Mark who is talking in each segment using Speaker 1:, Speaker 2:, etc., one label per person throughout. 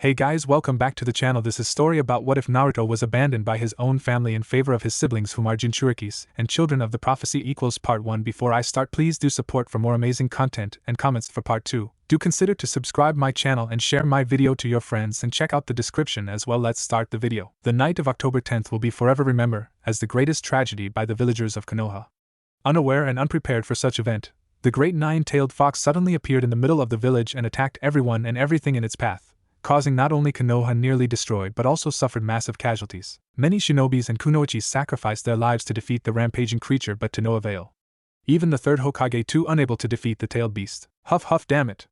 Speaker 1: Hey guys, welcome back to the channel. This is a story about what if Naruto was abandoned by his own family in favor of his siblings whom are Jinchurikis and children of the prophecy equals part 1. Before I start, please do support for more amazing content and comments for part 2. Do consider to subscribe my channel and share my video to your friends and check out the description as well. Let's start the video. The night of October 10th will be forever remembered as the greatest tragedy by the villagers of Konoha. Unaware and unprepared for such event, the great nine-tailed fox suddenly appeared in the middle of the village and attacked everyone and everything in its path, causing not only Konoha nearly destroyed but also suffered massive casualties. Many shinobis and kunoichis sacrificed their lives to defeat the rampaging creature but to no avail. Even the third Hokage too unable to defeat the tailed beast. Huff huff, damn it.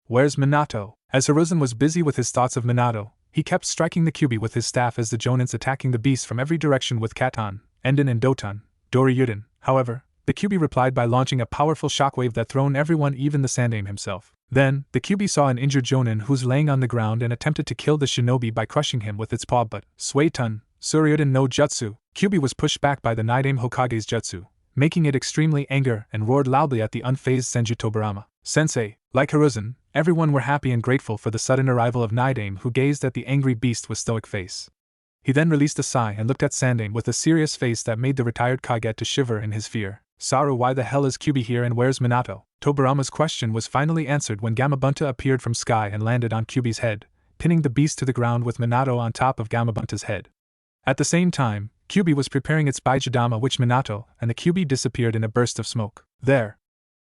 Speaker 1: Where's Minato? As Hiruzen was busy with his thoughts of Minato, he kept striking the Kyuubi with his staff as the Jonins attacking the beast from every direction with Katon, Enden and Doton, Doryuden. However, the Kyuubi replied by launching a powerful shockwave that thrown everyone, even the Sandaime himself. Then, the Kyuubi saw an injured Jonin who's laying on the ground and attempted to kill the shinobi by crushing him with its paw, but Suiton, Suryuden no Jutsu, Kyuubi was pushed back by the Nidaime Hokage's jutsu, making it extremely angry and roared loudly at the unfazed Senju Tobirama. Sensei, like Hiruzen, everyone were happy and grateful for the sudden arrival of Nidaime, who gazed at the angry beast with stoic face. He then released a sigh and looked at Sandaime with a serious face that made the retired Kage to shiver in his fear. Saru, why the hell is Kyuubi here and where's Minato? Tobirama's question was finally answered when Gamabunta appeared from sky and landed on Kyuubi's head, pinning the beast to the ground with Minato on top of Gamabunta's head. At the same time, Kyuubi was preparing its Baijidama, which Minato and the Kyuubi disappeared in a burst of smoke. There.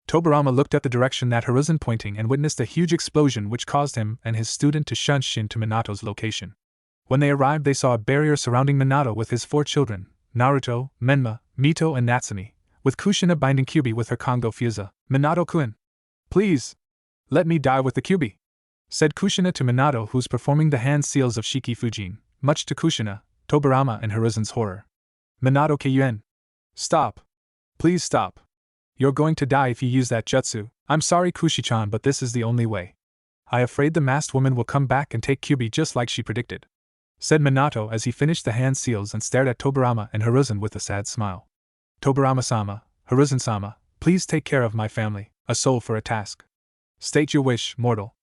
Speaker 1: Tobirama looked at the direction that Hiruzen pointing and witnessed a huge explosion which caused him and his student to shunshin to Minato's location. When they arrived, they saw a barrier surrounding Minato with his 4 children, Naruto, Menma, Mito and Natsumi, with Kushina binding Kyuubi with her Kongo Fusa. Minato-kun, please, let me die with the Kyuubi, said Kushina to Minato, who's performing the hand seals of Shiki Fujin, much to Kushina, Tobirama and Hiruzen's horror. Minato Kyuen, stop. Please stop. You're going to die if you use that jutsu. I'm sorry Kushi-chan, but this is the only way. I'm afraid the masked woman will come back and take Kyuubi just like she predicted, said Minato as he finished the hand seals and stared at Tobirama and Hiruzen with a sad smile. Tobirama-sama, Hiruzen-sama, please take care of my family, a soul for a task. State your wish, mortal,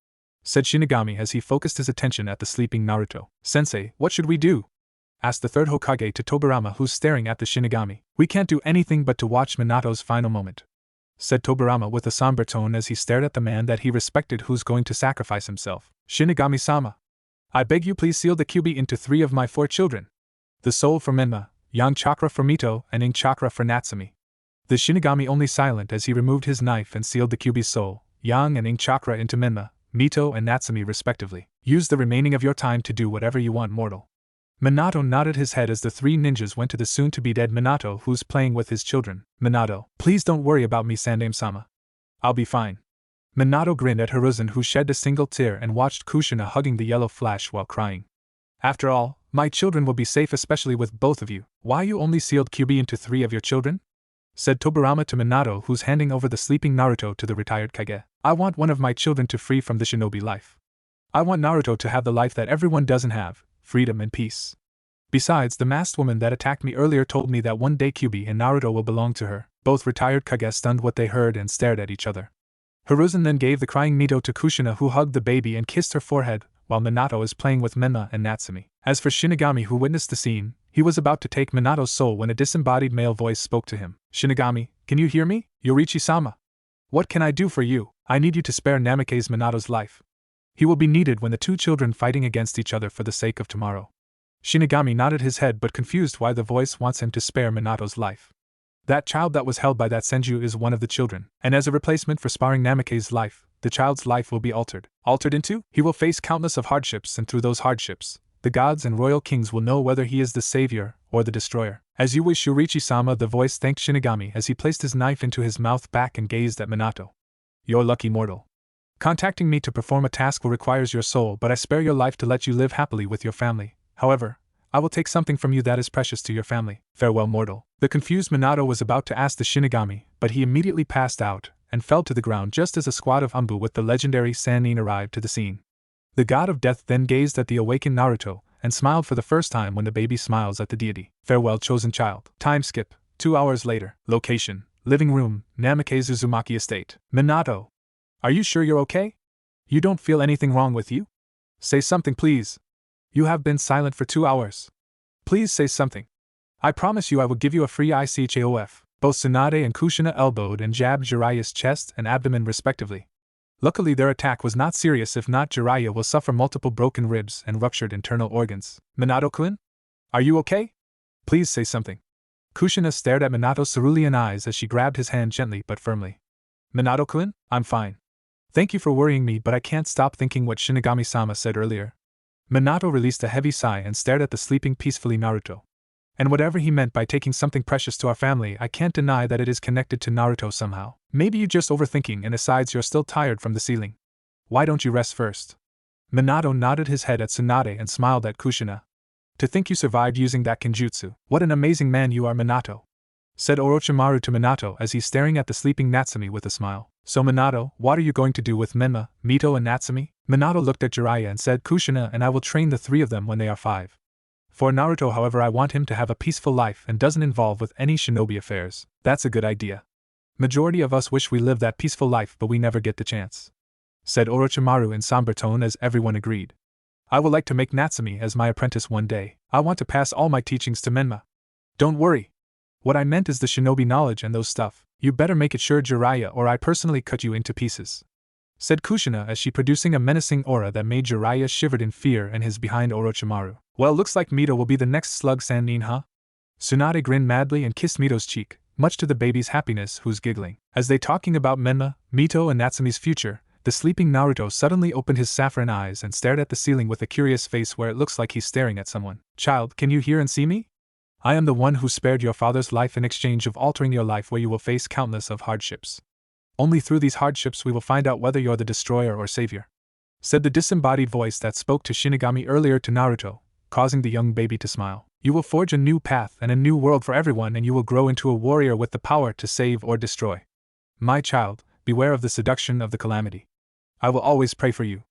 Speaker 1: said Shinigami as he focused his attention at the sleeping Naruto. Sensei, what should we do? Asked the third Hokage to Tobirama, who's staring at the Shinigami. We can't do anything but to watch Minato's final moment, said Tobirama with a somber tone as he stared at the man that he respected who's going to sacrifice himself. Shinigami-sama, I beg you please seal the Kyuubi into 3 of my 4 children. The soul for Menma, Yang Chakra for Mito and Ing Chakra for Natsumi. The Shinigami only silent as he removed his knife and sealed the Kyuubi's soul, Yang and Ing Chakra into Menma, Mito and Natsumi respectively. Use the remaining of your time to do whatever you want, mortal. Minato nodded his head as the 3 ninjas went to the soon-to-be-dead Minato, who's playing with his children. Minato, please don't worry about me, Sandaime-sama. I'll be fine. Minato grinned at Hiruzen, who shed a single tear and watched Kushina hugging the yellow flash while crying. After all, my children will be safe, especially with both of you. Why you only sealed Kyuubi into 3 of your children? Said Tobirama to Minato, who's handing over the sleeping Naruto to the retired Kage. I want one of my children to free from the shinobi life. I want Naruto to have the life that everyone doesn't have, freedom and peace. Besides, the masked woman that attacked me earlier told me that one day Kyuubi and Naruto will belong to her. Both retired Kage stunned what they heard and stared at each other. Hiruzen then gave the crying Mito to Kushina, who hugged the baby and kissed her forehead, while Minato is playing with Menma and Natsumi. As for Shinigami, who witnessed the scene, he was about to take Minato's soul when a disembodied male voice spoke to him. Shinigami, can you hear me? Yorichi-sama. What can I do for you? I need you to spare Namake's Minato's life. He will be needed when the 2 children fighting against each other for the sake of tomorrow. Shinigami nodded his head but confused why the voice wants him to spare Minato's life. That child that was held by that Senju is one of the children, and as a replacement for sparing Namake's life, the child's life will be altered. Altered into? He will face countless of hardships, and through those hardships, the gods and royal kings will know whether he is the savior or the destroyer. As you wish, Yorichi-sama, the voice thanked Shinigami as he placed his knife into his mouth back and gazed at Minato. You're lucky, mortal. Contacting me to perform a task will requires your soul, but I spare your life to let you live happily with your family. However, I will take something from you that is precious to your family. Farewell, mortal. The confused Minato was about to ask the Shinigami, but he immediately passed out and fell to the ground just as a squad of Umbu with the legendary Sannin arrived to the scene. The god of death then gazed at the awakened Naruto and smiled for the first time when the baby smiles at the deity. Farewell, chosen child. Time skip. 2 hours later. Location: living room, Namake's Uzumaki estate. Minato, are you sure you're okay? You don't feel anything wrong with you? Say something, please. You have been silent for 2 hours. Please say something. I promise you I will give you a free ICHAOF. Both Tsunade and Kushina elbowed and jabbed Jiraiya's chest and abdomen respectively. Luckily their attack was not serious, if not Jiraiya will suffer multiple broken ribs and ruptured internal organs. Minato-kun? Are you okay? Please say something. Kushina stared at Minato's cerulean eyes as she grabbed his hand gently but firmly. Minato-kun, I'm fine. Thank you for worrying me, but I can't stop thinking what Shinigami-sama said earlier. Minato released a heavy sigh and stared at the sleeping peacefully Naruto. And whatever he meant by taking something precious to our family, I can't deny that it is connected to Naruto somehow. Maybe you're just overthinking, and besides you're still tired from the ceiling. Why don't you rest first? Minato nodded his head at Tsunade and smiled at Kushina. To think you survived using that kenjutsu. What an amazing man you are, Minato, said Orochimaru to Minato as he's staring at the sleeping Natsumi with a smile. So Minato, what are you going to do with Menma, Mito and Natsumi? Minato looked at Jiraiya and said, Kushina and I will train the 3 of them when they are 5. For Naruto, however, I want him to have a peaceful life and doesn't involve with any shinobi affairs. That's a good idea. Majority of us wish we lived that peaceful life, but we never get the chance, said Orochimaru in somber tone as everyone agreed. I would like to make Natsumi as my apprentice one day. I want to pass all my teachings to Menma. Don't worry. What I meant is the shinobi knowledge and those stuff. You better make it sure, Jiraiya, or I personally cut you into pieces, said Kushina as she producing a menacing aura that made Jiraiya shivered in fear and his behind Orochimaru. Well, looks like Mito will be the next slug Sannin, huh? Tsunade grinned madly and kissed Mito's cheek, much to the baby's happiness, who's giggling. As they talking about Menma, Mito and Natsumi's future, the sleeping Naruto suddenly opened his saffron eyes and stared at the ceiling with a curious face where it looks like he's staring at someone. Child, can you hear and see me? I am the one who spared your father's life in exchange of altering your life, where you will face countless of hardships. Only through these hardships we will find out whether you're the destroyer or savior, said the disembodied voice that spoke to Shinigami earlier to Naruto, causing the young baby to smile. You will forge a new path and a new world for everyone, and you will grow into a warrior with the power to save or destroy. My child, beware of the seduction of the calamity. I will always pray for you.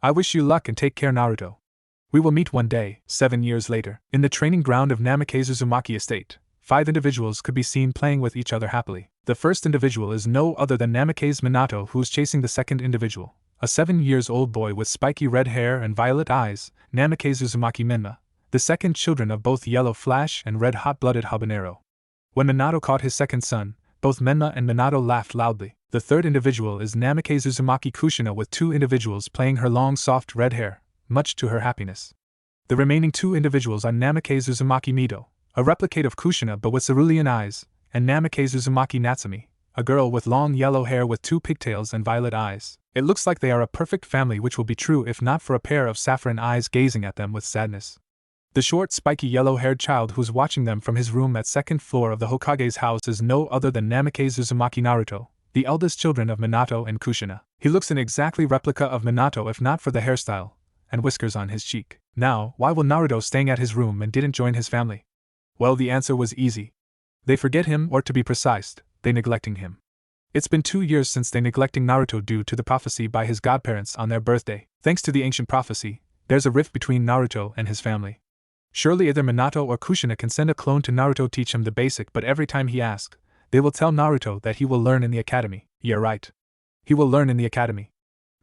Speaker 1: I wish you luck and take care, Naruto. We will meet one day. 7 years later, in the training ground of Namikaze Uzumaki Estate, 5 individuals could be seen playing with each other happily. The first individual is no other than Namikaze Minato, who's chasing the second individual, a 7-year-old boy with spiky red hair and violet eyes, Namikaze Uzumaki Menma, the second children of both Yellow Flash and Red Hot-Blooded Habanero. When Minato caught his second son, both Menma and Minato laughed loudly. The third individual is Namikaze Uzumaki Kushina, with 2 individuals playing her long soft red hair, much to her happiness. The remaining 2 individuals are Namikaze Uzumaki Mito, a replicate of Kushina but with cerulean eyes, and Namikaze Uzumaki Natsumi, a girl with long yellow hair with 2 pigtails and violet eyes. It looks like they are a perfect family, which will be true if not for a pair of saffron eyes gazing at them with sadness. The short, spiky yellow-haired child who's watching them from his room at 2nd floor of the Hokage's house is no other than Namikaze Uzumaki Naruto, the eldest children of Minato and Kushina. He looks an exactly replica of Minato if not for the hairstyle and whiskers on his cheek. Now, why will Naruto staying at his room and didn't join his family? Well, the answer was easy. They forget him, or to be precise, they neglecting him. It's been 2 years since they neglecting Naruto due to the prophecy by his godparents on their birthday. Thanks to the ancient prophecy, there's a rift between Naruto and his family. Surely either Minato or Kushina can send a clone to Naruto teach him the basic, but every time he asks, they will tell Naruto that he will learn in the academy. Yeah, right. He will learn in the academy.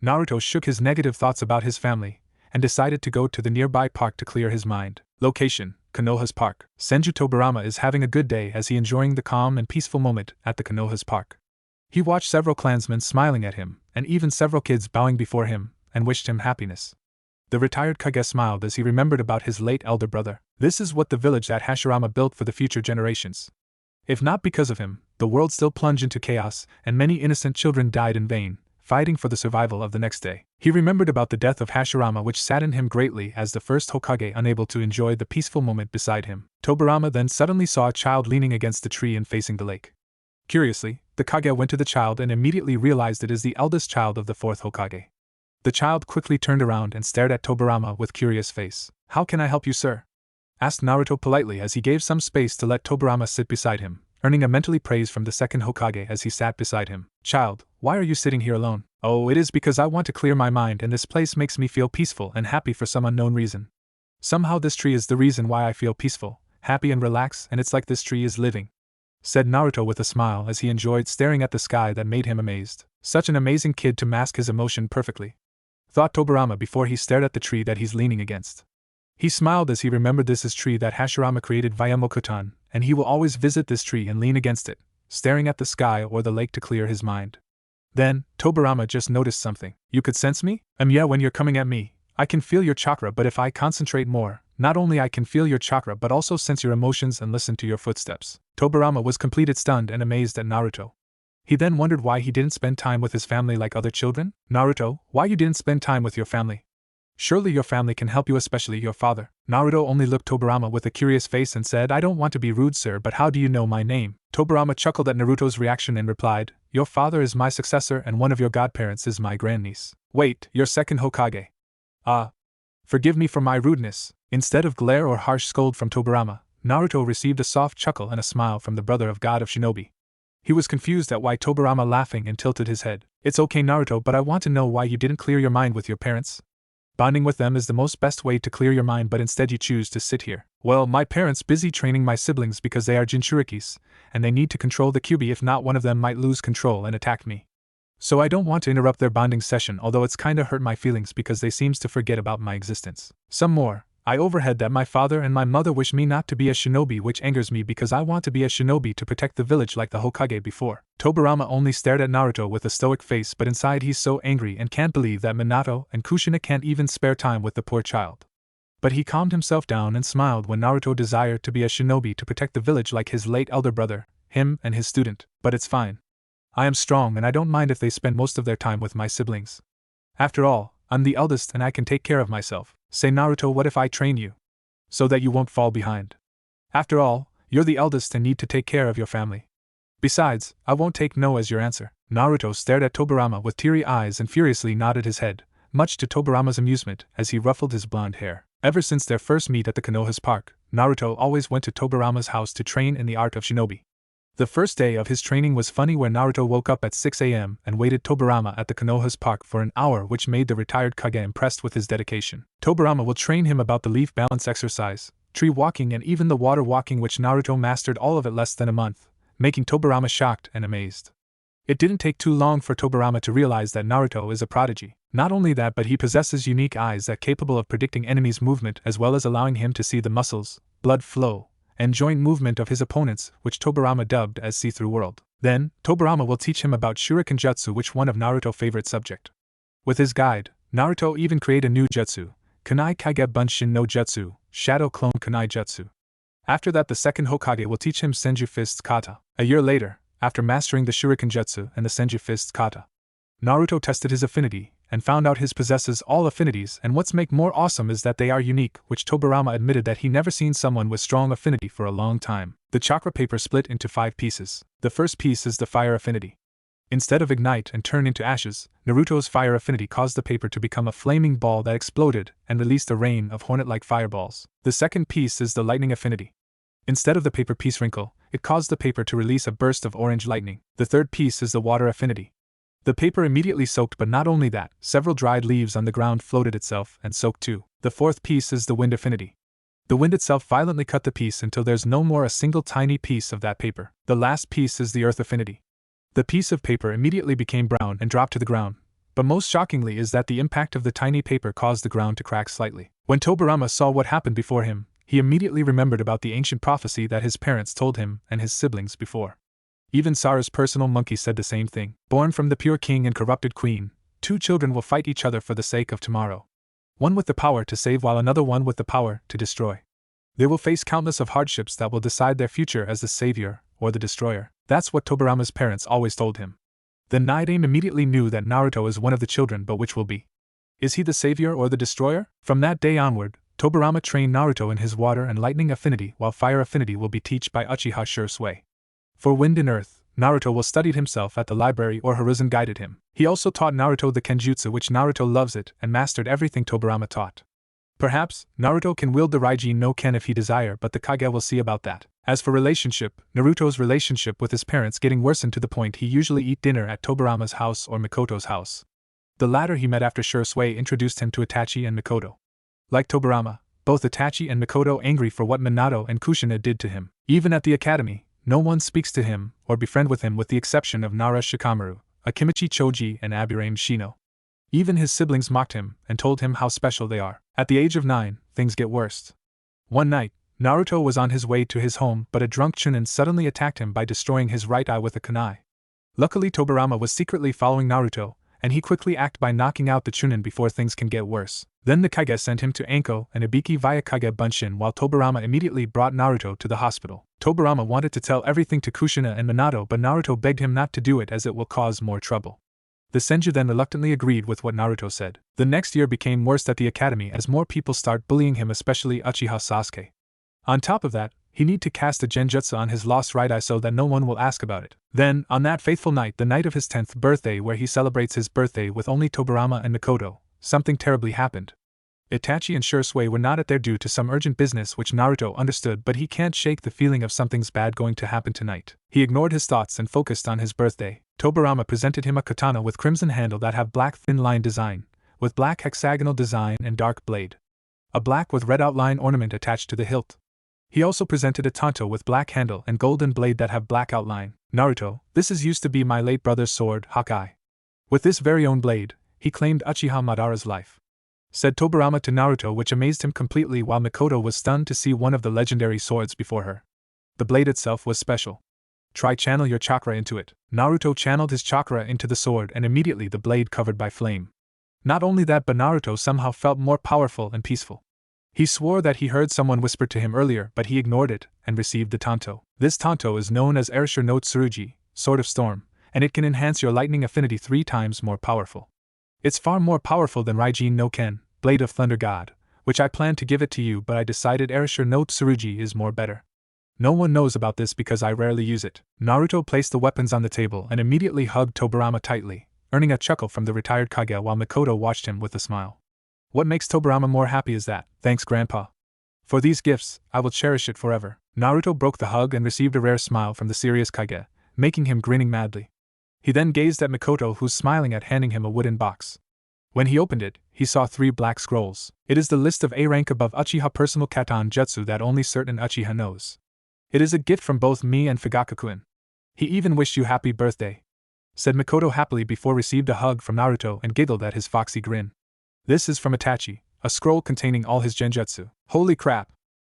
Speaker 1: Naruto shook his negative thoughts about his family and decided to go to the nearby park to clear his mind. Location: Konoha's Park. Senju Tobirama is having a good day as he enjoying the calm and peaceful moment at the Konoha's Park. He watched several clansmen smiling at him, and even several kids bowing before him, and wished him happiness. The retired Kage smiled as he remembered about his late elder brother. This is what the village that Hashirama built for the future generations. If not because of him, the world still plunged into chaos, and many innocent children died in vain, fighting for the survival of the next day. He remembered about the death of Hashirama, which saddened him greatly as the first Hokage unable to enjoy the peaceful moment beside him. Tobirama then suddenly saw a child leaning against the tree and facing the lake. Curiously, the Kage went to the child and immediately realized it is the eldest child of the 4th Hokage. The child quickly turned around and stared at Tobirama with curious face. "How can I help you, sir?" asked Naruto politely as he gave some space to let Tobirama sit beside him, earning a mentally praise from the second Hokage as he sat beside him. "Child, why are you sitting here alone?" "Oh, it is because I want to clear my mind, and this place makes me feel peaceful and happy for some unknown reason. Somehow this tree is the reason why I feel peaceful, happy and relaxed, and it's like this tree is living," said Naruto with a smile as he enjoyed staring at the sky that made him amazed. Such an amazing kid to mask his emotion perfectly. thought Tobirama before he stared at the tree that he's leaning against. He smiled as he remembered this is tree that Hashirama created via Mokutan, and he will always visit this tree and lean against it, staring at the sky or the lake to clear his mind. Then, Tobirama just noticed something. You could sense me? Yeah, when you're coming at me, I can feel your chakra, but if I concentrate more, not only I can feel your chakra but also sense your emotions and listen to your footsteps. Tobirama was completely stunned and amazed at Naruto. He then wondered why he didn't spend time with his family like other children. Naruto, why you didn't spend time with your family? Surely your family can help you, especially your father. Naruto only looked Tobirama with a curious face and said, I don't want to be rude, sir, but how do you know my name? Tobirama chuckled at Naruto's reaction and replied, Your father is my successor and one of your godparents is my grandniece. Wait, your second Hokage. Forgive me for my rudeness. Instead of glare or harsh scold from Tobirama, Naruto received a soft chuckle and a smile from the brother of God of Shinobi. He was confused at why Tobirama laughing and tilted his head. It's okay, Naruto, but I want to know why you didn't clear your mind with your parents. Bonding with them is the most best way to clear your mind, but instead you choose to sit here. Well, my parents busy training my siblings because they are Jinchurikis, and they need to control the Kyuubi, if not one of them might lose control and attack me. So I don't want to interrupt their bonding session, although it's kinda hurt my feelings because they seems to forget about my existence. Some more. I overheard that my father and my mother wish me not to be a shinobi, which angers me because I want to be a shinobi to protect the village like the Hokage before. Tobirama only stared at Naruto with a stoic face, but inside he's so angry and can't believe that Minato and Kushina can't even spare time with the poor child. But he calmed himself down and smiled when Naruto desired to be a shinobi to protect the village like his late elder brother, him and his student. But it's fine. I am strong and I don't mind if they spend most of their time with my siblings. After all, I'm the eldest and I can take care of myself. Say, Naruto, what if I train you? So that you won't fall behind. After all, you're the eldest and need to take care of your family. Besides, I won't take no as your answer. Naruto stared at Tobirama with teary eyes and furiously nodded his head, much to Tobirama's amusement as he ruffled his blonde hair. Ever since their first meet at the Konoha's park, Naruto always went to Tobirama's house to train in the art of shinobi. The first day of his training was funny, where Naruto woke up at 6 a.m. and waited Tobirama at the Konoha's park for an hour, which made the retired Kage impressed with his dedication. Tobirama will train him about the leaf balance exercise, tree walking and even the water walking, which Naruto mastered all of it less than a month, making Tobirama shocked and amazed. It didn't take too long for Tobirama to realize that Naruto is a prodigy. Not only that, but he possesses unique eyes that capable of predicting enemies' movement as well as allowing him to see the muscles, blood flow, and joint movement of his opponents, which Tobirama dubbed as See-Through World. Then, Tobirama will teach him about Shuriken Jutsu, which one of Naruto's favorite subject. With his guide, Naruto even create a new jutsu, Kunai Kage Bunshin no Jutsu, Shadow Clone Kunai Jutsu. After that, the second Hokage will teach him Senju Fist's Kata. A year later, after mastering the Shuriken Jutsu and the Senju Fist's Kata, Naruto tested his affinity, and found out his possesses all affinities, and what's make more awesome is that they are unique, which Tobirama admitted that he never seen someone with strong affinity for a long time. The chakra paper split into 5 pieces. The first piece is the fire affinity. Instead of ignite and turn into ashes, Naruto's fire affinity caused the paper to become a flaming ball that exploded and released a rain of hornet-like fireballs. The second piece is the lightning affinity. Instead of the paper piece wrinkle, it caused the paper to release a burst of orange lightning. The third piece is the water affinity. The paper immediately soaked, but not only that, several dried leaves on the ground floated itself and soaked too. The fourth piece is the wind affinity. The wind itself violently cut the piece until there's no more a single tiny piece of that paper. The last piece is the earth affinity. The piece of paper immediately became brown and dropped to the ground, but most shockingly is that the impact of the tiny paper caused the ground to crack slightly. When Tobirama saw what happened before him, he immediately remembered about the ancient prophecy that his parents told him and his siblings before. Even Sara's personal monkey said the same thing. Born from the pure king and corrupted queen, 2 children will fight each other for the sake of tomorrow. One with the power to save while another one with the power to destroy. They will face countless of hardships that will decide their future as the savior or the destroyer. That's what Tobirama's parents always told him. Then Naidame immediately knew that Naruto is one of the children, but which will be? Is he the savior or the destroyer? From that day onward, Tobirama trained Naruto in his water and lightning affinity, while fire affinity will be taught by Uchiha Shisui. For wind and earth, Naruto will study himself at the library or Hiruzen guided him. He also taught Naruto the Kenjutsu, which Naruto loves it, and mastered everything Tobirama taught. Perhaps, Naruto can wield the Raijin no Ken if he desire, but the Kage will see about that. As for relationship, Naruto's relationship with his parents getting worsened to the point he usually eat dinner at Tobirama's house or Mikoto's house. The latter he met after Shisui introduced him to Itachi and Mikoto. Like Tobirama, both Itachi and Mikoto angry for what Minato and Kushina did to him. Even at the academy, no one speaks to him or befriend with him with the exception of Nara Shikamaru, Akimichi Choji and Abirame Shino. Even his siblings mocked him and told him how special they are. At the age of 9, things get worse. One night, Naruto was on his way to his home, but a drunk Chunin suddenly attacked him by destroying his right eye with a kunai. Luckily, Tobirama was secretly following Naruto, and he quickly acted by knocking out the Chunin before things can get worse. Then the Kage sent him to Anko and Ibiki via Kage Bunshin, while Tobirama immediately brought Naruto to the hospital. Tobirama wanted to tell everything to Kushina and Minato, but Naruto begged him not to do it as it will cause more trouble. The Senju then reluctantly agreed with what Naruto said. The next year became worse at the academy as more people start bullying him, especially Uchiha Sasuke. On top of that, he need to cast a genjutsu on his lost right eye so that no one will ask about it. Then, on that fateful night, the night of his 10th birthday where he celebrates his birthday with only Tobirama and Mikoto, something terribly happened. Itachi and Shisui were not at there due to some urgent business which Naruto understood, but he can't shake the feeling of something's bad going to happen tonight. He ignored his thoughts and focused on his birthday. Tobirama presented him a katana with crimson handle that have black thin line design, with black hexagonal design and dark blade. A black with red outline ornament attached to the hilt. He also presented a tanto with black handle and golden blade that have black outline. Naruto, this is used to be my late brother's sword, Hawkeye. With this very own blade, he claimed Uchiha Madara's life, said Tobirama to Naruto, which amazed him completely, while Mikoto was stunned to see one of the legendary swords before her. The blade itself was special. Try channel your chakra into it. Naruto channeled his chakra into the sword and immediately the blade covered by flame. Not only that, but Naruto somehow felt more powerful and peaceful. He swore that he heard someone whisper to him earlier, but he ignored it and received the tanto. This tanto is known as Erasure no Tsurugi, Sword of Storm, and it can enhance your lightning affinity 3 times more powerful. It's far more powerful than Raijin no Ken, Blade of Thunder God, which I planned to give it to you, but I decided Erasure no Tsurugi is more better. No one knows about this because I rarely use it. Naruto placed the weapons on the table and immediately hugged Tobirama tightly, earning a chuckle from the retired Kage while Mikoto watched him with a smile. What makes Tobirama more happy is that, thanks Grandpa. For these gifts, I will cherish it forever. Naruto broke the hug and received a rare smile from the serious Kage, making him grinning madly. He then gazed at Mikoto, who's smiling at handing him a wooden box. When he opened it, he saw 3 black scrolls. It is the list of A rank above Uchiha personal katan jutsu that only certain Uchiha knows. It is a gift from both me and Fugaka-kun. He even wished you happy birthday, said Mikoto happily before received a hug from Naruto and giggled at his foxy grin. This is from Itachi, a scroll containing all his genjutsu. Holy crap!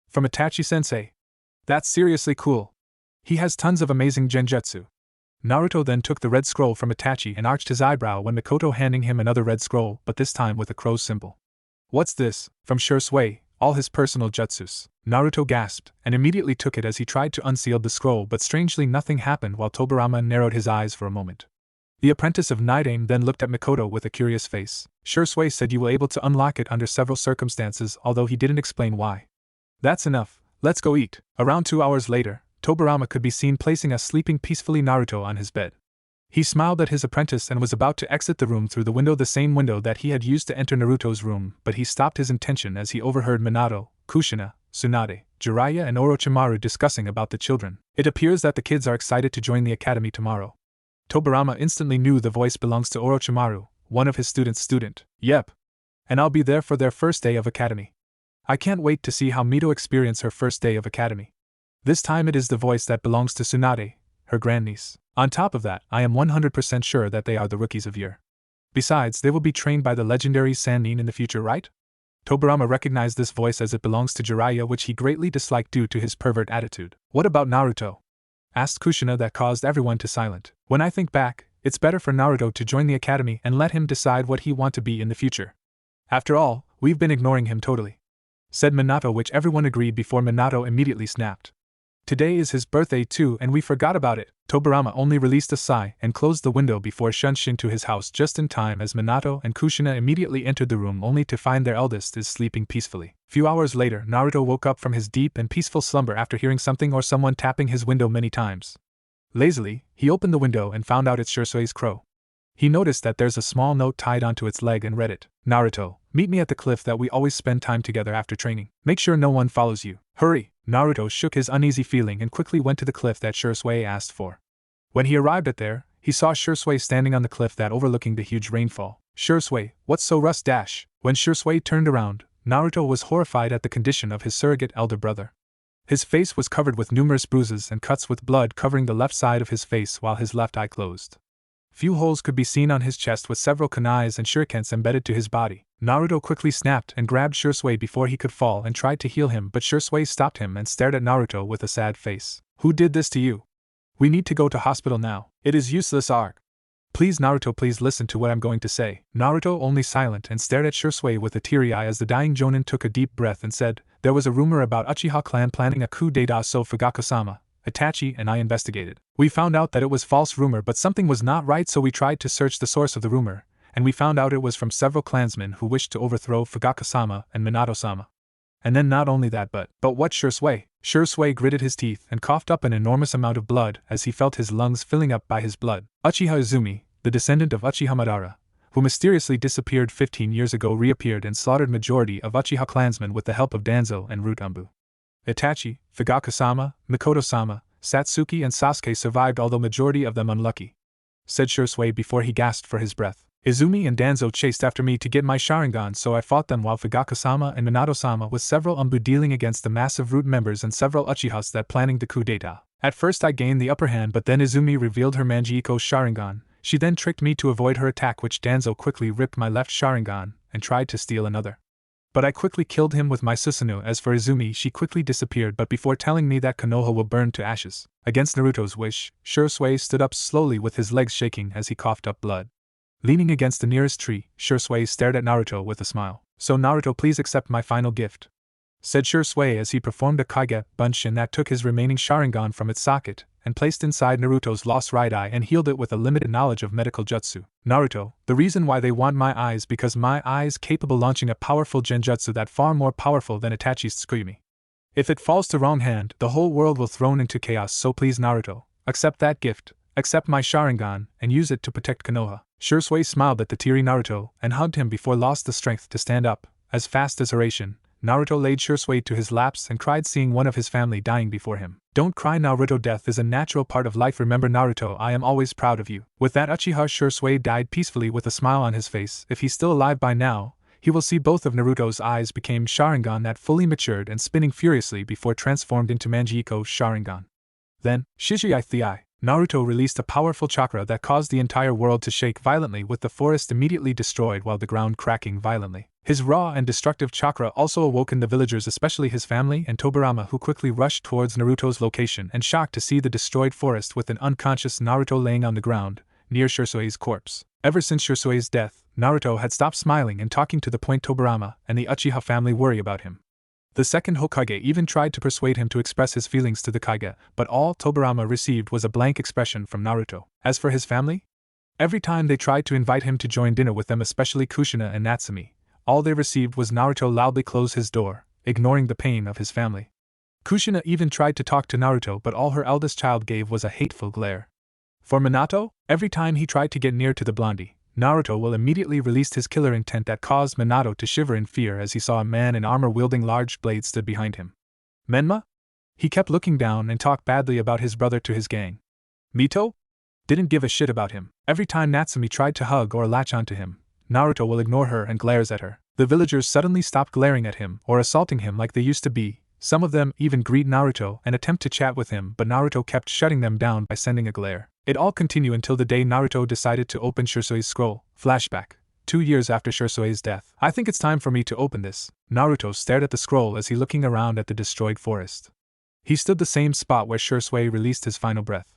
Speaker 1: From Itachi-sensei. That's seriously cool. He has tons of amazing genjutsu. Naruto then took the red scroll from Itachi and arched his eyebrow when Mikoto handing him another red scroll, but this time with a crow's symbol. What's this? From Shisui, all his personal jutsus. Naruto gasped and immediately took it as he tried to unseal the scroll, but strangely nothing happened while Tobirama narrowed his eyes for a moment. The apprentice of Night Aim then looked at Mikoto with a curious face. Shisui said you were able to unlock it under several circumstances, although he didn't explain why. That's enough, let's go eat. Around 2 hours later, Tobirama could be seen placing a sleeping peacefully Naruto on his bed. He smiled at his apprentice and was about to exit the room through the window, the same window that he had used to enter Naruto's room, but he stopped his intention as he overheard Minato, Kushina, Tsunade, Jiraiya and Orochimaru discussing about the children. It appears that the kids are excited to join the academy tomorrow. Tobirama instantly knew the voice belongs to Orochimaru, one of his students' student. Yep. And I'll be there for their first day of academy. I can't wait to see how Mito experience her first day of academy. This time it is the voice that belongs to Tsunade, her grandniece. On top of that, I am 100% sure that they are the rookies of year. Besides, they will be trained by the legendary Sannin in the future, right? Tobirama recognized this voice as it belongs to Jiraiya, which he greatly disliked due to his pervert attitude. What about Naruto? Asked Kushina, that caused everyone to silent. When I think back, it's better for Naruto to join the academy and let him decide what he want to be in the future. After all, we've been ignoring him totally, said Minato, which everyone agreed before Minato immediately snapped. Today is his birthday too and we forgot about it. Tobirama only released a sigh and closed the window before shunshin to his house just in time as Minato and Kushina immediately entered the room only to find their eldest is sleeping peacefully. Few hours later, Naruto woke up from his deep and peaceful slumber after hearing something or someone tapping his window many times. Lazily, he opened the window and found out it's Shisui's crow. He noticed that there's a small note tied onto its leg and read it. Naruto, meet me at the cliff that we always spend time together after training. Make sure no one follows you. Hurry! Naruto shook his uneasy feeling and quickly went to the cliff that Shisui asked for. When he arrived at there, he saw Shisui standing on the cliff that overlooking the huge rainfall. Shisui, what's so rust dash? When Shisui turned around, Naruto was horrified at the condition of his surrogate elder brother. His face was covered with numerous bruises and cuts with blood covering the left side of his face while his left eye closed. Few holes could be seen on his chest with several kunais and shurikens embedded to his body. Naruto quickly snapped and grabbed Shisui before he could fall and tried to heal him, but Shisui stopped him and stared at Naruto with a sad face. Who did this to you? We need to go to hospital now. It is useless arc. Please Naruto, please listen to what I'm going to say. Naruto only silent and stared at Shisui with a teary eye as the dying Jonin took a deep breath and said, there was a rumor about Uchiha clan planning a coup d'état, so Fugaku-sama, Itachi and I investigated. We found out that it was false rumor, but something was not right, so we tried to search the source of the rumor, and we found out it was from several clansmen who wished to overthrow Fugaku-sama and Minato-sama. And then not only that but what Shisui? Shisui gritted his teeth and coughed up an enormous amount of blood as he felt his lungs filling up by his blood. Uchiha Izumi, the descendant of Uchiha Madara, who mysteriously disappeared 15 years ago, reappeared and slaughtered majority of Uchiha clansmen with the help of Danzo and Root Umbu. Itachi, Fugaku-sama, Mikoto-sama, Satsuki and Sasuke survived, although majority of them unlucky, said Shisui before he gasped for his breath. Izumi and Danzo chased after me to get my Sharingan, so I fought them, while Fugaku-sama and Minato-sama with several Umbu dealing against the massive Root members and several Uchihas that planning the coup d'etat. At first I gained the upper hand, but then Izumi revealed her Mangekyo Sharingan. She then tricked me to avoid her attack, which Danzo quickly ripped my left Sharingan and tried to steal another. But I quickly killed him with my Susanoo. As for Izumi, she quickly disappeared, but before telling me that Konoha will burn to ashes. Against Naruto's wish, Shisui stood up slowly with his legs shaking as he coughed up blood. Leaning against the nearest tree, Shisui stared at Naruto with a smile. So Naruto, please accept my final gift, said Shisui as he performed a Kage Bunshin that took his remaining Sharingan from its socket and placed inside Naruto's lost right eye and healed it with a limited knowledge of medical jutsu. Naruto, the reason why they want my eyes because my eye is capable launching a powerful genjutsu that far more powerful than Itachi's Tsukuyumi. If it falls to wrong hand, the whole world will thrown into chaos, so please Naruto, accept that gift, accept my Sharingan, and use it to protect Konoha. Shisui smiled at the teary Naruto and hugged him before lost the strength to stand up. As fast as Oration, Naruto laid Shisui to his laps and cried, seeing one of his family dying before him. Don't cry Naruto, death is a natural part of life, remember Naruto, I am always proud of you. With that, Uchiha Shisui died peacefully with a smile on his face. If he's still alive by now, he will see both of Naruto's eyes became Sharingan that fully matured and spinning furiously before transformed into Mangekyo Sharingan. Then, Shisui the Naruto released a powerful chakra that caused the entire world to shake violently, with the forest immediately destroyed while the ground cracking violently. His raw and destructive chakra also awoken the villagers, especially his family and Tobirama, who quickly rushed towards Naruto's location and shocked to see the destroyed forest with an unconscious Naruto laying on the ground, near Shisui's corpse. Ever since Shisui's death, Naruto had stopped smiling and talking, to the point Tobirama and the Uchiha family worry about him. The second Hokage even tried to persuade him to express his feelings to the Kage, but all Tobirama received was a blank expression from Naruto. As for his family, every time they tried to invite him to join dinner with them, especially Kushina and Natsumi, all they received was Naruto loudly close his door, ignoring the pain of his family. Kushina even tried to talk to Naruto, but all her eldest child gave was a hateful glare. For Minato, every time he tried to get near to the blondie, Naruto will immediately release his killer intent that caused Minato to shiver in fear as he saw a man in armor wielding large blades stood behind him. Menma? He kept looking down and talked badly about his brother to his gang. Mito? Didn't give a shit about him. Every time Natsumi tried to hug or latch onto him, Naruto will ignore her and glares at her. The villagers suddenly stopped glaring at him or assaulting him like they used to be. Some of them even greet Naruto and attempt to chat with him, but Naruto kept shutting them down by sending a glare. It all continued until the day Naruto decided to open Shisui's scroll. Flashback. 2 years after Shisui's death. I think it's time for me to open this. Naruto stared at the scroll as he looking around at the destroyed forest. He stood the same spot where Shisui released his final breath.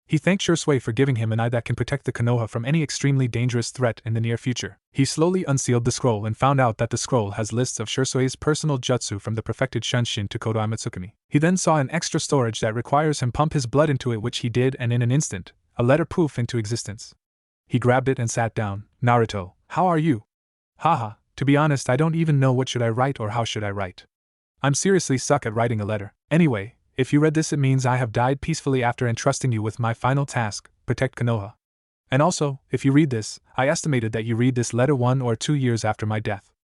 Speaker 1: He thanked Shisui for giving him an eye that can protect the Konoha from any extremely dangerous threat in the near future. He slowly unsealed the scroll and found out that the scroll has lists of Shisui's personal jutsu from the perfected Shunshin to Kodo Amatsukumi. He then saw an extra storage that requires him pump his blood into it, which he did, and in an instant, a letter poof into existence. He grabbed it and sat down. Naruto, how are you? Haha, to be honest, I don't even know what should I write or how should I write. I'm seriously suck at writing a letter. Anyway, if you read this, it means I have died peacefully after entrusting you with my final task, protect Konoha. And also, if you read this, I estimated that you read this letter 1 or 2 years after my death.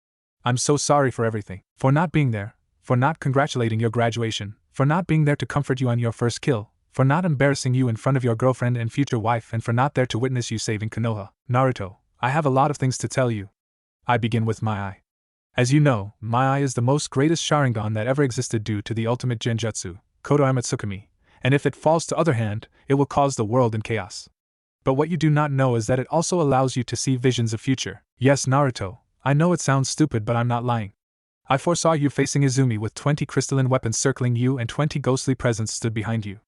Speaker 1: I'm so sorry for everything. For not being there, for not congratulating your graduation, for not being there to comfort you on your first kill, for not embarrassing you in front of your girlfriend and future wife, and for not there to witness you saving Konoha. Naruto, I have a lot of things to tell you. I begin with my eye. As you know, my eye is the most greatest Sharingan that ever existed due to the ultimate genjutsu, Kodo Amatsukumi, and if it falls to other hand, it will cause the world in chaos. But what you do not know is that it also allows you to see visions of future. Yes, Naruto, I know it sounds stupid, but I'm not lying. I foresaw you facing Izumi with 20 crystalline weapons circling you and 20 ghostly presence stood behind you.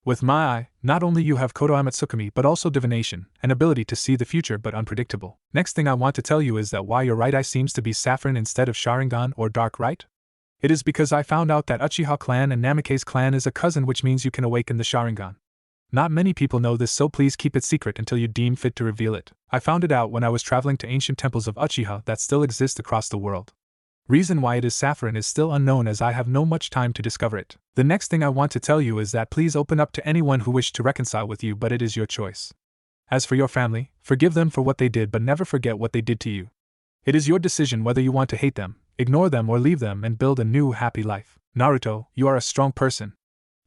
Speaker 1: With my eye, not only you have Koto Amatsukami but also divination, an ability to see the future but unpredictable. Next thing I want to tell you is that why your right eye seems to be saffron instead of Sharingan or dark right? It is because I found out that Uchiha clan and Namikaze clan is a cousin, which means you can awaken the Sharingan. Not many people know this, so please keep it secret until you deem fit to reveal it. I found it out when I was traveling to ancient temples of Uchiha that still exist across the world. Reason why it is saffron is still unknown, as I have no much time to discover it. The next thing I want to tell you is that please open up to anyone who wished to reconcile with you, but it is your choice. As for your family, forgive them for what they did but never forget what they did to you. It is your decision whether you want to hate them, ignore them, or leave them and build a new happy life. Naruto, you are a strong person.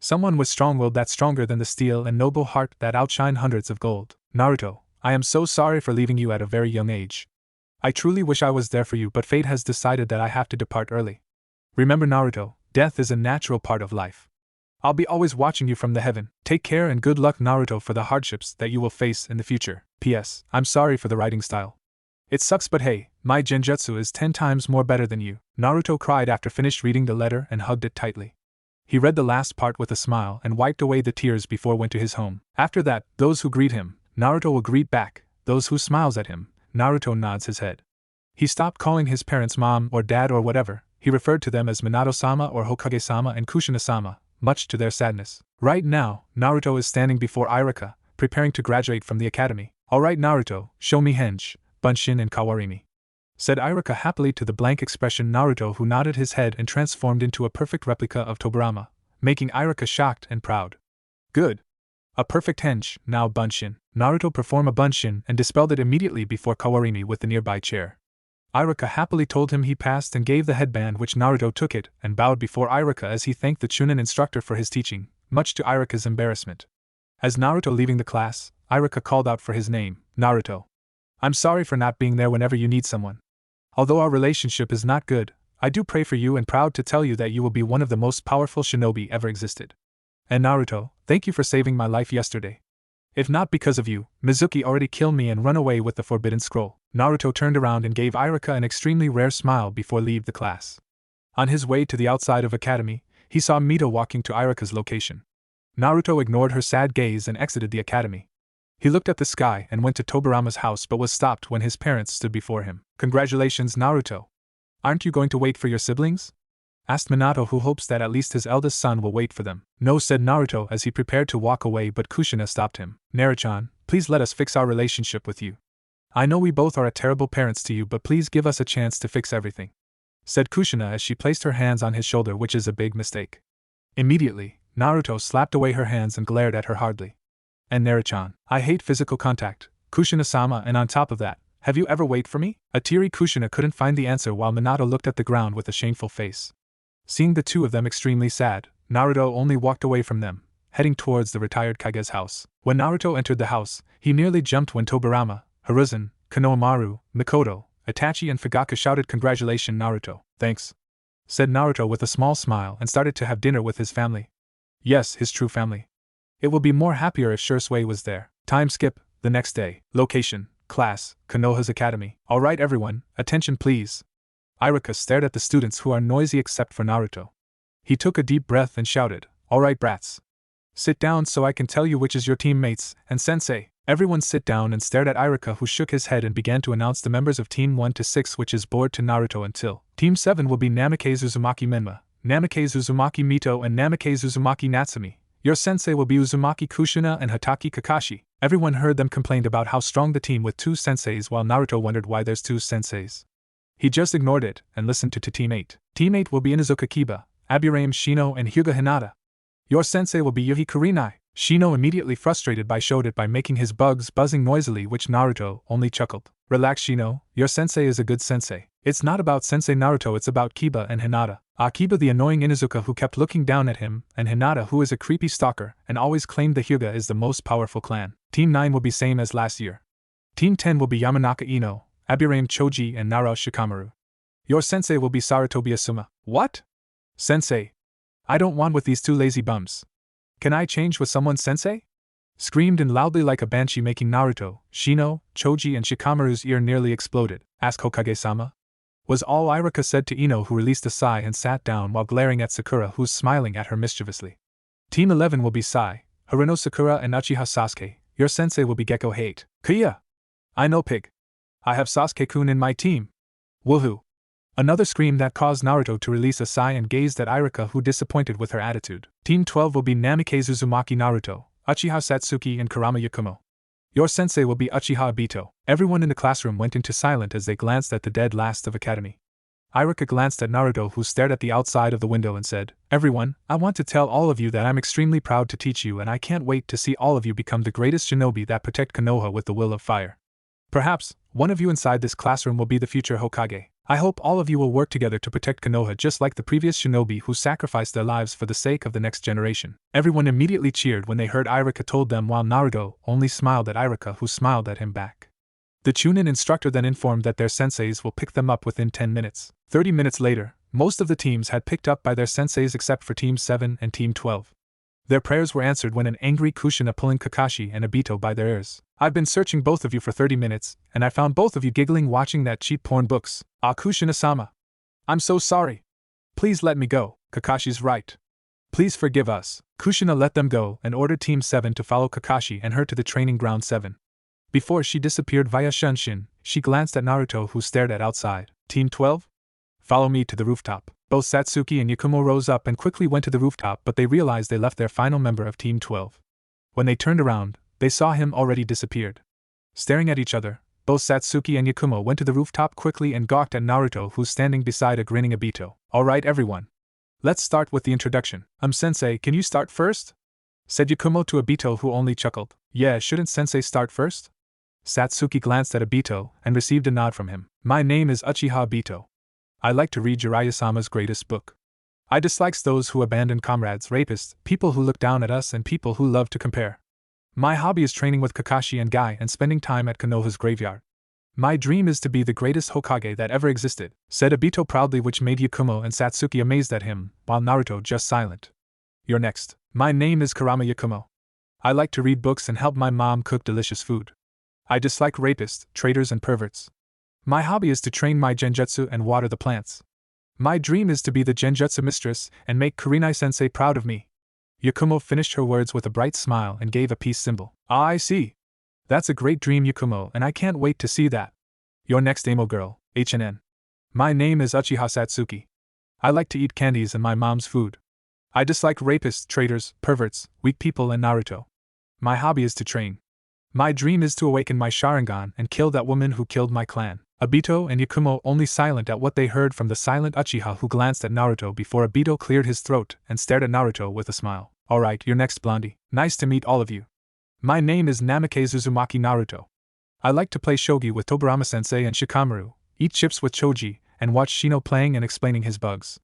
Speaker 1: Someone with strong-willed that's stronger than the steel and noble heart that outshine hundreds of gold. Naruto, I am so sorry for leaving you at a very young age. I truly wish I was there for you, but fate has decided that I have to depart early. Remember, Naruto, death is a natural part of life. I'll be always watching you from the heaven. Take care and good luck, Naruto, for the hardships that you will face in the future. P.S. I'm sorry for the writing style. It sucks, but hey, my genjutsu is 10 times more better than you. Naruto cried after finished reading the letter and hugged it tightly. He read the last part with a smile and wiped away the tears before went to his home. After that, those who greet him, Naruto will greet back. Those who smiles at him, Naruto nods his head. He stopped calling his parents mom or dad or whatever. He referred to them as Minato-sama or Hokage-sama and Kushina-sama, much to their sadness. Right now, Naruto is standing before Irika, preparing to graduate from the academy. Alright, Naruto, show me Henge, Bunshin and Kawarimi, said Irika happily to the blank expression Naruto, who nodded his head and transformed into a perfect replica of Tobirama, making Irika shocked and proud. Good. A perfect Henge, now Bunshin. Naruto performed a Bunshin and dispelled it immediately before Kawarimi with the nearby chair. Irika happily told him he passed and gave the headband, which Naruto took it and bowed before Irika as he thanked the Chunin instructor for his teaching, much to Irika's embarrassment. As Naruto leaving the class, Irika called out for his name, Naruto. I'm sorry for not being there whenever you need someone. Although our relationship is not good, I do pray for you and proud to tell you that you will be one of the most powerful shinobi ever existed. And Naruto, thank you for saving my life yesterday. If not because of you, Mizuki already killed me and run away with the forbidden scroll. Naruto turned around and gave Irika an extremely rare smile before leave the class. On his way to the outside of academy, he saw Mito walking to Irika's location. Naruto ignored her sad gaze and exited the academy. He looked at the sky and went to Tobirama's house but was stopped when his parents stood before him. Congratulations, Naruto. Aren't you going to wait for your siblings? Asked Minato, who hopes that at least his eldest son will wait for them. No, said Naruto as he prepared to walk away, but Kushina stopped him. Naruto-chan, please let us fix our relationship with you. I know we both are terrible parents to you, but please give us a chance to fix everything, said Kushina as she placed her hands on his shoulder, which is a big mistake. Immediately, Naruto slapped away her hands and glared at her hardly. And Naruto-chan, I hate physical contact, Kushina-sama, and on top of that, have you ever waited for me? A teary Kushina couldn't find the answer while Minato looked at the ground with a shameful face. Seeing the two of them extremely sad, Naruto only walked away from them, heading towards the retired Kage's house. When Naruto entered the house, he nearly jumped when Tobirama, Hiruzen, Konohamaru, Mikoto, Itachi and Fugaku shouted, "Congratulations, Naruto." "Thanks," said Naruto with a small smile and started to have dinner with his family. Yes, his true family. It will be more happier if Shisui was there. Time skip, the next day. Location, class, Konoha's academy. Alright everyone, attention please. Irika stared at the students who are noisy except for Naruto. He took a deep breath and shouted, "Alright brats. Sit down so I can tell you which is your teammates, and sensei." Everyone sit down and stared at Irika, who shook his head and began to announce the members of Team 1 to 6, which is bored to Naruto until. Team 7 will be Namikaze Uzumaki Menma, Namikaze Uzumaki Mito and Namikaze Uzumaki Natsumi. Your sensei will be Uzumaki Kushina and Hatake Kakashi. Everyone heard them complained about how strong the team with 2 senseis, while Naruto wondered why there's 2 senseis. He just ignored it and listened to Team 8. Team 8 will be Inuzuka Kiba, Aburame Shino and Hyuga Hinata. Your sensei will be Yuhi Kurinai. Shino immediately frustrated showed it by making his bugs buzzing noisily, which Naruto only chuckled. Relax Shino, your sensei is a good sensei. It's not about Sensei Naruto, it's about Kiba and Hinata. Kiba the annoying Inuzuka who kept looking down at him, and Hinata who is a creepy stalker and always claimed the Hyuga is the most powerful clan. Team 9 will be same as last year. Team 10 will be Yamanaka Ino, Aburame Choji and Nara Shikamaru. Your sensei will be Sarutobi Asuma. What? Sensei. I don't want with these 2 lazy bums. Can I change with someone, sensei? Screamed and loudly like a banshee, making Naruto, Shino, Choji and Shikamaru's ear nearly exploded. Ask Hokage-sama? Was all Iruka said to Ino, who released a sigh and sat down while glaring at Sakura, who's smiling at her mischievously. Team 11 will be Sai, Haruno Sakura and Uchiha Sasuke. Your sensei will be Gekko Hate. Kuya! I know, pig. I have Sasuke-kun in my team. Woohoo! Another scream that caused Naruto to release a sigh and gazed at Iruka, who disappointed with her attitude. Team 12 will be Namikaze Uzumaki Naruto, Uchiha Satsuki and Kurama Yakumo. Your sensei will be Uchiha Obito. Everyone in the classroom went into silence as they glanced at the dead last of Academy. Iruka glanced at Naruto, who stared at the outside of the window and said, Everyone, I want to tell all of you that I'm extremely proud to teach you, and I can't wait to see all of you become the greatest shinobi that protect Konoha with the will of fire. Perhaps, one of you inside this classroom will be the future Hokage. I hope all of you will work together to protect Konoha just like the previous shinobi who sacrificed their lives for the sake of the next generation. Everyone immediately cheered when they heard Iruka told them, while Naruto only smiled at Iruka, who smiled at him back. The Chunin instructor then informed that their senseis will pick them up within 10 minutes. 30 minutes later, most of the teams had picked up by their senseis except for Team 7 and Team 12. Their prayers were answered when an angry Kushina pulling Kakashi and Obito by their ears. I've been searching both of you for 30 minutes, and I found both of you giggling watching that cheap porn books. Ah, Kushina-sama. I'm so sorry. Please let me go. Kakashi's right. Please forgive us. Kushina let them go and ordered Team 7 to follow Kakashi and her to the training ground 7. Before she disappeared via Shunshin, she glanced at Naruto, who stared at outside. Team 12? Follow me to the rooftop. Both Satsuki and Yakumo rose up and quickly went to the rooftop, but they realized they left their final member of Team 12. When they turned around, they saw him already disappeared. Staring at each other, both Satsuki and Yakumo went to the rooftop quickly and gawked at Naruto, who's standing beside a grinning Obito. Alright everyone. Let's start with the introduction. Sensei, can you start first? Said Yakumo to Obito, who only chuckled. Yeah, shouldn't Sensei start first? Satsuki glanced at Obito and received a nod from him. My name is Uchiha Obito. I like to read Jiraiya-sama's greatest book. I dislike those who abandon comrades, rapists, people who look down at us, and people who love to compare. My hobby is training with Kakashi and Guy and spending time at Konoha's graveyard. My dream is to be the greatest Hokage that ever existed, said Obito proudly, which made Yakumo and Satsuki amazed at him, while Naruto just silent. You're next. My name is Kurama Yakumo. I like to read books and help my mom cook delicious food. I dislike rapists, traitors and perverts. My hobby is to train my genjutsu and water the plants. My dream is to be the genjutsu mistress and make Kurenai-sensei proud of me. Yakumo finished her words with a bright smile and gave a peace symbol. Ah, I see. That's a great dream, Yakumo, and I can't wait to see that. Your next emo girl, HNN. My name is Uchiha Satsuki. I like to eat candies and my mom's food. I dislike rapists, traitors, perverts, weak people and Naruto. My hobby is to train. My dream is to awaken my Sharingan and kill that woman who killed my clan. Obito and Yakumo only silent at what they heard from the silent Uchiha, who glanced at Naruto before Obito cleared his throat and stared at Naruto with a smile. Alright, you're next, Blondie. Nice to meet all of you. My name is Namikaze Uzumaki Naruto. I like to play shogi with Tobirama-sensei and Shikamaru, eat chips with Choji, and watch Shino playing and explaining his bugs.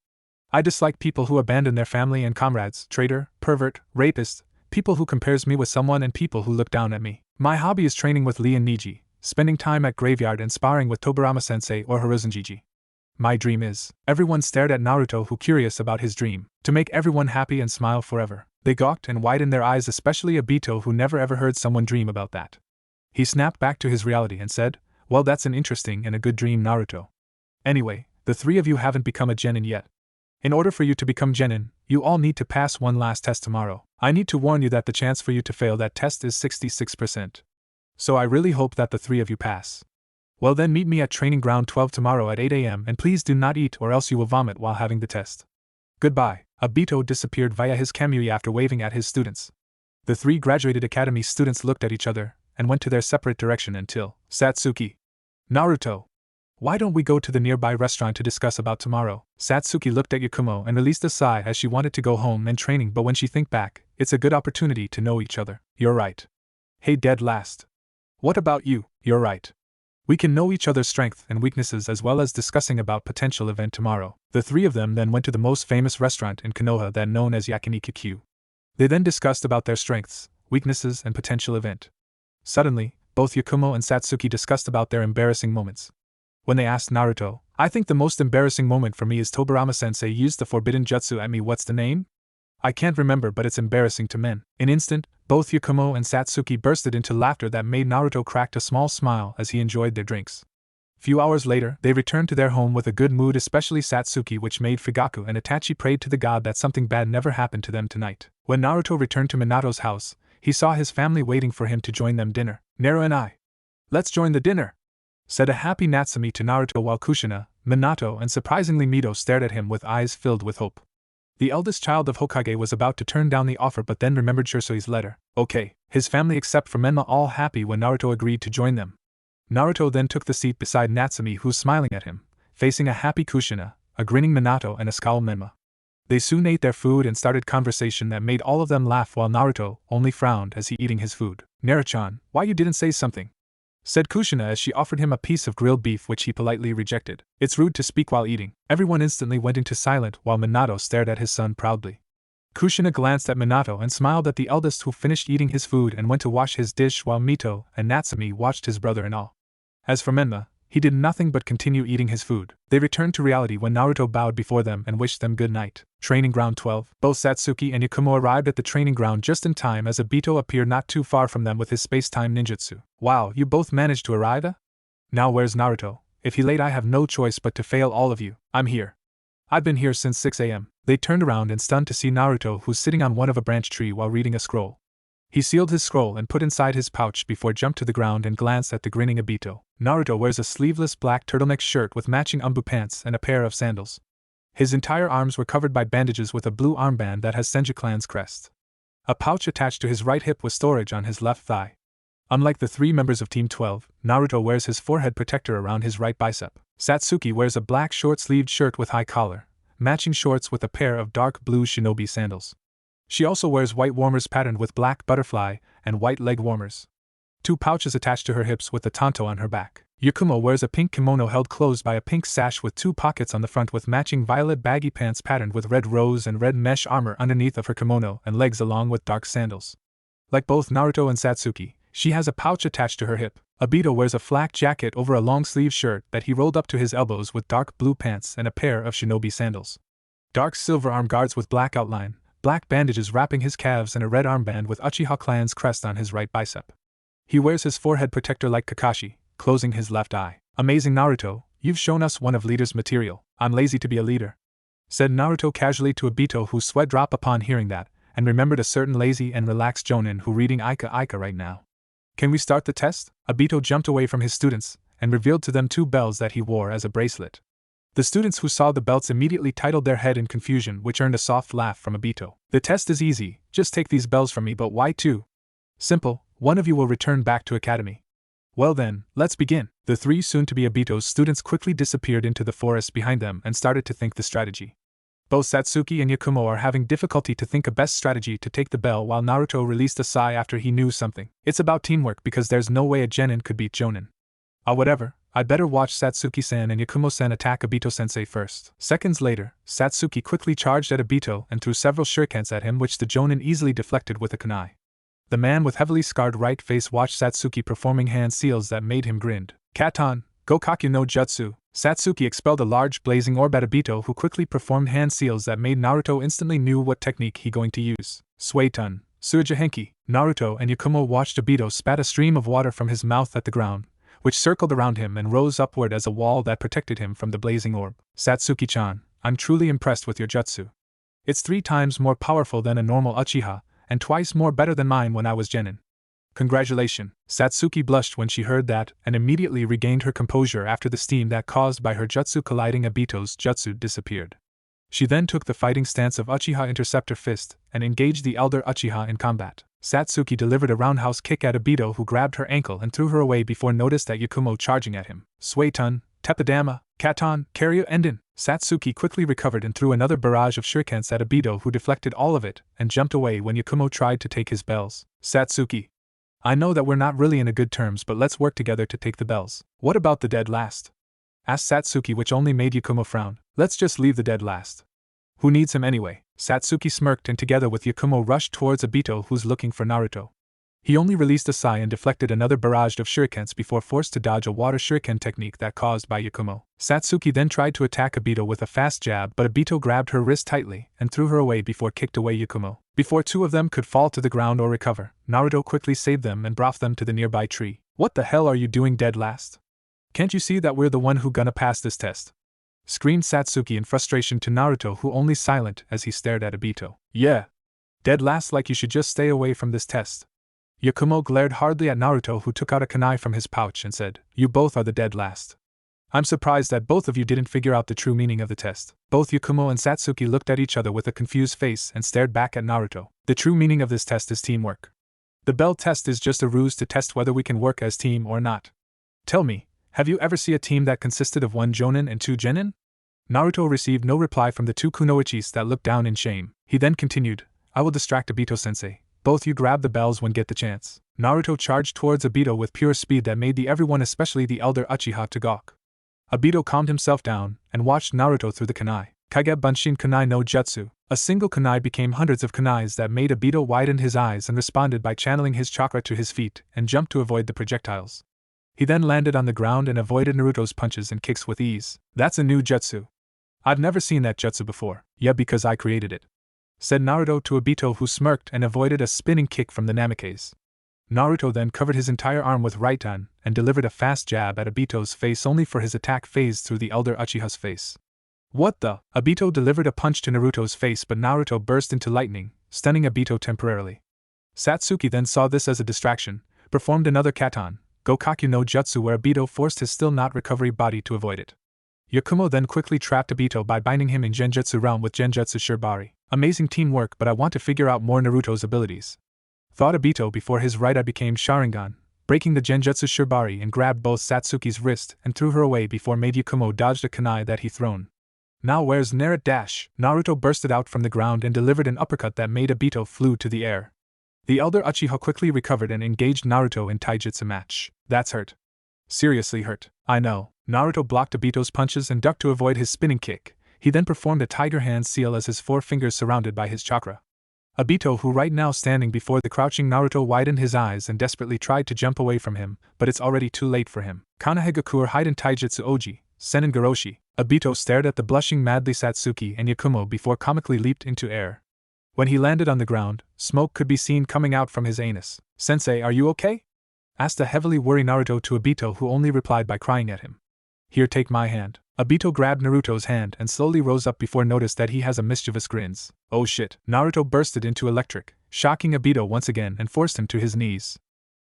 Speaker 1: I dislike people who abandon their family and comrades, traitor, pervert, rapist, people who compares me with someone and people who look down at me. My hobby is training with Lee and Niji, spending time at graveyard and sparring with Tobirama-sensei or Hiruzenjiji. My dream is. Everyone stared at Naruto, who curious about his dream, to make everyone happy and smile forever. They gawked and widened their eyes, especially Obito, who never ever heard someone dream about that. He snapped back to his reality and said, well, that's an interesting and a good dream, Naruto. Anyway, the three of you haven't become a genin yet. In order for you to become genin, you all need to pass one last test tomorrow. I need to warn you that the chance for you to fail that test is 66%. So I really hope that the three of you pass. Well then, meet me at Training Ground 12 tomorrow at 8 a.m. and please do not eat or else you will vomit while having the test. Goodbye. Obito disappeared via his kamui after waving at his students. The three graduated academy students looked at each other and went to their separate direction until Satsuki. Naruto. Why don't we go to the nearby restaurant to discuss about tomorrow? Satsuki looked at Yakumo and released a sigh as she wanted to go home and training, but when she think back, it's a good opportunity to know each other. You're right. Hey, dead last. What about you? You're right. We can know each other's strengths and weaknesses as well as discussing about potential event tomorrow. The three of them then went to the most famous restaurant in Konoha, that known as Yakiniku. They then discussed about their strengths, weaknesses and potential event. Suddenly, both Yakumo and Satsuki discussed about their embarrassing moments. When they asked Naruto, I think the most embarrassing moment for me is Tobirama-sensei used the forbidden jutsu at me. What's the name? I can't remember, but it's embarrassing to men. In an instant, both Yakumo and Satsuki bursted into laughter that made Naruto crack a small smile as he enjoyed their drinks. Few hours later, they returned to their home with a good mood, especially Satsuki, which made Fugaku and Itachi prayed to the god that something bad never happened to them tonight. When Naruto returned to Minato's house, he saw his family waiting for him to join them dinner. Naru and I. Let's join the dinner, said a happy Natsumi to Naruto while Kushina, Minato and surprisingly Mito stared at him with eyes filled with hope. The eldest child of Hokage was about to turn down the offer but then remembered Shisui's letter. Okay, his family except for Menma all happy when Naruto agreed to join them. Naruto then took the seat beside Natsumi, who's smiling at him, facing a happy Kushina, a grinning Minato and a scowled Menma. They soon ate their food and started conversation that made all of them laugh while Naruto only frowned as he eating his food. Naru-chan, why you didn't say something? Said Kushina as she offered him a piece of grilled beef which he politely rejected. It's rude to speak while eating. Everyone instantly went into silence while Minato stared at his son proudly. Kushina glanced at Minato and smiled at the eldest, who finished eating his food and went to wash his dish while Mito and Natsumi watched his brother-in-law. As for Menma, he did nothing but continue eating his food. They returned to reality when Naruto bowed before them and wished them good night. Training Ground 12. Both Satsuki and Yakumo arrived at the training ground just in time as Obito appeared not too far from them with his space-time ninjutsu. Wow, you both managed to arrive? Now where's Naruto? If he late, I have no choice but to fail all of you. I'm here. I've been here since 6 a.m. They turned around and stunned to see Naruto, who's sitting on one of a branch tree while reading a scroll. He sealed his scroll and put inside his pouch before jumped to the ground and glanced at the grinning Obito. Naruto wears a sleeveless black turtleneck shirt with matching umbu pants and a pair of sandals. His entire arms were covered by bandages with a blue armband that has Senju Clan's crest. A pouch attached to his right hip with storage on his left thigh. Unlike the three members of Team 12, Naruto wears his forehead protector around his right bicep. Satsuki wears a black short-sleeved shirt with high collar, matching shorts with a pair of dark blue shinobi sandals. She also wears white warmers patterned with black butterfly and white leg warmers. 2 pouches attached to her hips with the tanto on her back. Yakumo wears a pink kimono held closed by a pink sash with 2 pockets on the front with matching violet baggy pants patterned with red rose and red mesh armor underneath of her kimono and legs along with dark sandals. Like both Naruto and Satsuki, she has a pouch attached to her hip. Obito wears a flak jacket over a long-sleeve shirt that he rolled up to his elbows with dark blue pants and a pair of shinobi sandals. Dark silver arm guards with black outline, black bandages wrapping his calves and a red armband with Uchiha Clan's crest on his right bicep. He wears his forehead protector like Kakashi, closing his left eye. Amazing Naruto, you've shown us one of leader's material. I'm lazy to be a leader, said Naruto casually to Obito, whose sweat dropped upon hearing that, and remembered a certain lazy and relaxed Jonin who reading Ika right now. Can we start the test? Obito jumped away from his students and revealed to them 2 bells that he wore as a bracelet. The students who saw the belts immediately titled their head in confusion, which earned a soft laugh from Obito. The test is easy, just take these bells from me. But why 2? Simple, one of you will return back to academy. Well then, let's begin. The 3 soon-to-be Obito's students quickly disappeared into the forest behind them and started to think the strategy. Both Satsuki and Yakumo are having difficulty to think a best strategy to take the bell, while Naruto released a sigh after he knew something. It's about teamwork because there's no way a genin could beat Jonin. Whatever, I'd better watch Satsuki-san and Yakumo-san attack Obito-sensei first. Seconds later, Satsuki quickly charged at Obito and threw several shurikens at him, which the Jonin easily deflected with a kunai. The man with heavily scarred right face watched Satsuki performing hand seals that made him grinned. Katon, Gokakyu no Jutsu. Satsuki expelled a large blazing orb at Obito, who quickly performed hand seals that made Naruto instantly knew what technique he going to use. Suetun, Suijahenki. Naruto and Yakumo watched Obito spat a stream of water from his mouth at the ground, which circled around him and rose upward as a wall that protected him from the blazing orb. Satsuki-chan, I'm truly impressed with your jutsu. It's 3 times more powerful than a normal Uchiha, and twice more better than mine when I was genin. Congratulations. Satsuki blushed when she heard that, and immediately regained her composure after the steam that caused by her jutsu colliding Obito's jutsu disappeared. She then took the fighting stance of Uchiha Interceptor Fist, and engaged the elder Uchiha in combat. Satsuki delivered a roundhouse kick at Obito, who grabbed her ankle and threw her away before noticed that Yakumo charging at him. Suetun, Tepidama, Katon, Karyu Enden. Satsuki quickly recovered and threw another barrage of shurikens at Obito, who deflected all of it and jumped away when Yakumo tried to take his bells. Satsuki, I know that we're not really in a good terms, but let's work together to take the bells. What about the dead last? Asked Satsuki, which only made Yakumo frown. Let's just leave the dead last. Who needs him anyway? Satsuki smirked and together with Yakumo rushed towards Obito, who's looking for Naruto. He only released a sigh and deflected another barrage of shurikens before forced to dodge a water shuriken technique that caused by Yakumo. Satsuki then tried to attack Obito with a fast jab, but Obito grabbed her wrist tightly and threw her away before kicked away Yakumo. Before two of them could fall to the ground or recover, Naruto quickly saved them and brought them to the nearby tree. "What the hell are you doing dead last? Can't you see that we're the one who gonna pass this test?" screamed Satsuki in frustration to Naruto, who only silent as he stared at Obito. "Yeah. Dead last, like you should just stay away from this test." Yakumo glared hardly at Naruto, who took out a kunai from his pouch and said, "You both are the dead last. I'm surprised that both of you didn't figure out the true meaning of the test." Both Yakumo and Satsuki looked at each other with a confused face and stared back at Naruto. "The true meaning of this test is teamwork. The bell test is just a ruse to test whether we can work as team or not. Tell me, have you ever seen a team that consisted of 1 jonin and 2 genin?" Naruto received no reply from the 2 kunoichis that looked down in shame. He then continued, "I will distract Obito-sensei. Both you grab the bells when get the chance." Naruto charged towards Obito with pure speed that made everyone, especially the elder Uchiha, to gawk. Obito calmed himself down and watched Naruto through the kunai. Kage Bunshin Kunai no Jutsu. A single kunai became hundreds of kunais that made Obito widen his eyes and responded by channeling his chakra to his feet and jumped to avoid the projectiles. He then landed on the ground and avoided Naruto's punches and kicks with ease. "That's a new jutsu. I've never seen that jutsu before." "Yeah, because I created it," said Naruto to Obito, who smirked and avoided a spinning kick from the Namikaze. Naruto then covered his entire arm with Raitan and delivered a fast jab at Obito's face, only for his attack phased through the elder Uchiha's face. "What the?" Obito delivered a punch to Naruto's face, but Naruto burst into lightning, stunning Obito temporarily. Satsuki then saw this as a distraction, performed another Katon Gokaku no Jutsu where Obito forced his still not recovery body to avoid it. Yakumo then quickly trapped Obito by binding him in Genjutsu realm with Genjutsu Shibari. "Amazing teamwork, but I want to figure out more Naruto's abilities," thought Obito before his right eye became Sharingan, breaking the Genjutsu Shibari and grabbed both Satsuki's wrist and threw her away before made Yakumo dodged a kunai that he thrown. "Now where's Naruto dash?" Naruto bursted out from the ground and delivered an uppercut that made Obito flew to the air. The elder Uchiha quickly recovered and engaged Naruto in taijutsu match. "That's hurt. Seriously hurt." "I know." Naruto blocked Obito's punches and ducked to avoid his spinning kick. He then performed a tiger hand seal as his 4 fingers surrounded by his chakra. Obito, who right now standing before the crouching Naruto, widened his eyes and desperately tried to jump away from him, but it's already too late for him. Kanahegakur Hiden Taijutsu Oji, Senin Garoshi. Obito stared at the blushing madly Satsuki and Yakumo before comically leaped into air. When he landed on the ground, smoke could be seen coming out from his anus. "Sensei, are you okay?" asked a heavily worried Naruto to Obito, who only replied by crying at him. "Here, take my hand." Obito grabbed Naruto's hand and slowly rose up before noticed that he has a mischievous grins. "Oh shit." Naruto bursted into electric, shocking Obito once again and forced him to his knees.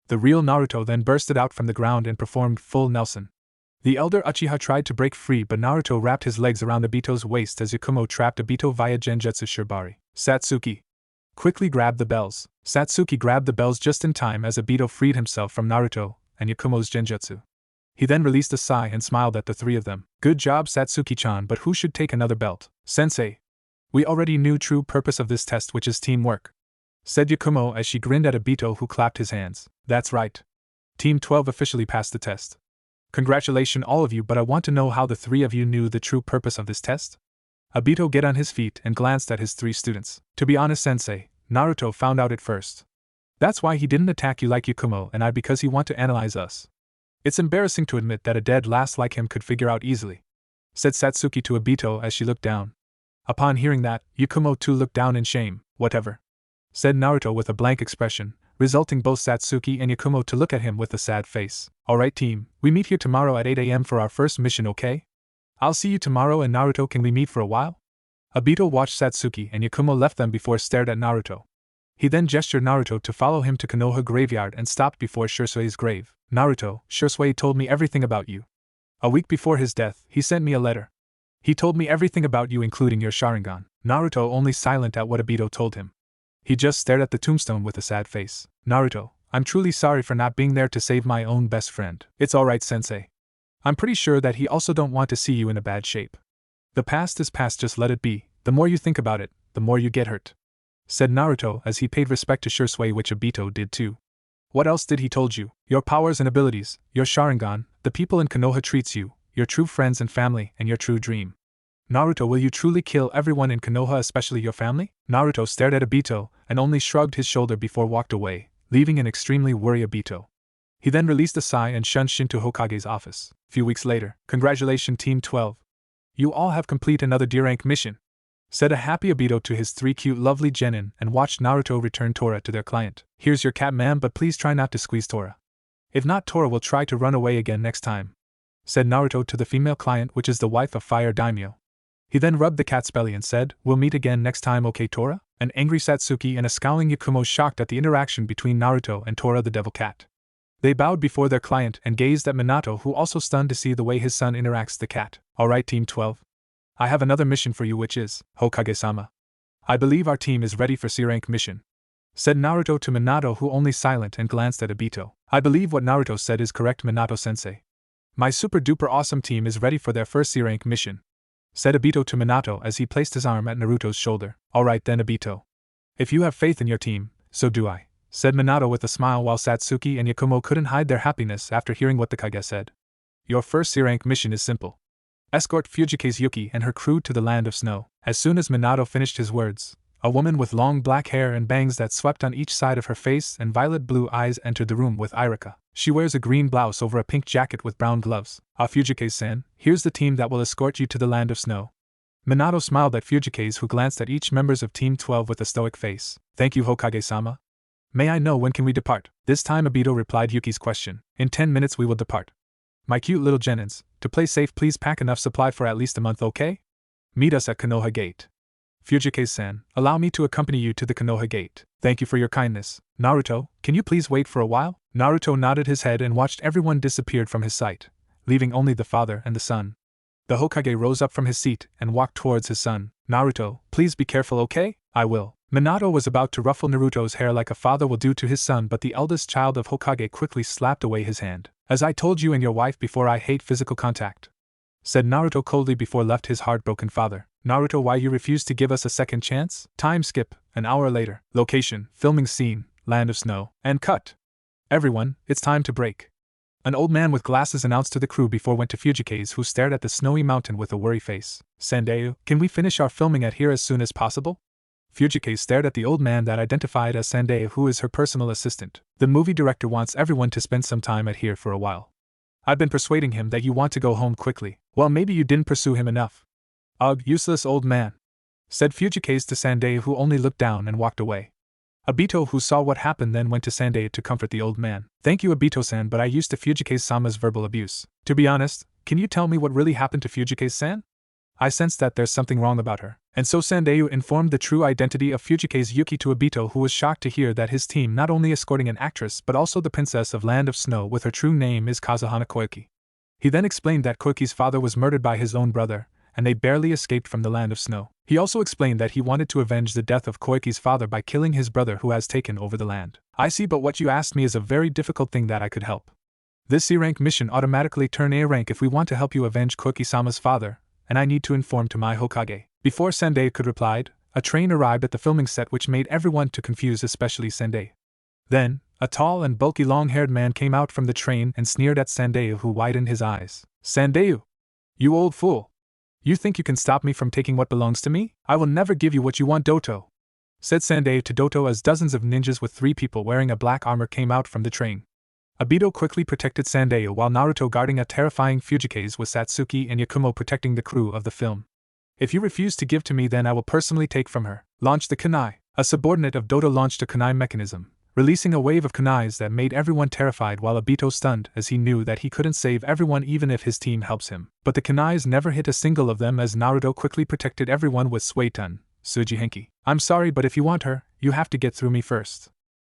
Speaker 1: The real Naruto then bursted out from the ground and performed full Nelson. The elder Uchiha tried to break free, but Naruto wrapped his legs around Obito's waist as Yakumo trapped Obito via Genjutsu Shibari. "Satsuki, quickly grab the bells." Satsuki grabbed the bells just in time as Obito freed himself from Naruto and Yakumo's Genjutsu. He then released a sigh and smiled at the 3 of them. "Good job, Satsuki-chan, but who should take another belt?" "Sensei, we already knew true purpose of this test, which is teamwork," said Yakumo as she grinned at Obito, who clapped his hands. "That's right. Team 12 officially passed the test. Congratulations all of you, but I want to know how the 3 of you knew the true purpose of this test?" Obito got on his feet and glanced at his 3 students. "To be honest, Sensei, Naruto found out it first. That's why he didn't attack you like Yakumo and I, because he want to analyze us. It's embarrassing to admit that a dead last like him could figure out easily," said Satsuki to Obito as she looked down. Upon hearing that, Yakumo too looked down in shame. "Whatever," said Naruto with a blank expression, resulting both Satsuki and Yakumo to look at him with a sad face. "Alright team, we meet here tomorrow at 8 a.m. for our first mission, okay? I'll see you tomorrow, and Naruto, can we meet for a while?" Obito watched Satsuki and Yakumo left them before stared at Naruto. He then gestured Naruto to follow him to Konoha graveyard and stopped before Shisui's grave. "Naruto, Shisui told me everything about you. A week before his death, he sent me a letter. He told me everything about you, including your Sharingan." Naruto only silent at what Obito told him. He just stared at the tombstone with a sad face. "Naruto, I'm truly sorry for not being there to save my own best friend." "It's alright, Sensei. I'm pretty sure that he also don't want to see you in a bad shape. The past is past, just let it be. The more you think about it, the more you get hurt," said Naruto as he paid respect to Shisui, which Obito did too. "What else did he told you? Your powers and abilities, your Sharingan, the people in Konoha treats you, your true friends and family, and your true dream. Naruto, will you truly kill everyone in Konoha, especially your family?" Naruto stared at Obito and only shrugged his shoulder before walked away, leaving an extremely worried Obito. He then released a sigh and shunned Shinto Hokage's office. Few weeks later, congratulations Team 12. You all have complete another D-rank mission, said a happy Obito to his 3 cute lovely genin and watched Naruto return Tora to their client. Here's your cat ma'am, but please try not to squeeze Tora. If not, Tora will try to run away again next time, said Naruto to the female client, which is the wife of Fire Daimyo. He then rubbed the cat's belly and said, "We'll meet again next time, okay Tora?" An angry Satsuki and a scowling Yakumo shocked at the interaction between Naruto and Tora the devil cat. They bowed before their client and gazed at Minato, who also stunned to see the way his son interacts with the cat. Alright Team 12. I have another mission for you, which is, Hokage-sama. I believe our team is ready for C-rank mission, said Naruto to Minato, who only silent and glanced at Obito. I believe what Naruto said is correct, Minato-sensei. My super-duper awesome team is ready for their first C-rank mission, said Obito to Minato as he placed his arm at Naruto's shoulder. Alright then Obito. If you have faith in your team, so do I, said Minato with a smile, while Satsuki and Yakumo couldn't hide their happiness after hearing what the Kage said. Your first C-rank mission is simple. Escort Fujikaze Yuki and her crew to the land of snow. As soon as Minato finished his words, a woman with long black hair and bangs that swept on each side of her face and violet-blue eyes entered the room with Irika. She wears a green blouse over a pink jacket with brown gloves. Fujikaze-san, here's the team that will escort you to the land of snow. Minato smiled at Fujikaze, who glanced at each members of Team 12 with a stoic face. Thank you Hokage-sama. May I know when can we depart? This time Obito replied Yuki's question. In 10 minutes we will depart. My cute little genins, to play safe please pack enough supply for at least a month, okay? Meet us at Konoha Gate. Fujikaze-san, allow me to accompany you to the Konoha Gate. Thank you for your kindness. Naruto, can you please wait for a while? Naruto nodded his head and watched everyone disappear from his sight, leaving only the father and the son. The Hokage rose up from his seat and walked towards his son. Naruto, please be careful, okay? I will. Minato was about to ruffle Naruto's hair like a father will do to his son, but the eldest child of Hokage quickly slapped away his hand. As I told you and your wife before, I hate physical contact, said Naruto coldly before left his heartbroken father. Naruto, why you refuse to give us a second chance? Time skip, an hour later. Location, filming scene, land of snow. And cut. Everyone, it's time to break. An old man with glasses announced to the crew before went to Fujikaze, who stared at the snowy mountain with a worried face. Sandeu, can we finish our filming at here as soon as possible? Fujikaze stared at the old man that identified as Sandeu, who is her personal assistant. The movie director wants everyone to spend some time at here for a while. I've been persuading him that you want to go home quickly. Well, maybe you didn't pursue him enough. Ugh, useless old man, said Fujikaze to Sandeu, who only looked down and walked away. Obito, who saw what happened, then went to Sandeu to comfort the old man. Thank you Obito-san, but I used to Fujikaze-sama's verbal abuse. To be honest, can you tell me what really happened to Fujikaze-san? I sense that there's something wrong about her. And so Sandeu informed the true identity of Fujikaze Yuki to Obito, who was shocked to hear that his team not only escorting an actress but also the princess of Land of Snow with her true name is Kazuhana Koiki. He then explained that Koiki's father was murdered by his own brother, and they barely escaped from the Land of Snow. He also explained that he wanted to avenge the death of Koiki's father by killing his brother who has taken over the land. I see, but what you asked me is a very difficult thing that I could help. This C-rank mission automatically turn A rank if we want to help you avenge Koiki-sama's father, and I need to inform to my Hokage. Before Sandeu could reply, a train arrived at the filming set which made everyone too confused, especially Sandeu. Then, a tall and bulky long-haired man came out from the train and sneered at Sandeu, who widened his eyes. Sandeu! You old fool! You think you can stop me from taking what belongs to me? I will never give you what you want, Doto, said Sandeu to Doto as dozens of ninjas with 3 people wearing a black armor came out from the train. Obito quickly protected Sandeu while Naruto guarding a terrifying Fujikaze with Satsuki and Yakumo protecting the crew of the film. If you refuse to give to me, then I will personally take from her. Launch the kunai. A subordinate of Doto launched a kunai mechanism, releasing a wave of kunais that made everyone terrified, while Obito stunned as he knew that he couldn't save everyone even if his team helps him. But the kunais never hit a single of them as Naruto quickly protected everyone with Suiton, Suji Henki. I'm sorry, but if you want her, you have to get through me first.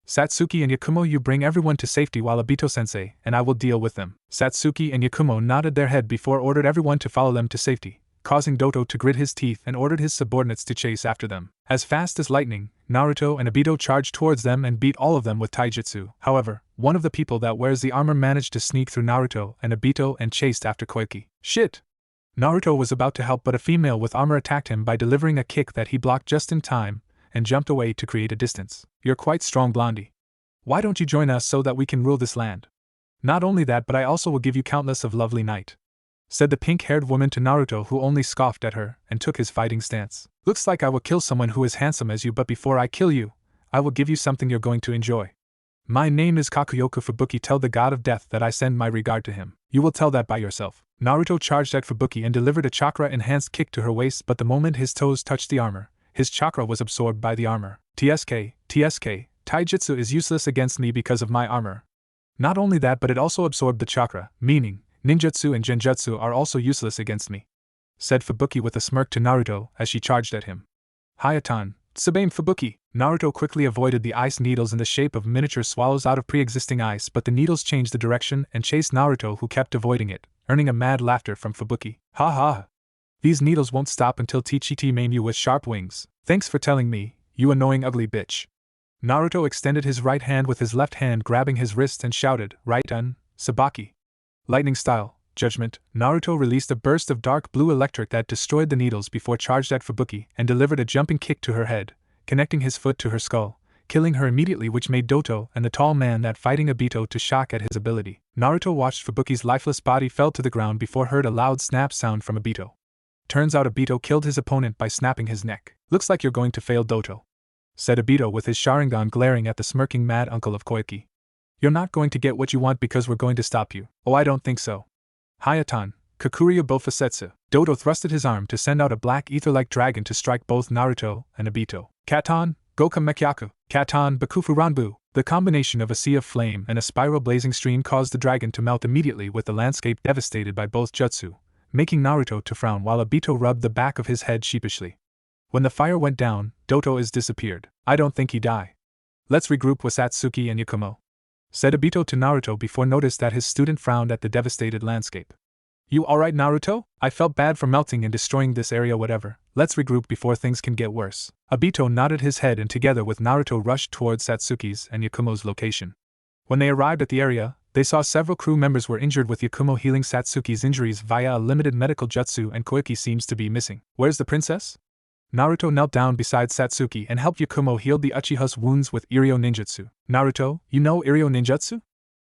Speaker 1: Satsuki and Yakumo, you bring everyone to safety while Obito-sensei and I will deal with them. Satsuki and Yakumo nodded their head before ordered everyone to follow them to safety, causing Doto to grit his teeth and ordered his subordinates to chase after them. As fast as lightning, Naruto and Obito charged towards them and beat all of them with taijutsu. However, one of the people that wears the armor managed to sneak through Naruto and Obito and chased after Koiki. Shit! Naruto was about to help, but a female with armor attacked him by delivering a kick that he blocked just in time and jumped away to create a distance. You're quite strong, Blondie. Why don't you join us so that we can rule this land? Not only that, but I also will give you countless of lovely night, said the pink-haired woman to Naruto, who only scoffed at her and took his fighting stance. Looks like I will kill someone who is handsome as you, but before I kill you, I will give you something you're going to enjoy. My name is Kakuyoku Fubuki. Tell the god of death that I send my regard to him. You will tell that by yourself. Naruto charged at Fubuki and delivered a chakra-enhanced kick to her waist, but the moment his toes touched the armor, his chakra was absorbed by the armor. TSK, Taijutsu is useless against me because of my armor. Not only that, but it also absorbed the chakra, meaning, ninjutsu and genjutsu are also useless against me, said Fubuki with a smirk to Naruto as she charged at him. Hayatan, Tsubame Fubuki. Naruto quickly avoided the ice needles in the shape of miniature swallows out of pre-existing ice, but the needles changed the direction and chased Naruto, who kept avoiding it, earning a mad laughter from Fubuki. Ha ha! These needles won't stop until Teachiti maim you with sharp wings. Thanks for telling me, you annoying ugly bitch. Naruto extended his right hand with his left hand grabbing his wrist and shouted, Right-un, Sabaki. Lightning style, judgment. Naruto released a burst of dark blue electric that destroyed the needles before charged at Fubuki and delivered a jumping kick to her head, connecting his foot to her skull, killing her immediately, which made Doto and the tall man that fighting Obito to shock at his ability. Naruto watched Fubuki's lifeless body fell to the ground before heard a loud snap sound from Obito. Turns out Obito killed his opponent by snapping his neck. Looks like you're going to fail, Doto, said Obito with his Sharingan glaring at the smirking mad uncle of Koiki. You're not going to get what you want because we're going to stop you. Oh, I don't think so. Hayatan, Kakuryu Bofusetsu. Doto thrusted his arm to send out a black ether-like dragon to strike both Naruto and Obito. Katon, Goka Mekyaku. Katon Bakufuranbu. The combination of a sea of flame and a spiral blazing stream caused the dragon to melt immediately, with the landscape devastated by both jutsu, making Naruto to frown while Obito rubbed the back of his head sheepishly. When the fire went down, Doto is disappeared. I don't think he die. Let's regroup with Satsuki and Yakumo, said Obito to Naruto before noticed that his student frowned at the devastated landscape. You alright, Naruto? I felt bad for melting and destroying this area. Whatever, let's regroup before things can get worse. Obito nodded his head and together with Naruto rushed towards Satsuki's and Yakumo's location. When they arrived at the area, they saw several crew members were injured, with Yakumo healing Satsuki's injuries via a limited medical jutsu and Koiki seems to be missing. Where's the princess? Naruto knelt down beside Satsuki and helped Yakumo heal the Uchiha's wounds with Iryo ninjutsu. Naruto, you know Iryo ninjutsu?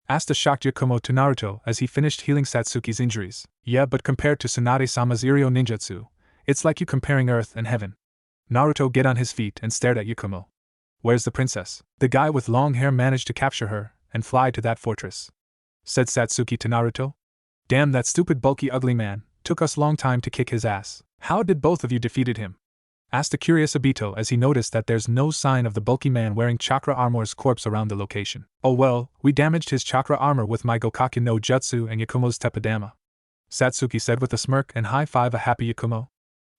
Speaker 1: Asked a shocked Yakumo to Naruto as he finished healing Satsuki's injuries. Yeah, but compared to Tsunade-sama's Iryo ninjutsu, it's like you comparing earth and heaven. Naruto get on his feet and stared at Yakumo. Where's the princess? The guy with long hair managed to capture her and fly to that fortress, said Satsuki to Naruto. Damn, that stupid bulky ugly man, took us long time to kick his ass. How did both of you defeated him? Asked a curious Obito as he noticed that there's no sign of the bulky man wearing chakra armor's corpse around the location. Oh well, we damaged his chakra armor with my Gokaki no Jutsu and Yakumo's Tepidama, Satsuki said with a smirk and high-five a happy Yakumo.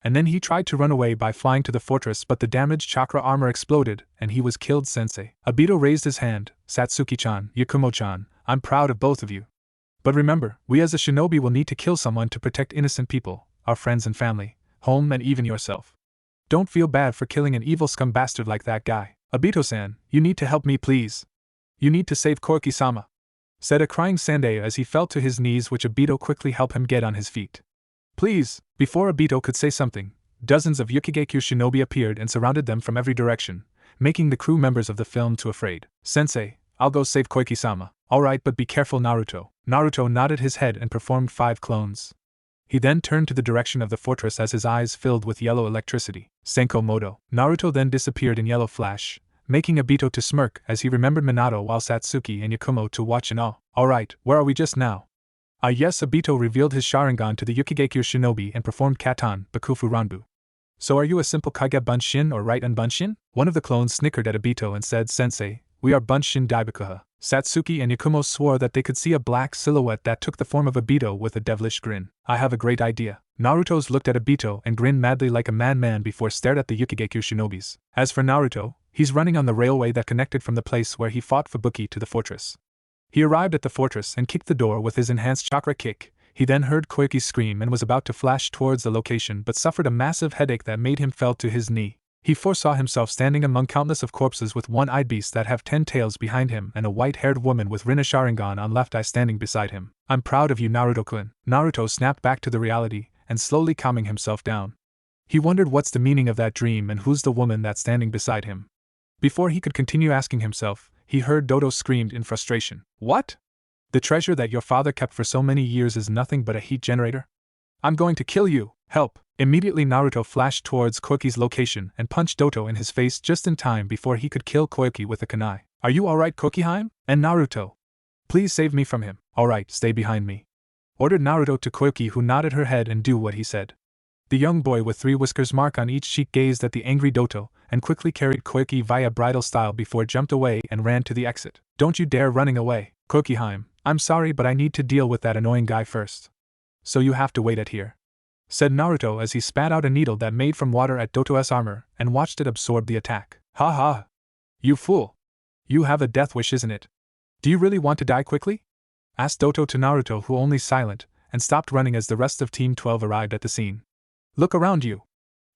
Speaker 1: And then he tried to run away by flying to the fortress, but the damaged chakra armor exploded and he was killed, sensei. Obito raised his hand. Satsuki-chan, Yakumo-chan, I'm proud of both of you. But remember, we as a shinobi will need to kill someone to protect innocent people, our friends and family, home and even yourself. Don't feel bad for killing an evil scum bastard like that guy. Obito-san, you need to help me, please. You need to save Koiki-sama, said a crying Sandei as he fell to his knees, which Obito quickly helped him get on his feet. Please. Before Obito could say something, dozens of Yukigekyo shinobi appeared and surrounded them from every direction, making the crew members of the film too afraid. Sensei, I'll go save Koiki-sama. Alright, but be careful, Naruto. Naruto nodded his head and performed 5 clones. He then turned to the direction of the fortress as his eyes filled with yellow electricity. Senko Moto. Naruto then disappeared in yellow flash, making Obito to smirk as he remembered Minato, while Satsuki and Yakumo to watch in awe. Alright, where are we just now? Yes, Obito revealed his Sharingan to the Yukigekyo shinobi and performed Katon Bakufu Ranbu. So are you a simple Kage Bunshin or Right-un Bunshin? One of the clones snickered at Obito and said, Sensei, we are Bunshin Daibakuha. Satsuki and Yakumo swore that they could see a black silhouette that took the form of Obito with a devilish grin. I have a great idea. Naruto's looked at Obito and grinned madly like a madman before stared at the Yukigekyo shinobis. As for Naruto, he's running on the railway that connected from the place where he fought Fubuki to the fortress. He arrived at the fortress and kicked the door with his enhanced chakra kick. He then heard Koiki scream and was about to flash towards the location but suffered a massive headache that made him fell to his knee. He foresaw himself standing among countless of corpses with one-eyed beasts that have 10 tails behind him and a white-haired woman with Rinna Sharingan on left eye standing beside him. I'm proud of you, Naruto-kun. Naruto snapped back to the reality and slowly calming himself down. He wondered what's the meaning of that dream and who's the woman that's standing beside him. Before he could continue asking himself, he heard Doto screamed in frustration. What? The treasure that your father kept for so many years is nothing but a heat generator? I'm going to kill you! Help! Immediately Naruto flashed towards Koiki's location and punched Doto in his face just in time before he could kill Koiki with a kunai. Are you alright, Kokiheim? And Naruto? Please save me from him. Alright, stay behind me. Ordered Naruto to Koki, who nodded her head and do what he said. The young boy with 3 whiskers mark on each cheek gazed at the angry Doto, and quickly carried Koki via bridal style before jumped away and ran to the exit. Don't you dare running away, Kokiheim. I'm sorry, but I need to deal with that annoying guy first. So you have to wait at here, said Naruto as he spat out a needle that made from water at Doto's armor and watched it absorb the attack. Ha ha! You fool! You have a death wish, isn't it? Do you really want to die quickly? Asked Doto to Naruto, who only silent, and stopped running as the rest of Team 12 arrived at the scene. Look around you.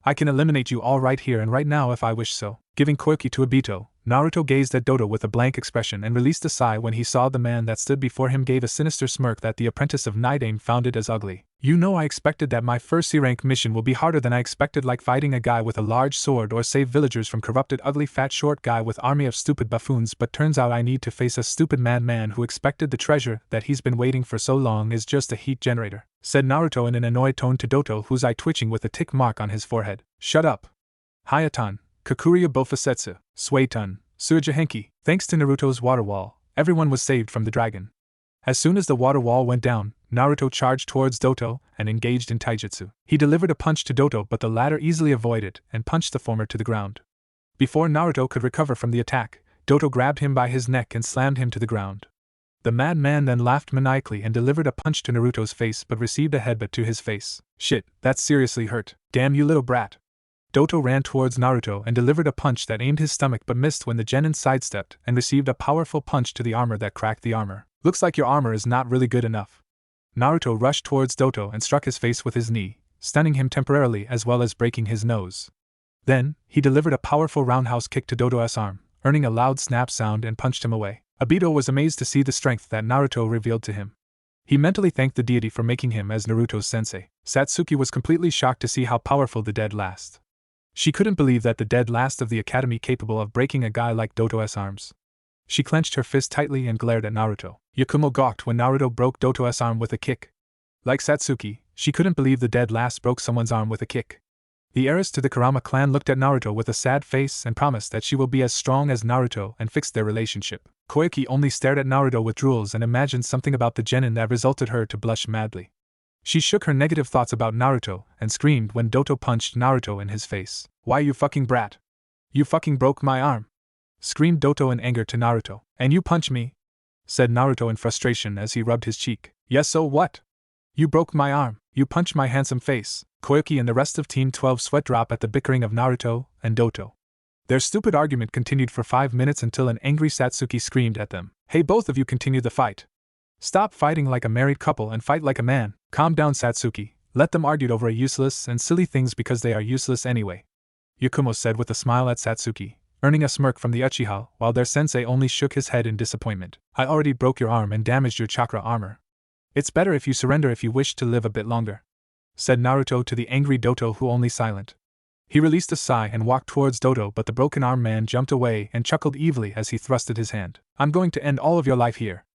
Speaker 1: I can eliminate you all right here and right now if I wish so. Giving Koki to Obito, Naruto gazed at Doto with a blank expression and released a sigh when he saw the man that stood before him gave a sinister smirk that the apprentice of Nidain found it as ugly. You know, I expected that my first C-rank mission will be harder than I expected, like fighting a guy with a large sword or save villagers from corrupted ugly fat short guy with army of stupid buffoons, but turns out I need to face a stupid madman who expected the treasure that he's been waiting for so long is just a heat generator, said Naruto in an annoyed tone to Doto, whose eye twitching with a tick mark on his forehead. Shut up. Hayatan, Kakuria Bofusetsu, Suiton, Suijahenki. Thanks to Naruto's water wall, everyone was saved from the dragon. As soon as the water wall went down, Naruto charged towards Doto and engaged in taijutsu. He delivered a punch to Doto, but the latter easily avoided and punched the former to the ground. Before Naruto could recover from the attack, Doto grabbed him by his neck and slammed him to the ground. The madman then laughed maniacally and delivered a punch to Naruto's face but received a headbutt to his face. Shit, that seriously hurt. Damn you little brat. Doto ran towards Naruto and delivered a punch that aimed his stomach but missed when the genin sidestepped and received a powerful punch to the armor that cracked the armor. Looks like your armor is not really good enough. Naruto rushed towards Doto and struck his face with his knee, stunning him temporarily as well as breaking his nose. Then, he delivered a powerful roundhouse kick to Doto's arm, earning a loud snap sound and punched him away. Obito was amazed to see the strength that Naruto revealed to him. He mentally thanked the deity for making him as Naruto's sensei. Satsuki was completely shocked to see how powerful the dead last. She couldn't believe that the dead last of the academy capable of breaking a guy like Doto's arms. She clenched her fist tightly and glared at Naruto. Yakumo gawked when Naruto broke Doto's arm with a kick. Like Satsuki, she couldn't believe the dead last broke someone's arm with a kick. The heiress to the Kurama clan looked at Naruto with a sad face and promised that she will be as strong as Naruto and fix their relationship. Koiki only stared at Naruto with drools and imagined something about the genin that resulted her to blush madly. She shook her negative thoughts about Naruto and screamed when Doto punched Naruto in his face. Why, you fucking brat? You fucking broke my arm! Screamed Doto in anger to Naruto. And you punch me? Said Naruto in frustration as he rubbed his cheek. Yes, so what? You broke my arm. You punched my handsome face. Koiki and the rest of Team 12 sweat drop at the bickering of Naruto and Doto. Their stupid argument continued for 5 minutes until an angry Satsuki screamed at them. Hey, both of you, continue the fight. Stop fighting like a married couple and fight like a man. Calm down, Satsuki. Let them argue over useless and silly things because they are useless anyway. Yakumo said with a smile at Satsuki, earning a smirk from the Uchiha, while their sensei only shook his head in disappointment. I already broke your arm and damaged your chakra armor. It's better if you surrender if you wish to live a bit longer, said Naruto to the angry Doto, who only silent. He released a sigh and walked towards Doto, but the broken arm man jumped away and chuckled evilly as he thrusted his hand. I'm going to end all of your life here.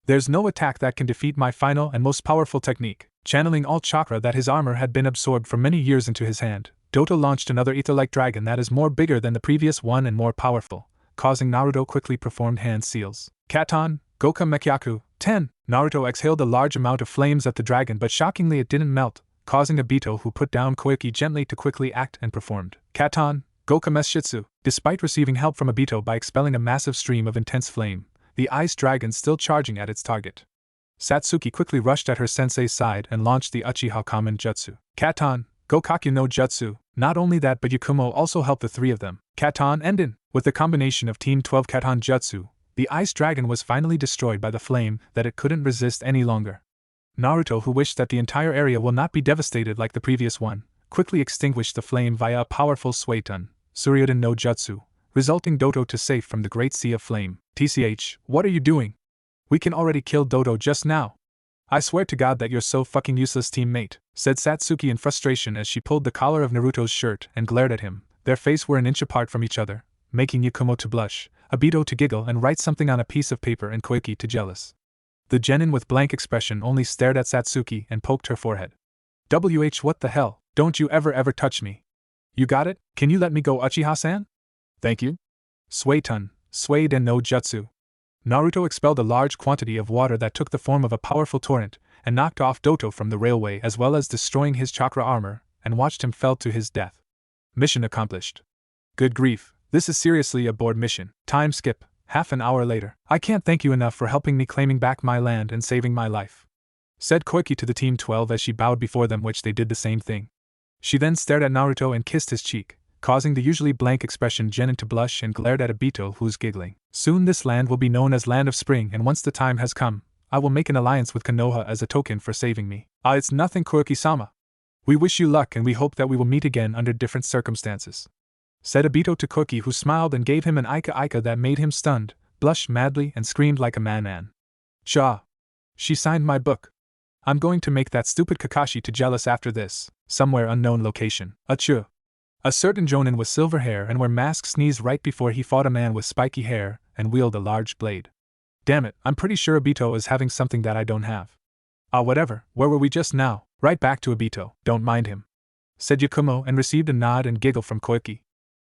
Speaker 1: There's no attack that can defeat my final and most powerful technique. Channeling all chakra that his armor had been absorbed for many years into his hand, Doto launched another ether-like dragon that is more bigger than the previous one and more powerful, causing Naruto quickly performed hand seals. Katon, Goka Mekyaku, 10. Naruto exhaled a large amount of flames at the dragon, but shockingly it didn't melt, causing Obito, who put down Koiki gently, to quickly act and performed Katon, Goka Meshitsu. Despite receiving help from Obito by expelling a massive stream of intense flame, the ice dragon still charging at its target. Satsuki quickly rushed at her sensei's side and launched the Uchiha Kamen Jutsu. Katon, Gokakyu no Jutsu. Not only that, but Yakumo also helped the three of them. Katon Enden. With the combination of Team 12 Katon Jutsu, the ice dragon was finally destroyed by the flame that it couldn't resist any longer. Naruto, who wished that the entire area will not be devastated like the previous one, quickly extinguished the flame via a powerful Suiton, Suryuden no Jutsu, resulting Doto to safe from the great sea of flame. TCH, what are you doing? We can already kill Doto just now. I swear to God that you're so fucking useless, teammate, said Satsuki in frustration as she pulled the collar of Naruto's shirt and glared at him. Their faces were an inch apart from each other, making Yakumo to blush, Obito to giggle and write something on a piece of paper, and Koiki to jealous. The genin with blank expression only stared at Satsuki and poked her forehead. What the hell? Don't you ever touch me. You got it? Can you let me go, Uchiha-san? Thank you. Suiton, Suiden no Jutsu. Naruto expelled a large quantity of water that took the form of a powerful torrent, and knocked off Doto from the railway as well as destroying his chakra armor, and watched him fell to his death. Mission accomplished. Good grief, this is seriously a bored mission. Time skip, half an hour later. I can't thank you enough for helping me claiming back my land and saving my life, said Koiki to the Team 12 as she bowed before them, which they did the same thing. She then stared at Naruto and kissed his cheek, causing the usually blank expression Genin to blush, and glared at Obito, who's giggling. Soon this land will be known as Land of Spring, and once the time has come, I will make an alliance with Konoha as a token for saving me. Ah, it's nothing, Koiki-sama. We wish you luck and we hope that we will meet again under different circumstances, said Obito to Koiki, who smiled and gave him an Ika that made him stunned, blushed madly, and screamed like a man. Cha! She signed my book. I'm going to make that stupid Kakashi to jealous after this. Somewhere unknown location. Achoo! A certain jonin with silver hair and wore masks sneezed right before he fought a man with spiky hair and wielded a large blade. Damn it, I'm pretty sure Obito is having something that I don't have. Ah, whatever, where were we just now? Right back to Obito, don't mind him, said Yakumo, and received a nod and giggle from Koiki.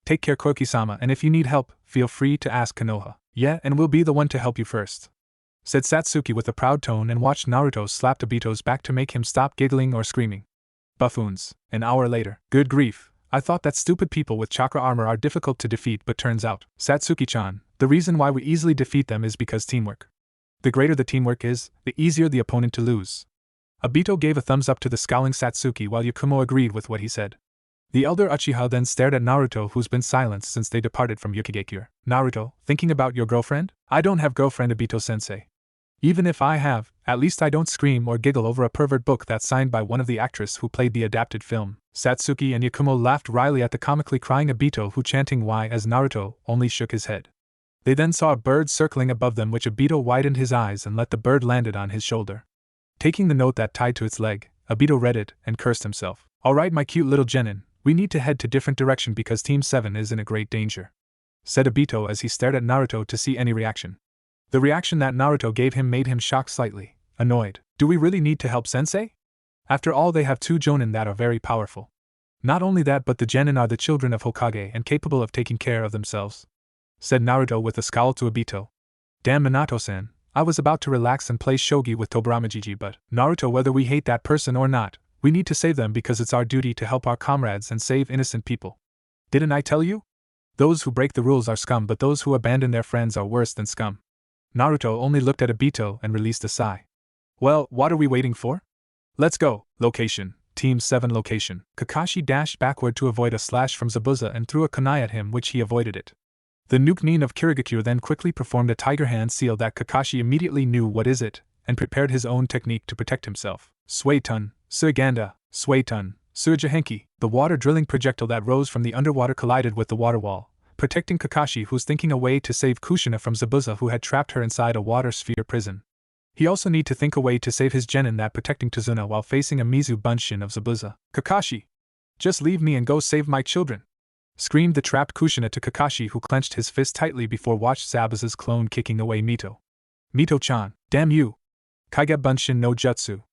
Speaker 1: Take care, Koiki-sama, and if you need help, feel free to ask Konoha. Yeah, and we'll be the one to help you first, said Satsuki with a proud tone, and watched Naruto slap Obito's back to make him stop giggling or screaming. Buffoons. An hour later. Good grief, I thought that stupid people with chakra armor are difficult to defeat, but turns out, Satsuki-chan, the reason why we easily defeat them is because teamwork. The greater the teamwork is, the easier the opponent to lose. Obito gave a thumbs up to the scowling Satsuki while Yakumo agreed with what he said. The elder Uchiha then stared at Naruto, who's been silenced since they departed from Yukigekure. Naruto, thinking about your girlfriend? I don't have girlfriend, Obito-sensei. Even if I have, at least I don't scream or giggle over a pervert book that's signed by one of the actors who played the adapted film. Satsuki and Yakumo laughed wryly at the comically crying Obito, who chanting why as Naruto only shook his head. They then saw a bird circling above them, which Obito widened his eyes and let the bird landed on his shoulder. Taking the note that tied to its leg, Obito read it and cursed himself. Alright, my cute little genin, we need to head to different direction because Team 7 is in a great danger, said Obito as he stared at Naruto to see any reaction. The reaction that Naruto gave him made him shocked slightly, annoyed. Do we really need to help sensei? After all, they have two jonin that are very powerful. Not only that, but the genin are the children of Hokage and capable of taking care of themselves, said Naruto with a scowl to Obito. Damn, Minato-san, I was about to relax and play shogi with Tobirama Gigi, but Naruto, whether we hate that person or not, we need to save them because it's our duty to help our comrades and save innocent people. Didn't I tell you? Those who break the rules are scum, but those who abandon their friends are worse than scum. Naruto only looked at Obito and released a sigh. Well, what are we waiting for? Let's go. Location. Team 7 location. Kakashi dashed backward to avoid a slash from Zabuza and threw a kunai at him, which he avoided it. The Nuke-nin of Kirigakure then quickly performed a tiger hand seal that Kakashi immediately knew what is it, and prepared his own technique to protect himself. Suitun, Suiganda, Suitun, Suijahenki. The water drilling projectile that rose from the underwater collided with the water wall, protecting Kakashi, who's thinking a way to save Kushina from Zabuza, who had trapped her inside a water sphere prison. He also need to think a way to save his genin that protecting Tazuna while facing a Mizu Bunshin of Zabuza. Kakashi! Just leave me and go save my children! Screamed the trapped Kushina to Kakashi, who clenched his fist tightly before watched Zabuza's clone kicking away Mito. Mito-chan, damn you! Kaiga Bunshin no Jutsu.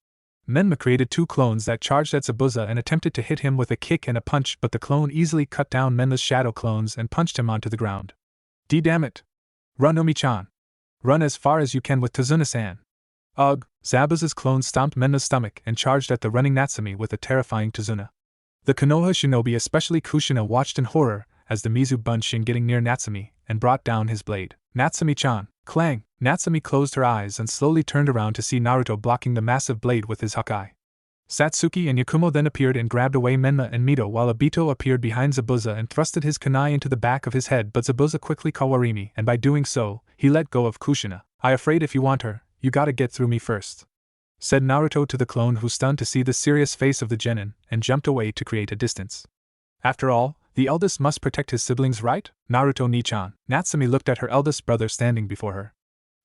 Speaker 1: Menma created two clones that charged at Zabuza and attempted to hit him with a kick and a punch, but the clone easily cut down Menma's shadow clones and punched him onto the ground. Damn it! Run, Omi-chan! Run as far as you can with Tazuna-san! Ugh! Zabuza's clone stomped Menma's stomach and charged at the running Natsumi with a terrifying Tazuna. The Konoha shinobi, especially Kushina, watched in horror as the Mizu Bunshin getting near Natsumi and brought down his blade. Natsumi-chan! Clang! Natsumi closed her eyes and slowly turned around to see Naruto blocking the massive blade with his Hawkeye. Satsuki and Yakumo then appeared and grabbed away Menma and Mito, while Obito appeared behind Zabuza and thrusted his kunai into the back of his head, but Zabuza quickly kawarimi, and by doing so, he let go of Kushina. I afraid if you want her, you gotta get through me first, said Naruto to the clone, who stunned to see the serious face of the genin and jumped away to create a distance. After all, the eldest must protect his siblings, right? Naruto-ni-chan. Natsumi looked at her eldest brother standing before her.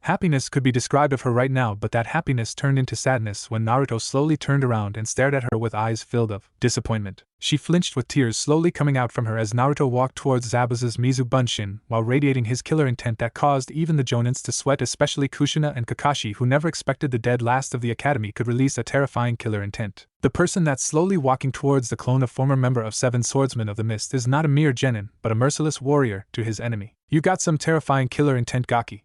Speaker 1: Happiness could be described of her right now, but that happiness turned into sadness when Naruto slowly turned around and stared at her with eyes filled of disappointment. She flinched with tears slowly coming out from her as Naruto walked towards Zabuza's Mizu Bunshin while radiating his killer intent that caused even the Jonins to sweat, especially Kushina and Kakashi, who never expected the dead last of the academy could release a terrifying killer intent. The person that's slowly walking towards the clone of former member of Seven Swordsmen of the Mist is not a mere genin, but a merciless warrior to his enemy. You got some terrifying killer intent, Gaki.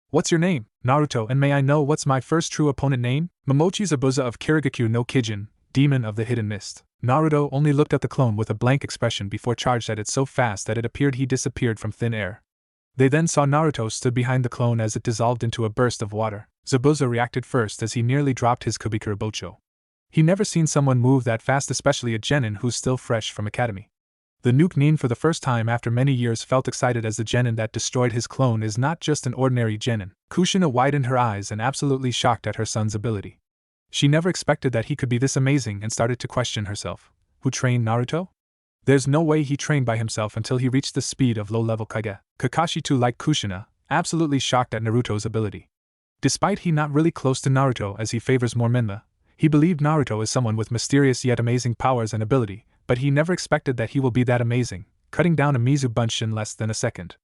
Speaker 1: What's your name, Naruto, and may I know what's my first true opponent name? Momochi Zabuza of Kirigakyu no Kijin, Demon of the Hidden Mist. Naruto only looked at the clone with a blank expression before charged at it so fast that it appeared he disappeared from thin air. They then saw Naruto stood behind the clone as it dissolved into a burst of water. Zabuza reacted first as he nearly dropped his Kubikura Bocho. He never seen someone move that fast, especially a genin who's still fresh from academy. The Nuke Nin for the first time after many years felt excited as the genin that destroyed his clone is not just an ordinary genin. Kushina widened her eyes and absolutely shocked at her son's ability. She never expected that he could be this amazing and started to question herself. Who trained Naruto? There's no way he trained by himself until he reached the speed of low-level Kage. Kakashi too, like Kushina, absolutely shocked at Naruto's ability. Despite he not really close to Naruto as he favors more Menma, he believed Naruto is someone with mysterious yet amazing powers and ability, but he never expected that he will be that amazing, cutting down a Mizu Bunch in less than a second.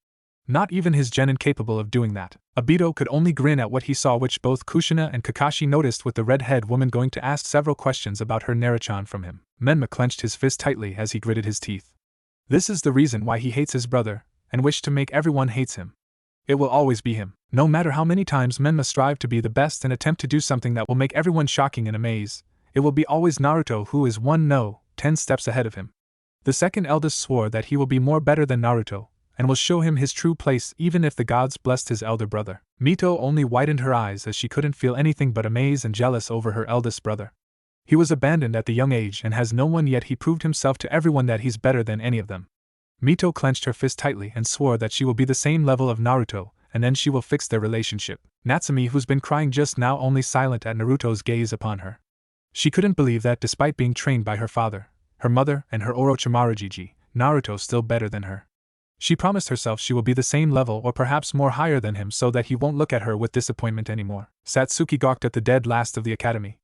Speaker 1: Not even his genin capable of doing that. Obito could only grin at what he saw, which both Kushina and Kakashi noticed, with the red-haired woman going to ask several questions about her Naruchan from him. Menma clenched his fist tightly as he gritted his teeth. This is the reason why he hates his brother, and wished to make everyone hates him. It will always be him. No matter how many times Menma strive to be the best and attempt to do something that will make everyone shocking and amaze, it will be always Naruto who is 10 steps ahead of him. The second eldest swore that he will be more better than Naruto, and will show him his true place even if the gods blessed his elder brother. Mito only widened her eyes as she couldn't feel anything but amaze and jealous over her eldest brother. He was abandoned at the young age and has no one, yet he proved himself to everyone that he's better than any of them. Mito clenched her fist tightly and swore that she will be the same level of Naruto, and then she will fix their relationship. Natsumi, who's been crying just now, only silent at Naruto's gaze upon her. She couldn't believe that despite being trained by her father, her mother, and her Orochimaru, Naruto's still better than her. She promised herself she will be the same level or perhaps more higher than him so that he won't look at her with disappointment anymore. Satsuki gawked at the dead last of the academy.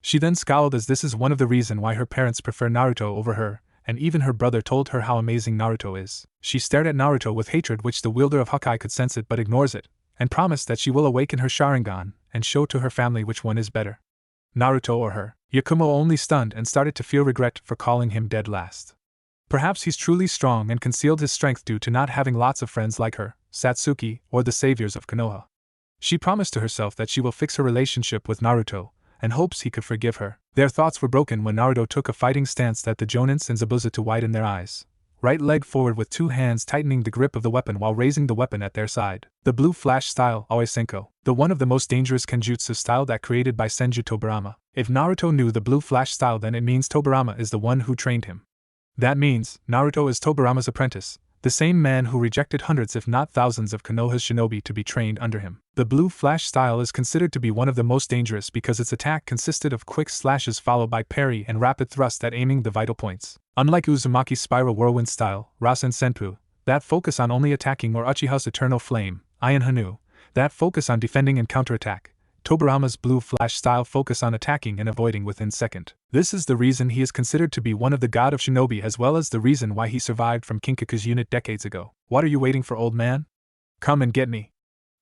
Speaker 1: She then scowled, as this is one of the reasons why her parents prefer Naruto over her, and even her brother told her how amazing Naruto is. She stared at Naruto with hatred, which the wielder of Hawkeye could sense it but ignores it, and promised that she will awaken her Sharingan and show to her family which one is better, Naruto or her. Yakumo only stunned and started to feel regret for calling him dead last. Perhaps he's truly strong and concealed his strength due to not having lots of friends like her, Satsuki, or the saviors of Konoha. She promised to herself that she will fix her relationship with Naruto, and hopes he could forgive her. Their thoughts were broken when Naruto took a fighting stance at the Jonins and Zabuza to widen their eyes. Right leg forward with two hands tightening the grip of the weapon while raising the weapon at their side. The blue flash style, Aoi Senko, the one of the most dangerous kenjutsu style that created by Senju Tobirama. If Naruto knew the blue flash style, then it means Tobirama is the one who trained him. That means, Naruto is Tobirama's apprentice, the same man who rejected hundreds if not thousands of Konoha's shinobi to be trained under him. The blue flash style is considered to be one of the most dangerous because its attack consisted of quick slashes followed by parry and rapid thrust at aiming the vital points. Unlike Uzumaki's spiral whirlwind style, Rasen Senpu, that focus on only attacking, or Uchiha's eternal flame, Iron Hanu, that focus on defending and counterattack, Tobirama's blue flash style focus on attacking and avoiding within second. This is the reason he is considered to be one of the god of shinobi, as well as the reason why he survived from Kinkaku's unit decades ago. What are you waiting for, old man? Come and get me,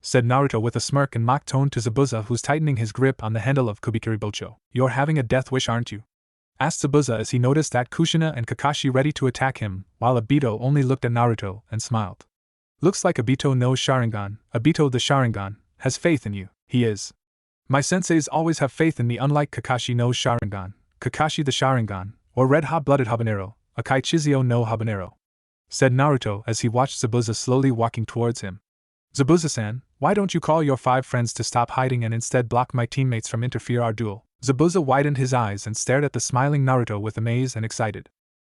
Speaker 1: said Naruto with a smirk and mock tone to Zabuza, who's tightening his grip on the handle of Kubikiri Bocho. You're having a death wish, aren't you? Asked Zabuza as he noticed that Kushina and Kakashi ready to attack him, while Obito only looked at Naruto and smiled. Looks like Obito knows Sharingan. Obito the Sharingan has faith in you. He is. My senseis always have faith in me, unlike Kakashi knows Sharingan, Kakashi the Sharingan, or red hot-blooded habanero, Akai Chizio no habanero, said Naruto as he watched Zabuza slowly walking towards him. Zabuza-san, why don't you call your 5 friends to stop hiding and instead block my teammates from interfere our duel? Zabuza widened his eyes and stared at the smiling Naruto with amaze and excited.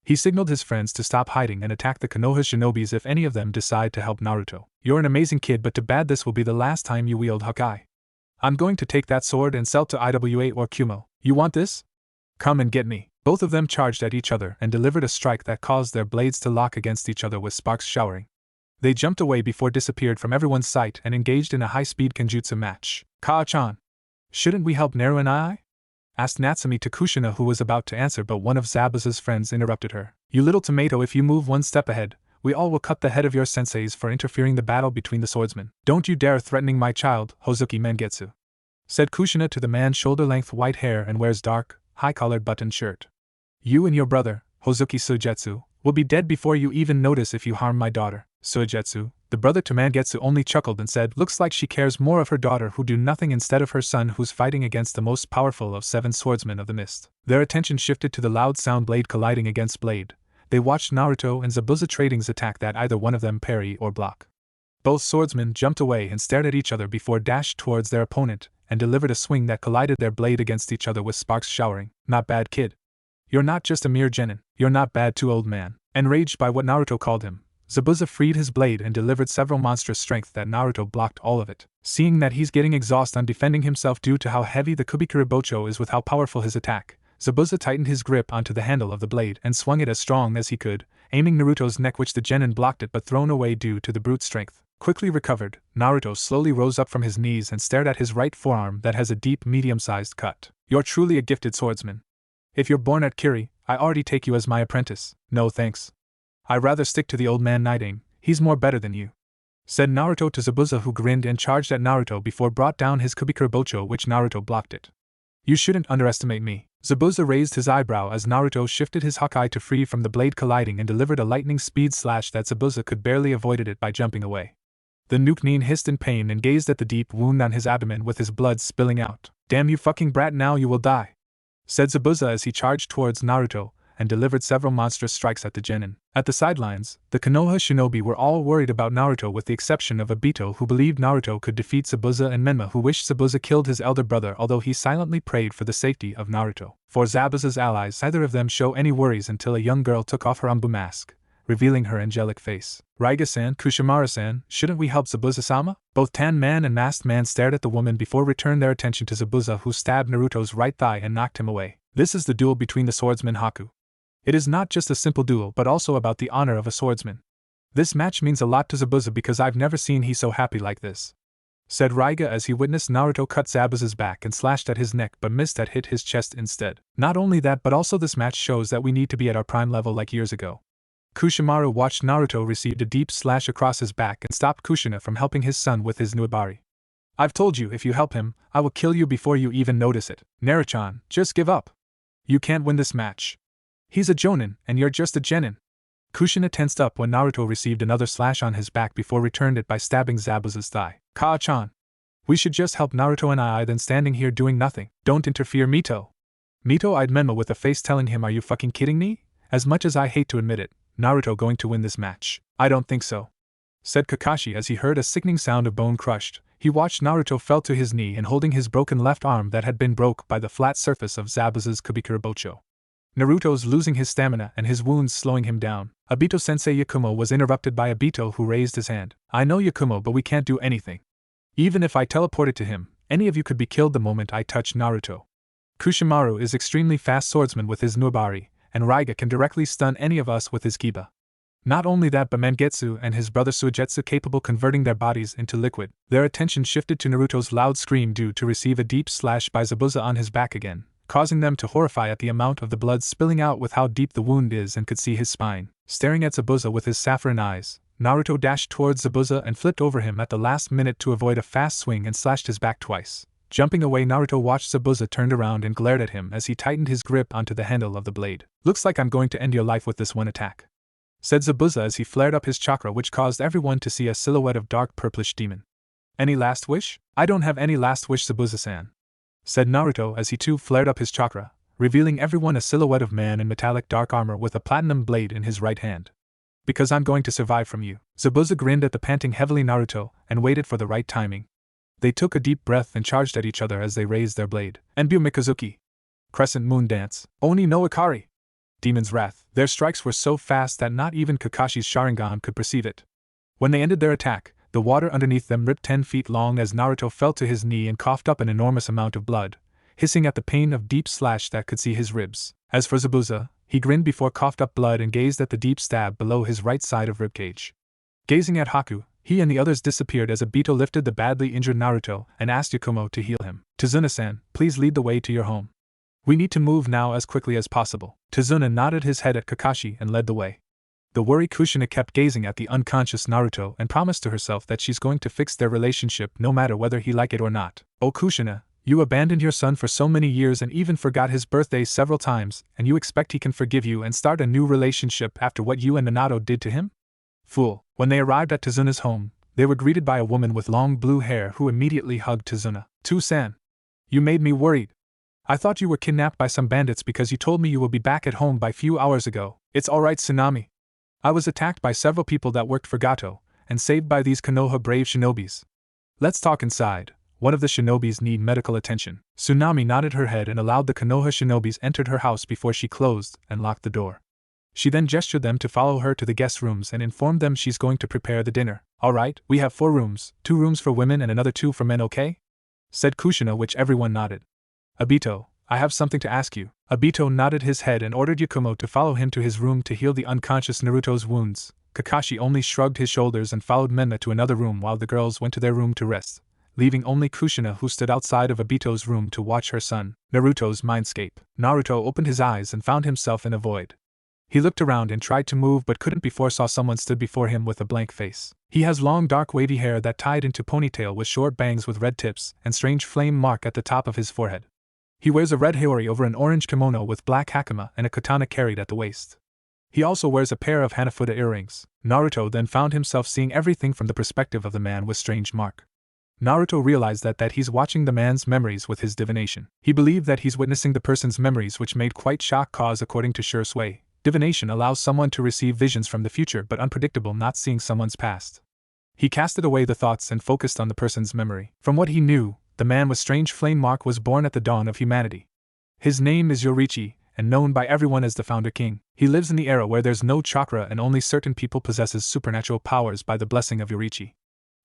Speaker 1: He signaled his friends to stop hiding and attack the Konoha shinobis if any of them decide to help Naruto. You're an amazing kid, but too bad this will be the last time you wield Hawkeye. I'm going to take that sword and sell to IWA or Kumo. You want this? Come and get me. Both of them charged at each other and delivered a strike that caused their blades to lock against each other with sparks showering. They jumped away before disappeared from everyone's sight and engaged in a high-speed kenjutsu match. Kaa-chan, shouldn't we help Naru and I? Asked Natsumi to Kushina, who was about to answer, but one of Zabuza's friends interrupted her. You little tomato, if you move one step ahead, we all will cut the head of your senseis for interfering the battle between the swordsmen. Don't you dare threatening my child, Hozuki Mangekyo, said Kushina to the man shoulder-length white hair and wears dark, high-collared buttoned shirt. You and your brother, Hozuki Suigetsu, will be dead before you even notice if you harm my daughter. Suigetsu, the brother to Mangekyo, only chuckled and said, looks like she cares more of her daughter who do nothing instead of her son who's fighting against the most powerful of 7 swordsmen of the mist. Their attention shifted to the loud sound blade colliding against blade. They watched Naruto and Zabuza trading's attack that either one of them parry or block. Both swordsmen jumped away and stared at each other before dashed towards their opponent and delivered a swing that collided their blade against each other with sparks showering. Not bad, kid. You're not just a mere genin. You're not bad too, old man. Enraged by what Naruto called him, Zabuza freed his blade and delivered several monstrous strength that Naruto blocked all of it. Seeing that he's getting exhausted on defending himself due to how heavy the Kubikuribocho is with how powerful his attack, Zabuza tightened his grip onto the handle of the blade and swung it as strong as he could, aiming Naruto's neck, which the genin blocked it but thrown away due to the brute strength. Quickly recovered, Naruto slowly rose up from his knees and stared at his right forearm that has a deep medium-sized cut. You're truly a gifted swordsman. If you're born at Kiri, I already take you as my apprentice. No thanks. I'd rather stick to the old man Nighting, he's more better than you, said Naruto to Zabuza, who grinned and charged at Naruto before brought down his Kubikuribocho, which Naruto blocked it. You shouldn't underestimate me. Zabuza raised his eyebrow as Naruto shifted his Hawkeye to free from the blade colliding and delivered a lightning speed slash that Zabuza could barely avoided it by jumping away. The Nukenin hissed in pain and gazed at the deep wound on his abdomen with his blood spilling out. Damn you fucking brat, now you will die, said Zabuza as he charged towards Naruto and delivered several monstrous strikes at the genin. At the sidelines, the Konoha shinobi were all worried about Naruto with the exception of Obito, who believed Naruto could defeat Zabuza, and Menma, who wished Zabuza killed his elder brother, although he silently prayed for the safety of Naruto. For Zabuza's allies, neither of them show any worries until a young girl took off her Anbu mask, revealing her angelic face. Raiga-san, Kushimaru-san, shouldn't we help Zabuza-sama? Both Tan Man and Masked Man stared at the woman before returned their attention to Zabuza, who stabbed Naruto's right thigh and knocked him away. This is the duel between the swordsman Haku. It is not just a simple duel but also about the honor of a swordsman. This match means a lot to Zabuza because I've never seen he so happy like this, said Raiga as he witnessed Naruto cut Zabuza's back and slashed at his neck but missed that hit his chest instead. Not only that, but also this match shows that we need to be at our prime level like years ago. Kushimaru watched Naruto receive a deep slash across his back and stopped Kushina from helping his son with his Nuibari. I've told you, if you help him, I will kill you before you even notice it. Naruto-chan, just give up. You can't win this match. He's a jonin, and you're just a genin. Kushina tensed up when Naruto received another slash on his back before returned it by stabbing Zabuza's thigh. Kaa-chan, we should just help Naruto and I than standing here doing nothing. Don't interfere, Mito. Mito eyed Menma with a face telling him, are you fucking kidding me? As much as I hate to admit it, Naruto going to win this match. I don't think so, said Kakashi as he heard a sickening sound of bone crushed. He watched Naruto fell to his knee and holding his broken left arm that had been broke by the flat surface of Zabuza's Kubikuribocho. Naruto's losing his stamina and his wounds slowing him down. Obito-sensei Yakumo was interrupted by Obito, who raised his hand. I know, Yakumo, but we can't do anything. Even if I teleported to him, any of you could be killed the moment I touch Naruto. Kushimaru is extremely fast swordsman with his Nuibari, and Raiga can directly stun any of us with his Kiba. Not only that, but Mangekyo and his brother Suigetsu capable converting their bodies into liquid. Their attention shifted to Naruto's loud scream due to receive a deep slash by Zabuza on his back again, causing them to horrify at the amount of the blood spilling out with how deep the wound is and could see his spine. Staring at Zabuza with his saffron eyes, Naruto dashed towards Zabuza and flipped over him at the last minute to avoid a fast swing and slashed his back twice. Jumping away, Naruto watched Zabuza turned around and glared at him as he tightened his grip onto the handle of the blade. Looks like I'm going to end your life with this one attack, said Zabuza as he flared up his chakra, which caused everyone to see a silhouette of dark purplish demon. Any last wish? I don't have any last wish, Zabuza-san, said Naruto as he too flared up his chakra, revealing everyone a silhouette of man in metallic dark armor with a platinum blade in his right hand. Because I'm going to survive from you. Zabuza grinned at the panting heavily Naruto and waited for the right timing. They took a deep breath and charged at each other as they raised their blade. Enbu Mikazuki. Crescent Moon Dance. Oni no Ikari. Demon's Wrath. Their strikes were so fast that not even Kakashi's Sharingan could perceive it. When they ended their attack, the water underneath them ripped 10 feet long as Naruto fell to his knee and coughed up an enormous amount of blood, hissing at the pain of deep slash that could see his ribs. As for Zabuza, he grinned before coughed up blood and gazed at the deep stab below his right side of ribcage. Gazing at Haku, he and the others disappeared as Obito lifted the badly injured Naruto and asked Yakumo to heal him. Tazuna-san, please lead the way to your home. We need to move now as quickly as possible. Tazuna nodded his head at Kakashi and led the way. The worried Kushina kept gazing at the unconscious Naruto and promised to herself that she's going to fix their relationship no matter whether he like it or not. Oh Kushina, you abandoned your son for so many years and even forgot his birthday several times, and you expect he can forgive you and start a new relationship after what you and Minato did to him? Fool. When they arrived at Tazuna's home, they were greeted by a woman with long blue hair who immediately hugged Tazuna. Tu-san. You made me worried. I thought you were kidnapped by some bandits because you told me you will be back at home by few hours ago. It's alright, Tsunami. I was attacked by several people that worked for Gato, and saved by these Konoha brave shinobis. Let's talk inside. One of the shinobis need medical attention. Tsunami nodded her head and allowed the Konoha shinobis entered her house before she closed and locked the door. She then gestured them to follow her to the guest rooms and informed them she's going to prepare the dinner. Alright, we have 4 rooms, 2 rooms for women and another 2 for men, okay? Said Kushina, which everyone nodded. Obito, I have something to ask you. Obito nodded his head and ordered Yakumo to follow him to his room to heal the unconscious Naruto's wounds. Kakashi only shrugged his shoulders and followed Menma to another room while the girls went to their room to rest, leaving only Kushina, who stood outside of Obito's room to watch her son, Naruto's mindscape. Naruto opened his eyes and found himself in a void. He looked around and tried to move but couldn't before saw someone stood before him with a blank face. He has long dark wavy hair that tied into ponytail with short bangs with red tips and strange flame mark at the top of his forehead. He wears a red haori over an orange kimono with black hakama and a katana carried at the waist. He also wears a pair of Hanafuda earrings. Naruto then found himself seeing everything from the perspective of the man with strange mark. Naruto realized that he's watching the man's memories with his divination. He believed that he's witnessing the person's memories, which made quite shock cause according to Shisui. Divination allows someone to receive visions from the future but unpredictable, not seeing someone's past. He casted away the thoughts and focused on the person's memory. From what he knew, the man with strange flame mark was born at the dawn of humanity. His name is Yoriichi, and known by everyone as the Founder King. He lives in the era where there's no chakra and only certain people possesses supernatural powers by the blessing of Yoriichi.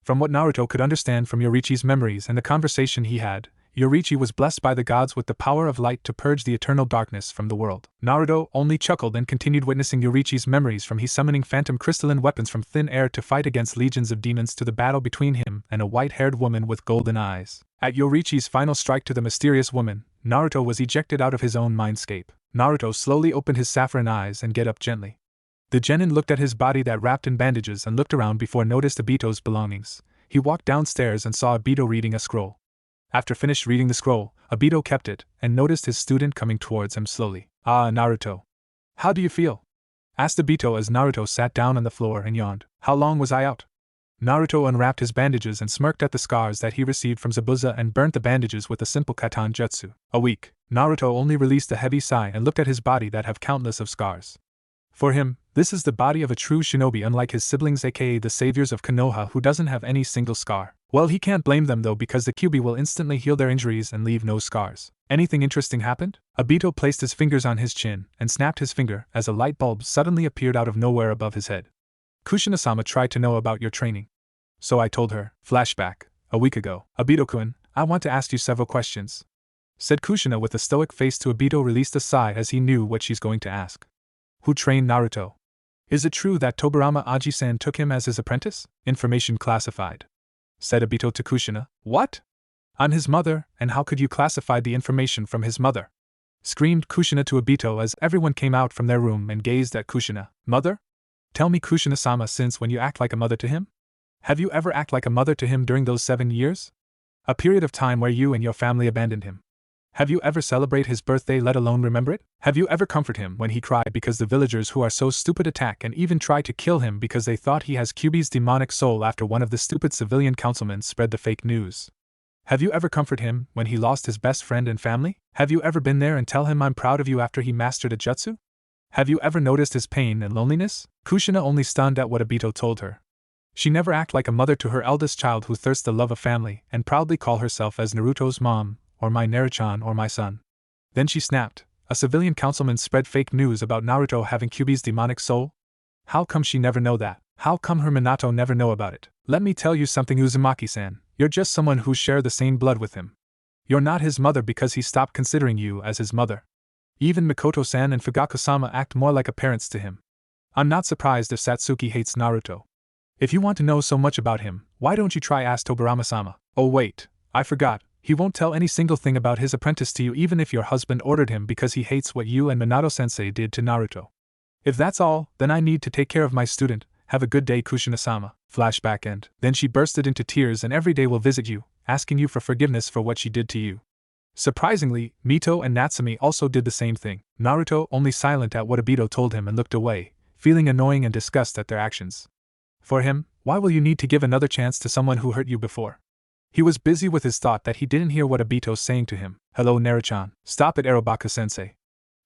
Speaker 1: From what Naruto could understand from Yoriichi's memories and the conversation he had, Yoriichi was blessed by the gods with the power of light to purge the eternal darkness from the world. Naruto only chuckled and continued witnessing Yoriichi's memories, from he summoning phantom crystalline weapons from thin air to fight against legions of demons to the battle between him and a white-haired woman with golden eyes. At Yoriichi's final strike to the mysterious woman, Naruto was ejected out of his own mindscape. Naruto slowly opened his saffron eyes and get up gently. The genin looked at his body that wrapped in bandages and looked around before noticed Obito's belongings. He walked downstairs and saw Obito reading a scroll. After finished reading the scroll, Obito kept it and noticed his student coming towards him slowly. Ah, Naruto. How do you feel? Asked Obito as Naruto sat down on the floor and yawned. How long was I out? Naruto unwrapped his bandages and smirked at the scars that he received from Zabuza and burnt the bandages with a simple katan jutsu. A week. Naruto only released a heavy sigh and looked at his body that have countless of scars. For him, this is the body of a true shinobi, unlike his siblings aka the saviors of Konoha who doesn't have any single scar. Well, he can't blame them though, because the Kyuubi will instantly heal their injuries and leave no scars. Anything interesting happened? Obito placed his fingers on his chin and snapped his finger as a light bulb suddenly appeared out of nowhere above his head. Kushina-sama tried to know about your training. So I told her. Flashback. A week ago. Obito-kun, I want to ask you several questions. Said Kushina with a stoic face to Obito. Released a sigh as he knew what she's going to ask. Who trained Naruto? Is it true that Tobirama Aji-san took him as his apprentice? Information classified. Said Obito to Kushina. What? On his mother, and how could you classify the information from his mother? Screamed Kushina to Obito as everyone came out from their room and gazed at Kushina. Mother? Tell me, Kushina-sama, since when you act like a mother to him? Have you ever acted like a mother to him during those 7 years? A period of time where you and your family abandoned him. Have you ever celebrate his birthday, let alone remember it? Have you ever comfort him when he cried because the villagers who are so stupid attack and even try to kill him because they thought he has Kyuubi's demonic soul after one of the stupid civilian councilmen spread the fake news? Have you ever comfort him when he lost his best friend and family? Have you ever been there and tell him I'm proud of you after he mastered a jutsu? Have you ever noticed his pain and loneliness? Kushina only stunned at what Obito told her. She never act like a mother to her eldest child who thirsts the love of family and proudly call herself as Naruto's mom, or my Naruchan or my son. Then she snapped. A civilian councilman spread fake news about Naruto having Kyuubi's demonic soul? How come she never know that? How come her Minato never know about it? Let me tell you something, Uzumaki-san. You're just someone who share the same blood with him. You're not his mother because he stopped considering you as his mother. Even Mikoto-san and Fugaku-sama act more like a parents to him. I'm not surprised if Satsuki hates Naruto. If you want to know so much about him, why don't you try ask Tobirama-sama? Oh wait, I forgot. He won't tell any single thing about his apprentice to you even if your husband ordered him because he hates what you and Minato-sensei did to Naruto. If that's all, then I need to take care of my student. Have a good day, Kushina-sama. Flashback end. Then she bursted into tears and every day will visit you, asking you for forgiveness for what she did to you. Surprisingly, Mito and Natsumi also did the same thing. Naruto only silent at what Obito told him and looked away, feeling annoying and disgust at their actions. For him, why will you need to give another chance to someone who hurt you before? He was busy with his thought that he didn't hear what Obito's saying to him. Hello Naruto-chan. Stop it Arabaka-sensei.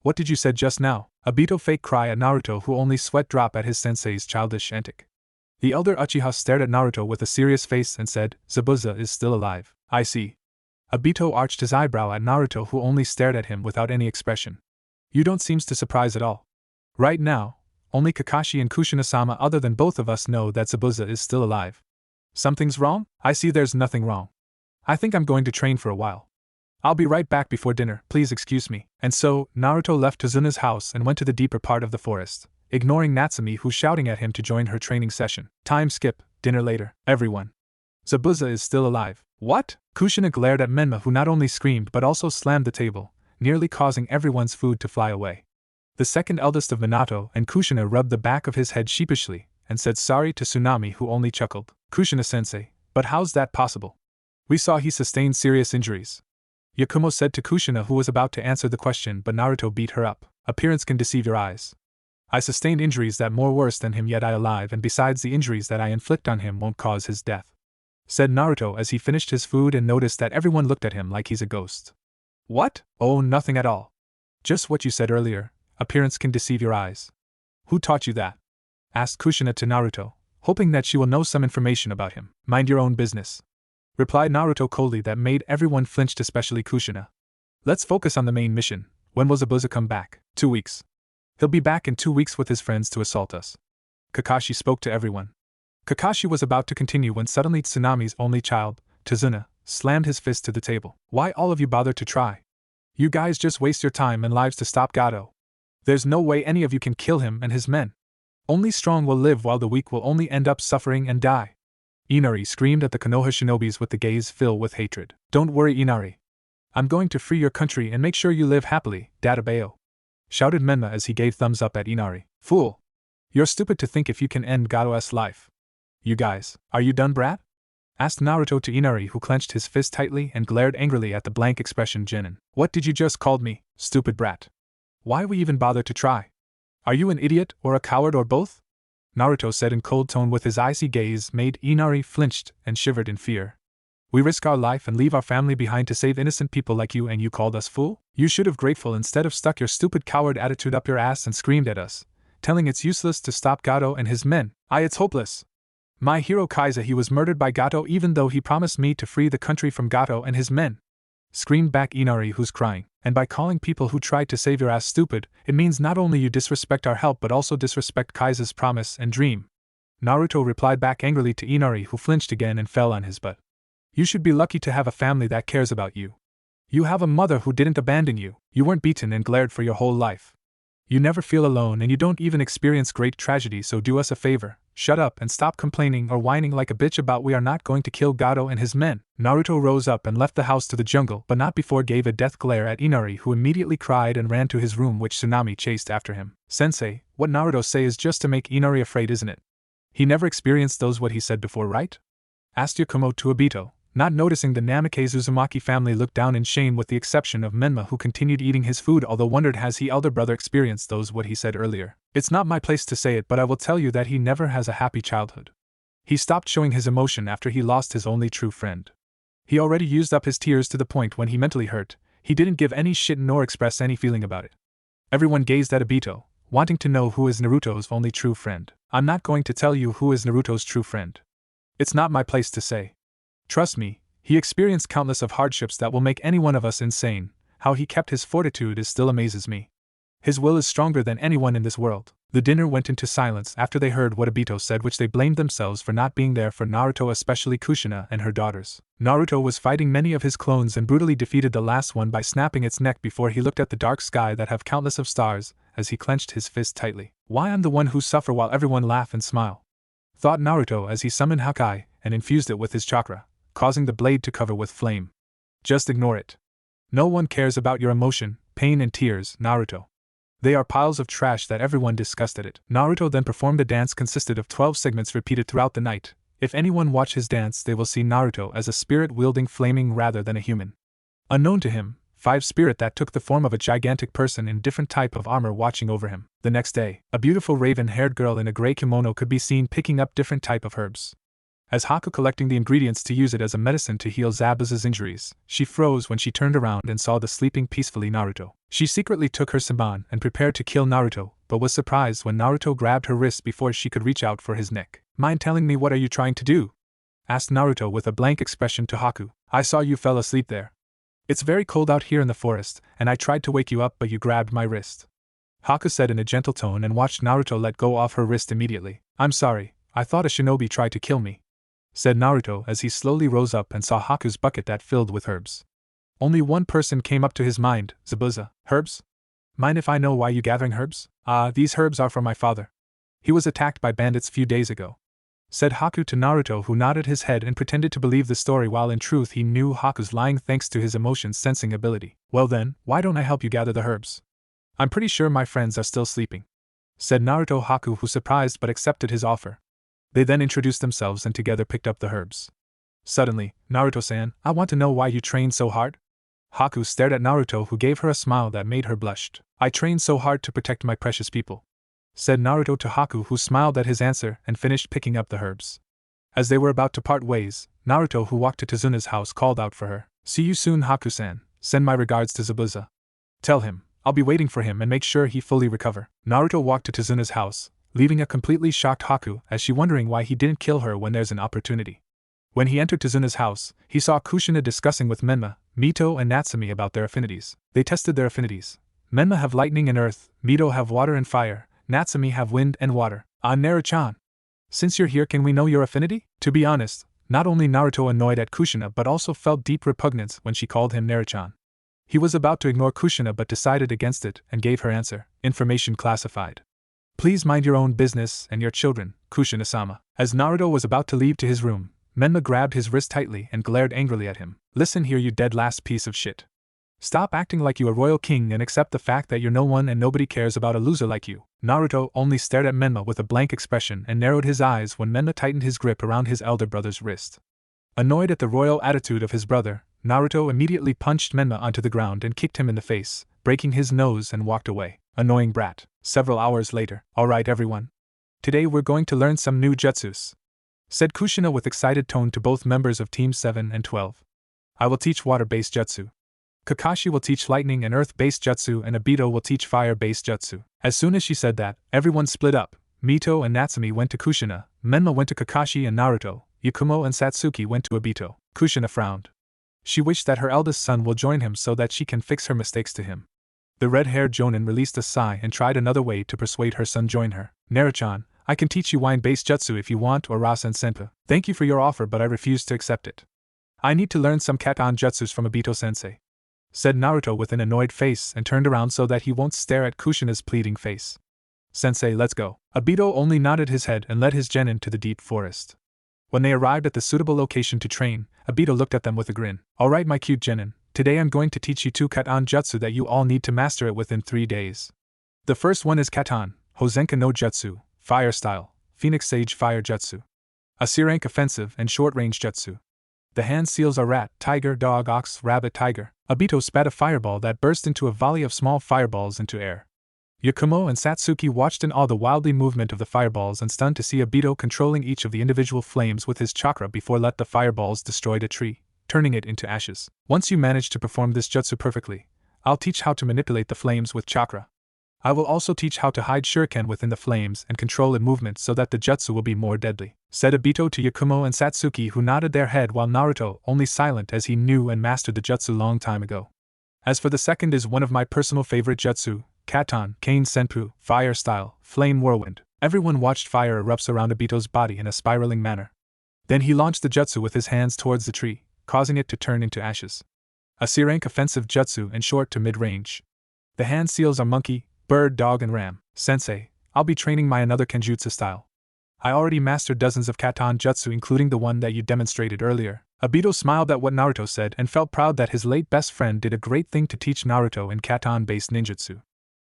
Speaker 1: What did you say just now? Obito fake cry at Naruto who only sweat drop at his sensei's childish antic. The elder Uchiha stared at Naruto with a serious face and said, Zabuza is still alive. I see. Obito arched his eyebrow at Naruto who only stared at him without any expression. You don't seem to surprise at all. Right now, only Kakashi and Kushina-sama other than both of us know that Zabuza is still alive. Something's wrong? I see there's nothing wrong. I think I'm going to train for a while. I'll be right back before dinner, please excuse me. And so, Naruto left Tazuna's house and went to the deeper part of the forest, ignoring Natsumi who's shouting at him to join her training session. Time skip, dinner later, everyone. Zabuza is still alive. What? Kushina glared at Menma who not only screamed but also slammed the table, nearly causing everyone's food to fly away. The second eldest of Minato and Kushina rubbed the back of his head sheepishly, and said sorry to Tsunami who only chuckled. Kushina-sensei, but how's that possible? We saw he sustained serious injuries. Yakumo said to Kushina who was about to answer the question but Naruto beat her up. Appearance can deceive your eyes. I sustained injuries that more worse than him yet I alive and besides the injuries that I inflict on him won't cause his death. Said Naruto as he finished his food and noticed that everyone looked at him like he's a ghost. What? Oh, nothing at all. Just what you said earlier, appearance can deceive your eyes. Who taught you that? Asked Kushina to Naruto, hoping that she will know some information about him. Mind your own business. Replied Naruto coldly that made everyone flinch especially Kushina. Let's focus on the main mission. When will Zabuza come back? 2 weeks. He'll be back in 2 weeks with his friends to assault us. Kakashi spoke to everyone. Kakashi was about to continue when suddenly Tsunami's only child, Tazuna, slammed his fist to the table. Why all of you bother to try? You guys just waste your time and lives to stop Gato. There's no way any of you can kill him and his men. Only strong will live while the weak will only end up suffering and die. Inari screamed at the Konoha shinobis with the gaze filled with hatred. Don't worry Inari. I'm going to free your country and make sure you live happily, Databeo. Shouted Menma as he gave thumbs up at Inari. Fool! You're stupid to think if you can end Gato's life. You guys, are you done, brat? Asked Naruto to Inari who clenched his fist tightly and glared angrily at the blank expression Jinin. What did you just call me, stupid brat? Why we even bother to try? Are you an idiot or a coward or both? Naruto said in cold tone with his icy gaze made Inari flinched and shivered in fear. We risk our life and leave our family behind to save innocent people like you and you called us fool? You should have grateful instead of stuck your stupid coward attitude up your ass and screamed at us, telling it's useless to stop Gato and his men. It's hopeless. My hero Kaiza he was murdered by Gato even though he promised me to free the country from Gato and his men. Screamed back Inari who's crying, and by calling people who tried to save your ass stupid, it means not only you disrespect our help but also disrespect Kaiza's promise and dream. Naruto replied back angrily to Inari who flinched again and fell on his butt. You should be lucky to have a family that cares about you. You have a mother who didn't abandon you, you weren't beaten and glared for your whole life. You never feel alone and you don't even experience great tragedy so do us a favor, shut up and stop complaining or whining like a bitch about we are not going to kill Gato and his men. Naruto rose up and left the house to the jungle but not before gave a death glare at Inari who immediately cried and ran to his room which Tsunami chased after him. Sensei, what Naruto say is just to make Inari afraid isn't it? He never experienced those what he said before right? Asked Yakumo to Obito. Not noticing the Namikaze Uzumaki family looked down in shame with the exception of Menma who continued eating his food although wondered has he elder brother experienced those what he said earlier. It's not my place to say it but I will tell you that he never has a happy childhood. He stopped showing his emotion after he lost his only true friend. He already used up his tears to the point when he mentally hurt, he didn't give any shit nor express any feeling about it. Everyone gazed at Obito, wanting to know who is Naruto's only true friend. I'm not going to tell you who is Naruto's true friend. It's not my place to say. Trust me, he experienced countless of hardships that will make any one of us insane. How he kept his fortitude is still amazes me. His will is stronger than anyone in this world. The dinner went into silence after they heard what Obito said which they blamed themselves for not being there for Naruto especially Kushina and her daughters. Naruto was fighting many of his clones and brutally defeated the last one by snapping its neck before he looked at the dark sky that have countless of stars as he clenched his fist tightly. Why I'm the one who suffer while everyone laugh and smile. thought Naruto as he summoned Hakai and infused it with his chakra, causing the blade to cover with flame. Just ignore it. No one cares about your emotion, pain and tears, Naruto. They are piles of trash that everyone discussed at it. Naruto then performed a dance consisted of 12 segments repeated throughout the night. If anyone watch his dance, they will see Naruto as a spirit wielding flaming rather than a human. Unknown to him, 5 spirit that took the form of a gigantic person in different type of armor watching over him. The next day, a beautiful raven-haired girl in a gray kimono could be seen picking up different type of herbs. As Haku collecting the ingredients to use it as a medicine to heal Zabuza's injuries, she froze when she turned around and saw the sleeping peacefully Naruto. She secretly took her Senbon and prepared to kill Naruto, but was surprised when Naruto grabbed her wrist before she could reach out for his neck. Mind telling me what are you trying to do? Asked Naruto with a blank expression to Haku. I saw you fell asleep there. It's very cold out here in the forest, and I tried to wake you up but you grabbed my wrist. Haku said in a gentle tone and watched Naruto let go of her wrist immediately. I'm sorry, I thought a shinobi tried to kill me, said Naruto as he slowly rose up and saw Haku's bucket that filled with herbs. Only one person came up to his mind, Zabuza. Herbs? Mind if I know why you gathering herbs? These herbs are for my father. He was attacked by bandits few days ago, said Haku to Naruto, who nodded his head and pretended to believe the story while in truth he knew Haku's lying thanks to his emotion sensing ability. Well then, why don't I help you gather the herbs? I'm pretty sure my friends are still sleeping, said Naruto Haku, who surprised but accepted his offer. They then introduced themselves and together picked up the herbs. Suddenly, Naruto-san, I want to know why you trained so hard? Haku stared at Naruto, who gave her a smile that made her blush. I trained so hard to protect my precious people, said Naruto to Haku, who smiled at his answer and finished picking up the herbs. As they were about to part ways, Naruto, who walked to Tazuna's house, called out for her. See you soon, Haku-san. Send my regards to Zabuza. Tell him, I'll be waiting for him and make sure he fully recover. Naruto walked to Tazuna's house, leaving a completely shocked Haku as she wondering why he didn't kill her when there's an opportunity. When he entered Tazuna's house, he saw Kushina discussing with Menma, Mito and Natsumi about their affinities. They tested their affinities. Menma have lightning and earth, Mito have water and fire, Natsumi have wind and water. Naru-chan, since you're here, can we know your affinity? To be honest, not only Naruto annoyed at Kushina but also felt deep repugnance when she called him Naru-chan. He was about to ignore Kushina but decided against it and gave her answer. Information classified. Please mind your own business and your children, Kushina-sama. As Naruto was about to leave to his room, Menma grabbed his wrist tightly and glared angrily at him. Listen here, you dead last piece of shit. Stop acting like you a royal king and accept the fact that you're no one and nobody cares about a loser like you. Naruto only stared at Menma with a blank expression and narrowed his eyes when Menma tightened his grip around his elder brother's wrist. Annoyed at the royal attitude of his brother, Naruto immediately punched Menma onto the ground and kicked him in the face, breaking his nose, and walked away. Annoying brat. Several hours later. Alright everyone. Today we're going to learn some new jutsus, said Kushina with excited tone to both members of Team 7 and 12. I will teach water-based jutsu. Kakashi will teach lightning and earth-based jutsu, and Obito will teach fire-based jutsu. As soon as she said that, everyone split up. Mito and Natsumi went to Kushina, Menma went to Kakashi and Naruto, Yakumo and Satsuki went to Obito. Kushina frowned. She wished that her eldest son will join him so that she can fix her mistakes to him. The red-haired Jonin released a sigh and tried another way to persuade her son join her. Naru-chan, I can teach you wine-based jutsu if you want, or Rasen Senpu. Thank you for your offer, but I refuse to accept it. I need to learn some katan jutsus from Obito-sensei, said Naruto with an annoyed face and turned around so that he won't stare at Kushina's pleading face. Sensei, let's go. Obito only nodded his head and led his genin to the deep forest. When they arrived at the suitable location to train, Obito looked at them with a grin. Alright my cute genin, today I'm going to teach you 2 katan jutsu that you all need to master it within 3 days. The first one is katan, Hozenka no jutsu, fire style, Phoenix Sage fire jutsu. A C-rank offensive and short-range jutsu. The hand seals are rat, tiger, dog, ox, rabbit, tiger. Obito spat a fireball that burst into a volley of small fireballs into air. Yakumo and Satsuki watched in awe the wildly movement of the fireballs and stunned to see Obito controlling each of the individual flames with his chakra before let the fireballs destroyed a tree, turning it into ashes. Once you manage to perform this jutsu perfectly, I'll teach how to manipulate the flames with chakra. I will also teach how to hide shuriken within the flames and control its movement so that the jutsu will be more deadly, said Obito to Yakumo and Satsuki, who nodded their head while Naruto only silent as he knew and mastered the jutsu long time ago. As for the second is one of my personal favorite jutsu, Katan, Kane Senpu, fire style, flame whirlwind. Everyone watched fire erupts around Obito's body in a spiraling manner. Then he launched the jutsu with his hands towards the tree, causing it to turn into ashes. A C-rank offensive jutsu and short to mid-range. The hand seals are monkey, bird, dog and ram. Sensei, I'll be training my another kenjutsu style. I already mastered dozens of katan jutsu, including the one that you demonstrated earlier. Obito smiled at what Naruto said and felt proud that his late best friend did a great thing to teach Naruto in katan-based ninjutsu.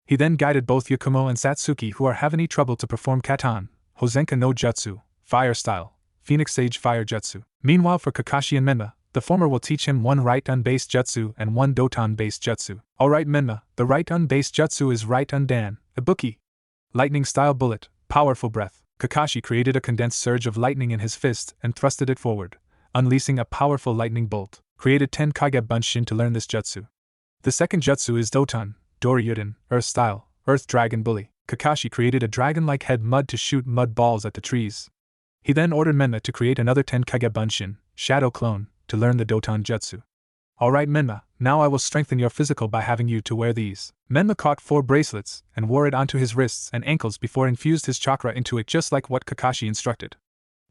Speaker 1: He then guided both Yakumo and Satsuki, who are having any trouble, to perform katan, Hozenka no Jutsu, fire style, Phoenix Sage fire jutsu. Meanwhile, for Kakashi and Menma, the former will teach him one right-un-based jutsu and one doton-based jutsu. Alright Menma, the right-un-based jutsu is right-un-dan, Ibuki. Lightning-style bullet, powerful breath. Kakashi created a condensed surge of lightning in his fist and thrusted it forward, unleashing a powerful lightning bolt. Created 10 Kage Bunshin to learn this jutsu. The second jutsu is Doton, Doryuden, Earth style, Earth Dragon Bully. Kakashi created a dragon-like head mud to shoot mud balls at the trees. He then ordered Menma to create another 10 Kage Bunshin, Shadow Clone, to learn the Doton jutsu. Alright Menma, now I will strengthen your physical by having you to wear these. Menma caught 4 bracelets and wore it onto his wrists and ankles before infused his chakra into it, just like what Kakashi instructed.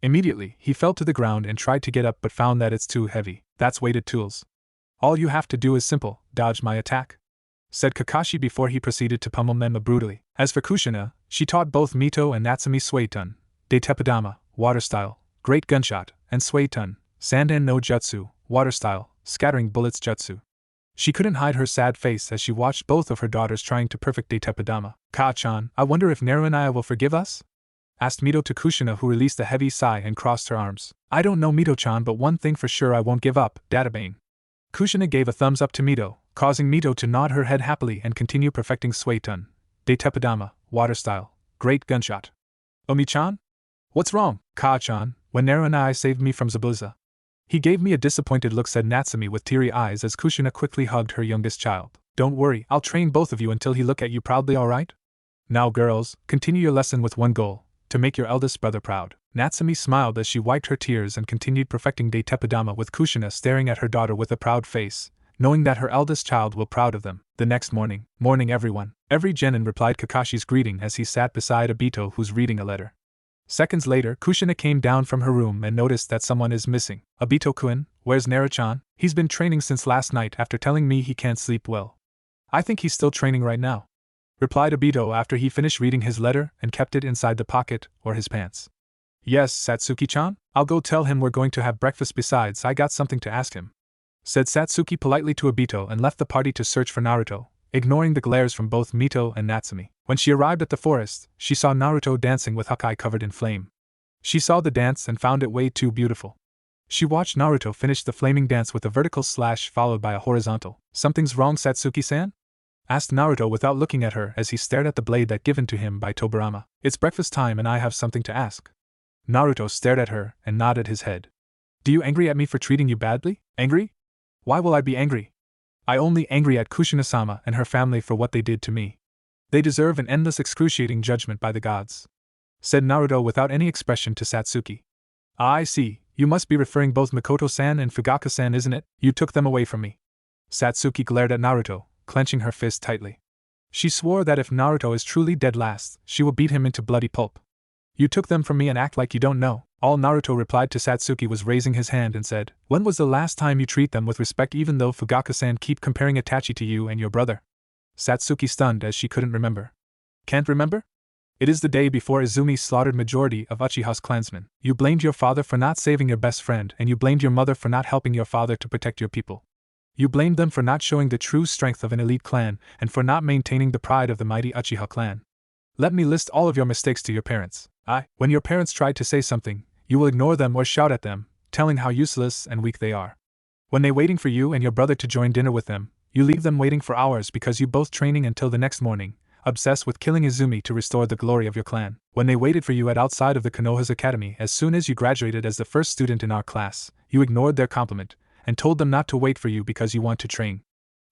Speaker 1: Immediately, he fell to the ground and tried to get up but found that it's too heavy. That's weighted tools. All you have to do is simple, dodge my attack, said Kakashi before he proceeded to pummel Menma brutally. As for Kushina, she taught both Mito and Natsumi Suetun, De Teppadama, water style, Great Gunshot, and Suetun, Sandan no Jutsu, water style, Scattering Bullets jutsu. She couldn't hide her sad face as she watched both of her daughters trying to perfect De Teppadama. Ka-chan, I wonder if Neru and I will forgive us? Asked Mito to Kushina, who released a heavy sigh and crossed her arms. I don't know Mito-chan, but one thing for sure, I won't give up, Databane. Kushina gave a thumbs up to Mito, causing Mito to nod her head happily and continue perfecting Suetun, De Teppadama, water style, Great Gunshot. Omi-chan? What's wrong, Ka-chan? When Neru and I saved me from Zabuza. He gave me a disappointed look, said Natsumi with teary eyes as Kushina quickly hugged her youngest child. Don't worry, I'll train both of you until he look at you proudly, alright? Now girls, continue your lesson with one goal, to make your eldest brother proud. Natsumi smiled as she wiped her tears and continued perfecting De Teppadama with Kushina staring at her daughter with a proud face, knowing that her eldest child will proud of them. The next morning, morning everyone. Every genin replied Kakashi's greeting as he sat beside Obito, who's reading a letter. Seconds later, Kushina came down from her room and noticed that someone is missing. Obito-kun, where's Neru-chan? He's been training since last night after telling me he can't sleep well. I think he's still training right now, replied Obito after he finished reading his letter and kept it inside the pocket or his pants. Yes, Satsuki-chan? I'll go tell him we're going to have breakfast. Besides, I got something to ask him, said Satsuki politely to Obito and left the party to search for Naruto, ignoring the glares from both Mito and Natsumi. When she arrived at the forest, she saw Naruto dancing with Hawkeye covered in flame. She saw the dance and found it way too beautiful. She watched Naruto finish the flaming dance with a vertical slash followed by a horizontal. Something's wrong, Satsuki-san? Asked Naruto without looking at her as he stared at the blade that given to him by Tobirama. It's breakfast time and I have something to ask. Naruto stared at her and nodded his head. Do you angry at me for treating you badly? Angry? Why will I be angry? I only angry at Kushina-sama and her family for what they did to me. They deserve an endless excruciating judgment by the gods, said Naruto without any expression to Satsuki. Ah, I see, you must be referring both Mikoto-san and Fugaka-san, isn't it? You took them away from me. Satsuki glared at Naruto, clenching her fist tightly. She swore that if Naruto is truly dead last, she will beat him into bloody pulp. You took them from me and act like you don't know. All Naruto replied to Satsuki was raising his hand and said, when was the last time you treat them with respect, even though Fugaka-san keep comparing Itachi to you and your brother? Satsuki stunned as she couldn't remember. Can't remember? It is the day before Izumi slaughtered majority of Uchiha's clansmen. You blamed your father for not saving your best friend, and you blamed your mother for not helping your father to protect your people. You blamed them for not showing the true strength of an elite clan, and for not maintaining the pride of the mighty Uchiha clan. Let me list all of your mistakes to your parents. When your parents tried to say something, you will ignore them or shout at them, telling how useless and weak they are. When they waiting for you and your brother to join dinner with them, you leave them waiting for hours because you both training until the next morning, obsessed with killing Izumi to restore the glory of your clan. When they waited for you at outside of the Konoha's academy as soon as you graduated as the first student in our class, you ignored their compliment, and told them not to wait for you because you want to train.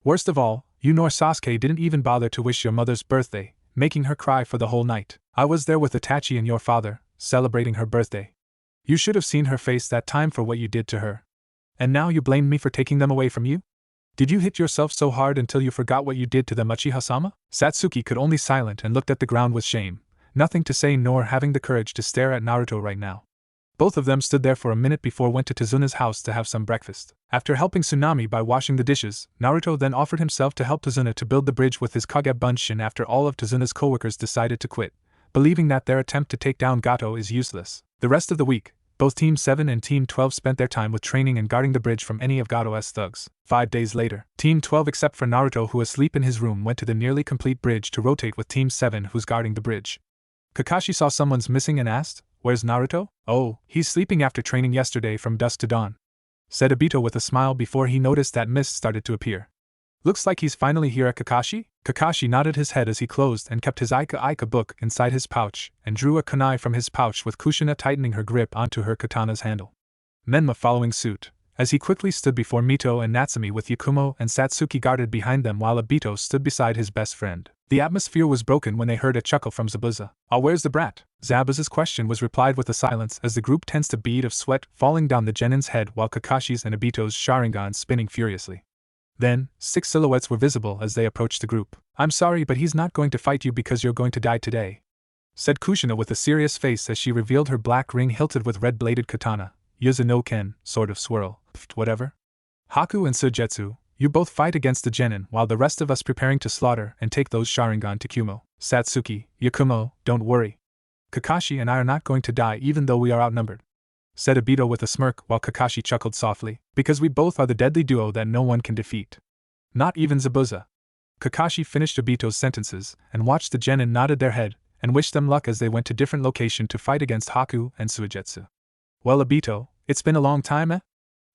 Speaker 1: Worst of all, you nor Sasuke didn't even bother to wish your mother's birthday, making her cry for the whole night. I was there with Itachi and your father, celebrating her birthday. You should have seen her face that time for what you did to her. And now you blamed me for taking them away from you? Did you hit yourself so hard until you forgot what you did to them, Uchiha-sama? Satsuki could only silent and looked at the ground with shame, nothing to say nor having the courage to stare at Naruto right now. Both of them stood there for a minute before went to Tazuna's house to have some breakfast. After helping Tsunami by washing the dishes, Naruto then offered himself to help Tazuna to build the bridge with his Kage Bunshin after all of Tazuna's co-workers decided to quit, believing that their attempt to take down Gato is useless. The rest of the week, both Team 7 and Team 12 spent their time with training and guarding the bridge from any of Gato's thugs. 5 days later, Team 12 except for Naruto who was asleep in his room went to the nearly complete bridge to rotate with Team 7 who's guarding the bridge. Kakashi saw someone's missing and asked, "Where's Naruto?" "Oh, he's sleeping after training yesterday from dusk to dawn," said Obito with a smile before he noticed that mist started to appear. "Looks like he's finally here at Kakashi?" Kakashi nodded his head as he closed and kept his Aika book inside his pouch and drew a kunai from his pouch with Kushina tightening her grip onto her katana's handle. Menma following suit, as he quickly stood before Mito and Natsumi with Yakumo and Satsuki guarded behind them while Obito stood beside his best friend. The atmosphere was broken when they heard a chuckle from Zabuza. "Ah, where's the brat?" Zabuza's question was replied with a silence as the group tensed, a bead of sweat falling down the genin's head while Kakashi's and Obito's Sharingan spinning furiously. Then, 6 silhouettes were visible as they approached the group. "I'm sorry, but he's not going to fight you because you're going to die today," said Kushina with a serious face as she revealed her black ring hilted with red-bladed katana. "Yuzu no ken, sort of swirl, whatever. Haku and Sujetsu, you both fight against the genin while the rest of us preparing to slaughter and take those Sharingan to Kumo. Satsuki, Yakumo, don't worry. Kakashi and I are not going to die even though we are outnumbered," said Obito with a smirk while Kakashi chuckled softly, "because we both are the deadly duo that no one can defeat. Not even Zabuza." Kakashi finished Obito's sentences and watched the genin nodded their head and wished them luck as they went to different location to fight against Haku and Suigetsu. "Well, Obito, it's been a long time, eh?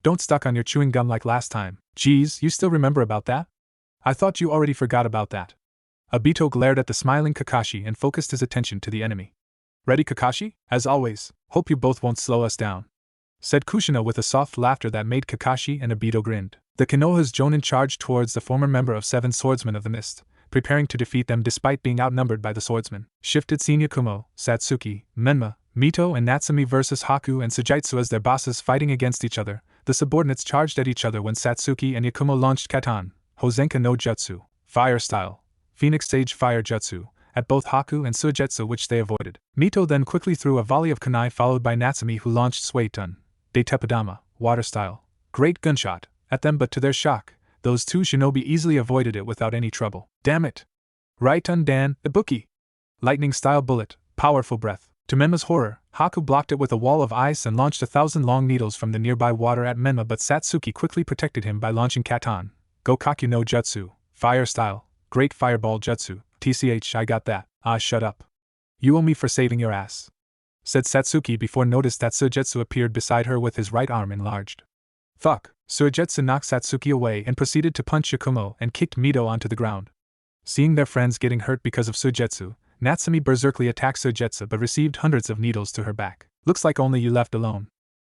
Speaker 1: Don't stuck on your chewing gum like last time. Geez, you still remember about that? I thought you already forgot about that." Obito glared at the smiling Kakashi and focused his attention to the enemy. "Ready, Kakashi? As always, hope you both won't slow us down," said Kushina with a soft laughter that made Kakashi and Obito grinned. The Konoha's Jonin charged towards the former member of 7 Swordsmen of the Mist, preparing to defeat them despite being outnumbered by the swordsmen. Shifted scene: Yakumo, Satsuki, Menma, Mito and Natsumi versus Haku and Sujetsu as their bosses fighting against each other. The subordinates charged at each other when Satsuki and Yakumo launched Katan, Hozenka no Jutsu, Fire Style, Phoenix Sage Fire Jutsu, at both Haku and Sujetsu, which they avoided. Mito then quickly threw a volley of kunai followed by Natsumi who launched Suetun, De Teppadama, Water Style, Great Gunshot, at them, but to their shock, those 2 shinobi easily avoided it without any trouble. "Damn it! Right-un Dan, Ibuki! Lightning Style Bullet, Powerful Breath." To Menma's horror, Haku blocked it with a wall of ice and launched 1,000 long needles from the nearby water at Menma, but Satsuki quickly protected him by launching Katan, Gokaku no Jutsu, Fire Style, Great Fireball Jutsu. "TCH, I got that." "Ah, shut up. You owe me for saving your ass," said Satsuki before noticed that Suigetsu appeared beside her with his right arm enlarged. "Fuck." Suigetsu knocked Satsuki away and proceeded to punch Yakumo and kicked Mito onto the ground. Seeing their friends getting hurt because of Suigetsu, Natsumi berserkly attacked Suigetsu but received hundreds of needles to her back. "Looks like only you left alone,"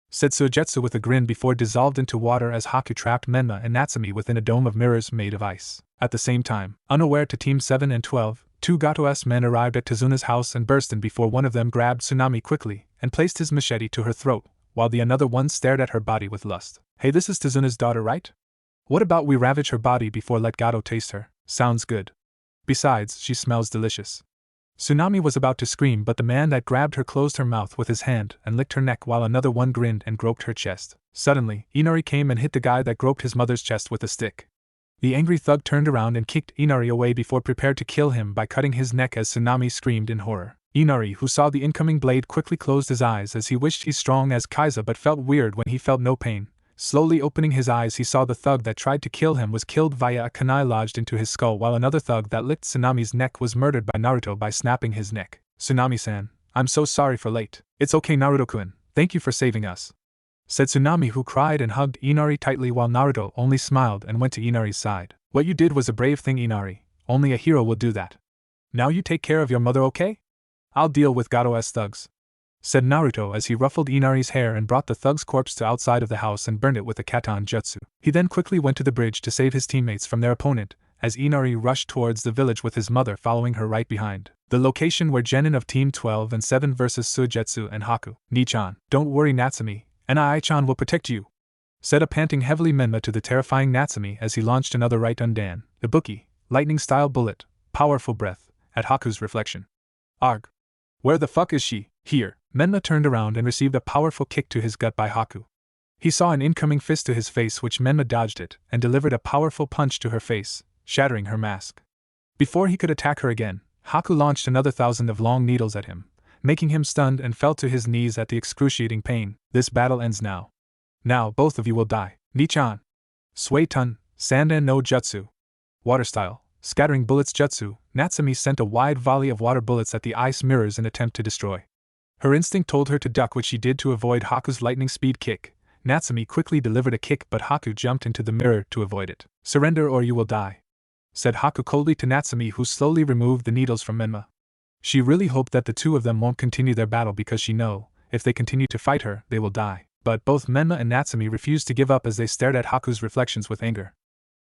Speaker 1: said Suigetsu with a grin before dissolved into water as Haku trapped Menma and Natsumi within a dome of mirrors made of ice. At the same time, unaware to Team 7 and 12, 2 Gato's men arrived at Tazuna's house and burst in before one of them grabbed Tsunami quickly and placed his machete to her throat, while the another one stared at her body with lust. "Hey, this is Tazuna's daughter, right? What about we ravage her body before let Gato taste her? Sounds good. Besides, she smells delicious." Tsunami was about to scream, but the man that grabbed her closed her mouth with his hand and licked her neck while another one grinned and groped her chest. Suddenly, Inari came and hit the guy that groped his mother's chest with a stick. The angry thug turned around and kicked Inari away before prepared to kill him by cutting his neck as Tsunami screamed in horror. Inari, who saw the incoming blade, quickly closed his eyes as he wished he's strong as Kaiza but felt weird when he felt no pain. Slowly opening his eyes, he saw the thug that tried to kill him was killed via a kunai lodged into his skull, while another thug that licked Tsunami's neck was murdered by Naruto by snapping his neck. "Tsunami-san, I'm so sorry for late." "It's okay, Naruto-kun, thank you for saving us," said Tsunami, who cried and hugged Inari tightly while Naruto only smiled and went to Inari's side. "What you did was a brave thing, Inari. Only a hero will do that. Now you take care of your mother, okay? I'll deal with Gato's thugs," said Naruto as he ruffled Inari's hair and brought the thug's corpse to outside of the house and burned it with a katan jutsu. He then quickly went to the bridge to save his teammates from their opponent, as Inari rushed towards the village with his mother following her right behind. The location where genin of Team 12 and 7 versus Suigetsu and Haku. "Ni-chan, don't worry Natsumi, and I-chan will protect you," said a panting heavily Menma to the terrifying Natsumi as he launched another right undan, Ibuki, lightning style bullet, powerful breath, at Haku's reflection. "Arg. Where the fuck is she?" "Here." Menma turned around and received a powerful kick to his gut by Haku. He saw an incoming fist to his face, which Menma dodged it and delivered a powerful punch to her face, shattering her mask. Before he could attack her again, Haku launched another 1,000 of long needles at him, making him stunned and fell to his knees at the excruciating pain. This battle ends now. Now both of you will die. Nichan. Suetun, Sandan no Jutsu. Water style, scattering bullets jutsu, Natsumi sent a wide volley of water bullets at the ice mirrors in attempt to destroy. Her instinct told her to duck, which she did to avoid Haku's lightning speed kick. Natsumi quickly delivered a kick, but Haku jumped into the mirror to avoid it. Surrender or you will die, said Haku coldly to Natsumi, who slowly removed the needles from Menma. She really hoped that the two of them won't continue their battle because she know, if they continue to fight her, they will die. But both Menma and Natsumi refused to give up as they stared at Haku's reflections with anger.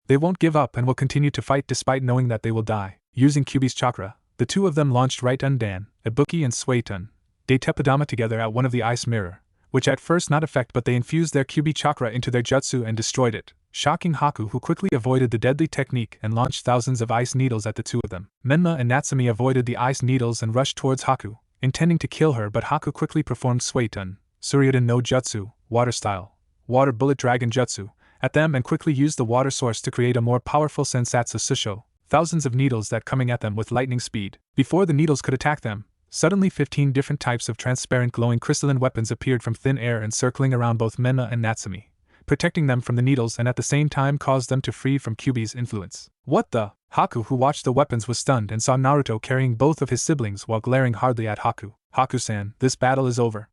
Speaker 1: They won't give up and will continue to fight despite knowing that they will die. Using Kyuubi's chakra, the two of them launched Right Undan, Ibuki and Suetun, de Tepidama together at one of the ice mirror, which at first not effect, but they infused their Kyuubi chakra into their jutsu and destroyed it, shocking Haku, who quickly avoided the deadly technique and launched thousands of ice needles at the two of them. Menma and Natsumi avoided the ice needles and rushed towards Haku, intending to kill her, but Haku quickly performed Suetun, Suryuden no Jutsu, water style, water bullet dragon jutsu, at them and quickly used the water source to create a more powerful Sensatsu Susho, thousands of needles that coming at them with lightning speed. Before the needles could attack them, suddenly 15 different types of transparent glowing crystalline weapons appeared from thin air and circling around both Menma and Natsumi, protecting them from the needles and at the same time caused them to free from Kyuubi's influence. What the? Haku, who watched the weapons, was stunned and saw Naruto carrying both of his siblings while glaring hardly at Haku. Haku-san, this battle is over.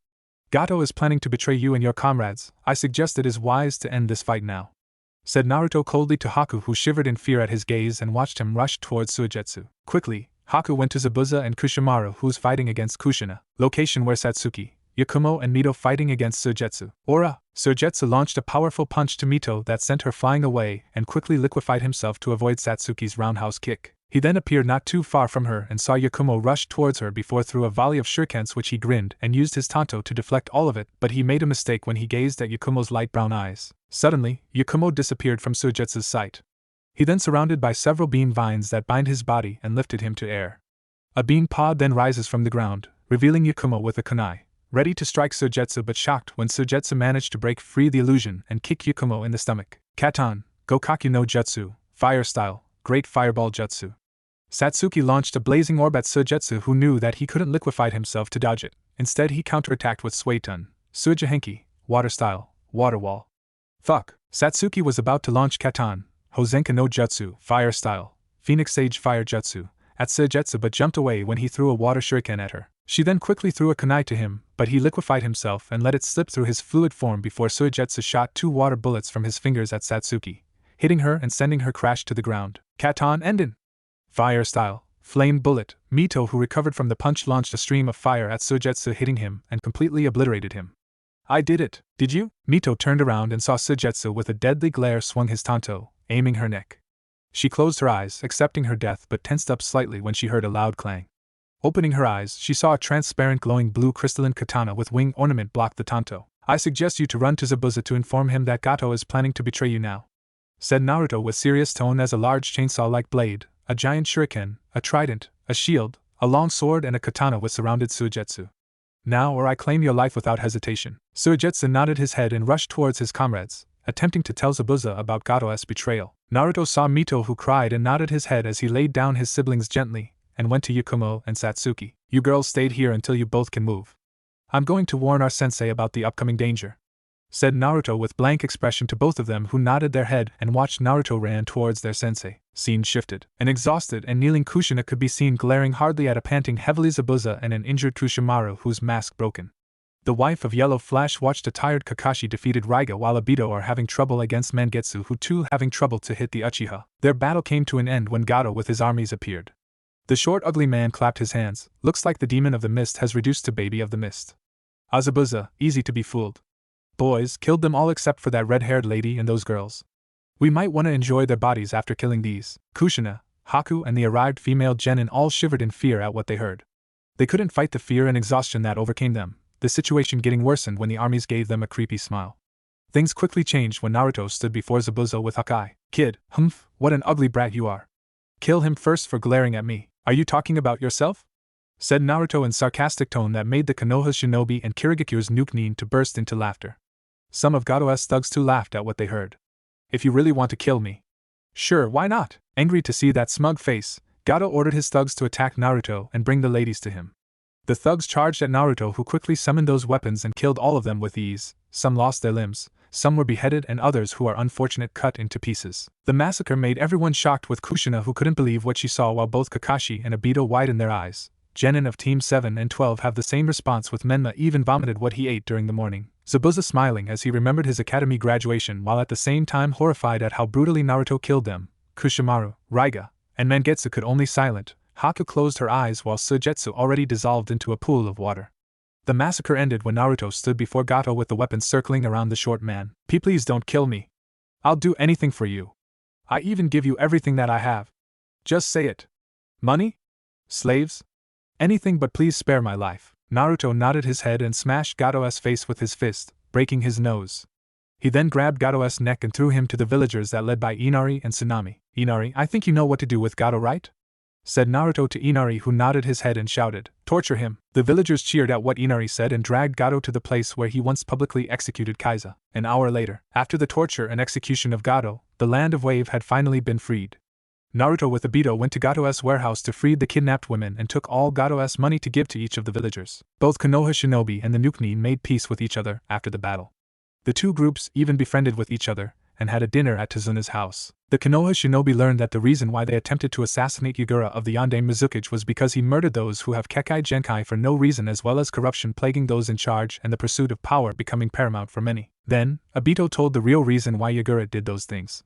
Speaker 1: Gato is planning to betray you and your comrades. I suggest it is wise to end this fight now, said Naruto coldly to Haku, who shivered in fear at his gaze and watched him rush towards Suigetsu. Quickly, Haku went to Zabuza and Kushimaru, who's fighting against Kushina, location where Satsuki, Yakumo and Mito fighting against Suigetsu. Ora! Suigetsu launched a powerful punch to Mito that sent her flying away and quickly liquefied himself to avoid Satsuki's roundhouse kick. He then appeared not too far from her and saw Yakumo rush towards her before threw a volley of shurikens, which he grinned and used his tanto to deflect all of it, but he made a mistake when he gazed at Yakumo's light brown eyes. Suddenly, Yakumo disappeared from Suigetsu's sight. He then surrounded by several bean vines that bind his body and lifted him to air. A bean pod then rises from the ground, revealing Yakumo with a kunai, ready to strike Suigetsu, but shocked when Suigetsu managed to break free the illusion and kick Yakumo in the stomach. Katan, Gokaki no Jutsu, fire style, great fireball jutsu. Satsuki launched a blazing orb at Suigetsu, who knew that he couldn't liquefy himself to dodge it. Instead he counterattacked with Suetun, Suijahenki, water style, water wall. Fuck! Satsuki was about to launch Katan, Hozenka no Jutsu, fire style, Phoenix Sage fire jutsu, at Suigetsu, but jumped away when he threw a water shuriken at her. She then quickly threw a kunai to him, but he liquefied himself and let it slip through his fluid form before Suigetsu shot 2 water bullets from his fingers at Satsuki, hitting her and sending her crash to the ground. Katan Enden! Fire style, flame bullet. Mito, who recovered from the punch, launched a stream of fire at Suigetsu, hitting him and completely obliterated him. I did it, did you? Mito turned around and saw Suigetsu with a deadly glare swung his tanto, aiming her neck. She closed her eyes, accepting her death, but tensed up slightly when she heard a loud clang. Opening her eyes, she saw a transparent glowing blue crystalline katana with wing ornament block the tanto. I suggest you to run to Zabuza to inform him that Gato is planning to betray you now, said Naruto with serious tone as a large chainsaw-like blade, a giant shuriken, a trident, a shield, a long sword and a katana was surrounded Suigetsu. Now or I claim your life without hesitation. Suigetsu nodded his head and rushed towards his comrades, attempting to tell Zabuza about Gato's betrayal. Naruto saw Mito, who cried and nodded his head as he laid down his siblings gently, and went to Yakumo and Satsuki. You girls stayed here until you both can move. I'm going to warn our sensei about the upcoming danger, said Naruto with blank expression to both of them, who nodded their head and watched Naruto ran towards their sensei. Scene shifted. An exhausted and kneeling Kushina could be seen glaring hardly at a panting heavily Zabuza and an injured Kushimaru whose mask broken. The wife of Yellow Flash watched a tired Kakashi defeated Raiga while Obito are having trouble against Mangekyo, who too having trouble to hit the Uchiha. Their battle came to an end when Gato with his armies appeared. The short ugly man clapped his hands. Looks like the demon of the mist has reduced to baby of the mist. Zabuza, easy to be fooled. Boys, killed them all except for that red-haired lady and those girls. We might want to enjoy their bodies after killing these. Kushina, Haku and the arrived female genin all shivered in fear at what they heard. They couldn't fight the fear and exhaustion that overcame them, the situation getting worsened when the armies gave them a creepy smile. Things quickly changed when Naruto stood before Zabuza with Hakai. Kid, humph, what an ugly brat you are. Kill him first for glaring at me. Are you talking about yourself? Said Naruto in sarcastic tone that made the Konoha shinobi and Kirigakure's Nuke-nin to burst into laughter. Some of Gato's thugs too laughed at what they heard. If you really want to kill me. Sure, why not? Angry to see that smug face, Gato ordered his thugs to attack Naruto and bring the ladies to him. The thugs charged at Naruto, who quickly summoned those weapons and killed all of them with ease. Some lost their limbs, some were beheaded, and others who are unfortunate cut into pieces. The massacre made everyone shocked, with Kushina who couldn't believe what she saw, while both Kakashi and Obito widened their eyes. Genin of Team 7 and 12 have the same response, with Menma even vomited what he ate during the morning. Zabuza smiling as he remembered his academy graduation, while at the same time horrified at how brutally Naruto killed them. Kushimaru, Raiga, and Mangekyo could only silent. Haku closed her eyes while Suigetsu already dissolved into a pool of water. The massacre ended when Naruto stood before Gato with the weapons circling around the short man. Please don't kill me. I'll do anything for you. I even give you everything that I have. Just say it. Money? Slaves? Anything, but please spare my life. Naruto nodded his head and smashed Gato's face with his fist, breaking his nose. He then grabbed Gato's neck and threw him to the villagers that led by Inari and Tsunami. Inari, I think you know what to do with Gato, right? Said Naruto to Inari, who nodded his head and shouted, "Torture him!" The villagers cheered at what Inari said and dragged Gato to the place where he once publicly executed Kaiza. An hour later, after the torture and execution of Gato, the land of Wave had finally been freed. Naruto with Obito went to Gato's warehouse to free the kidnapped women and took all Gato's money to give to each of the villagers. Both Konoha Shinobi and the Nukuni made peace with each other after the battle. The two groups even befriended with each other and had a dinner at Tazuna's house. The Konoha Shinobi learned that the reason why they attempted to assassinate Yagura of the Yondan Mizukage was because he murdered those who have Kekai Genkai for no reason, as well as corruption plaguing those in charge and the pursuit of power becoming paramount for many. Then, Obito told the real reason why Yagura did those things.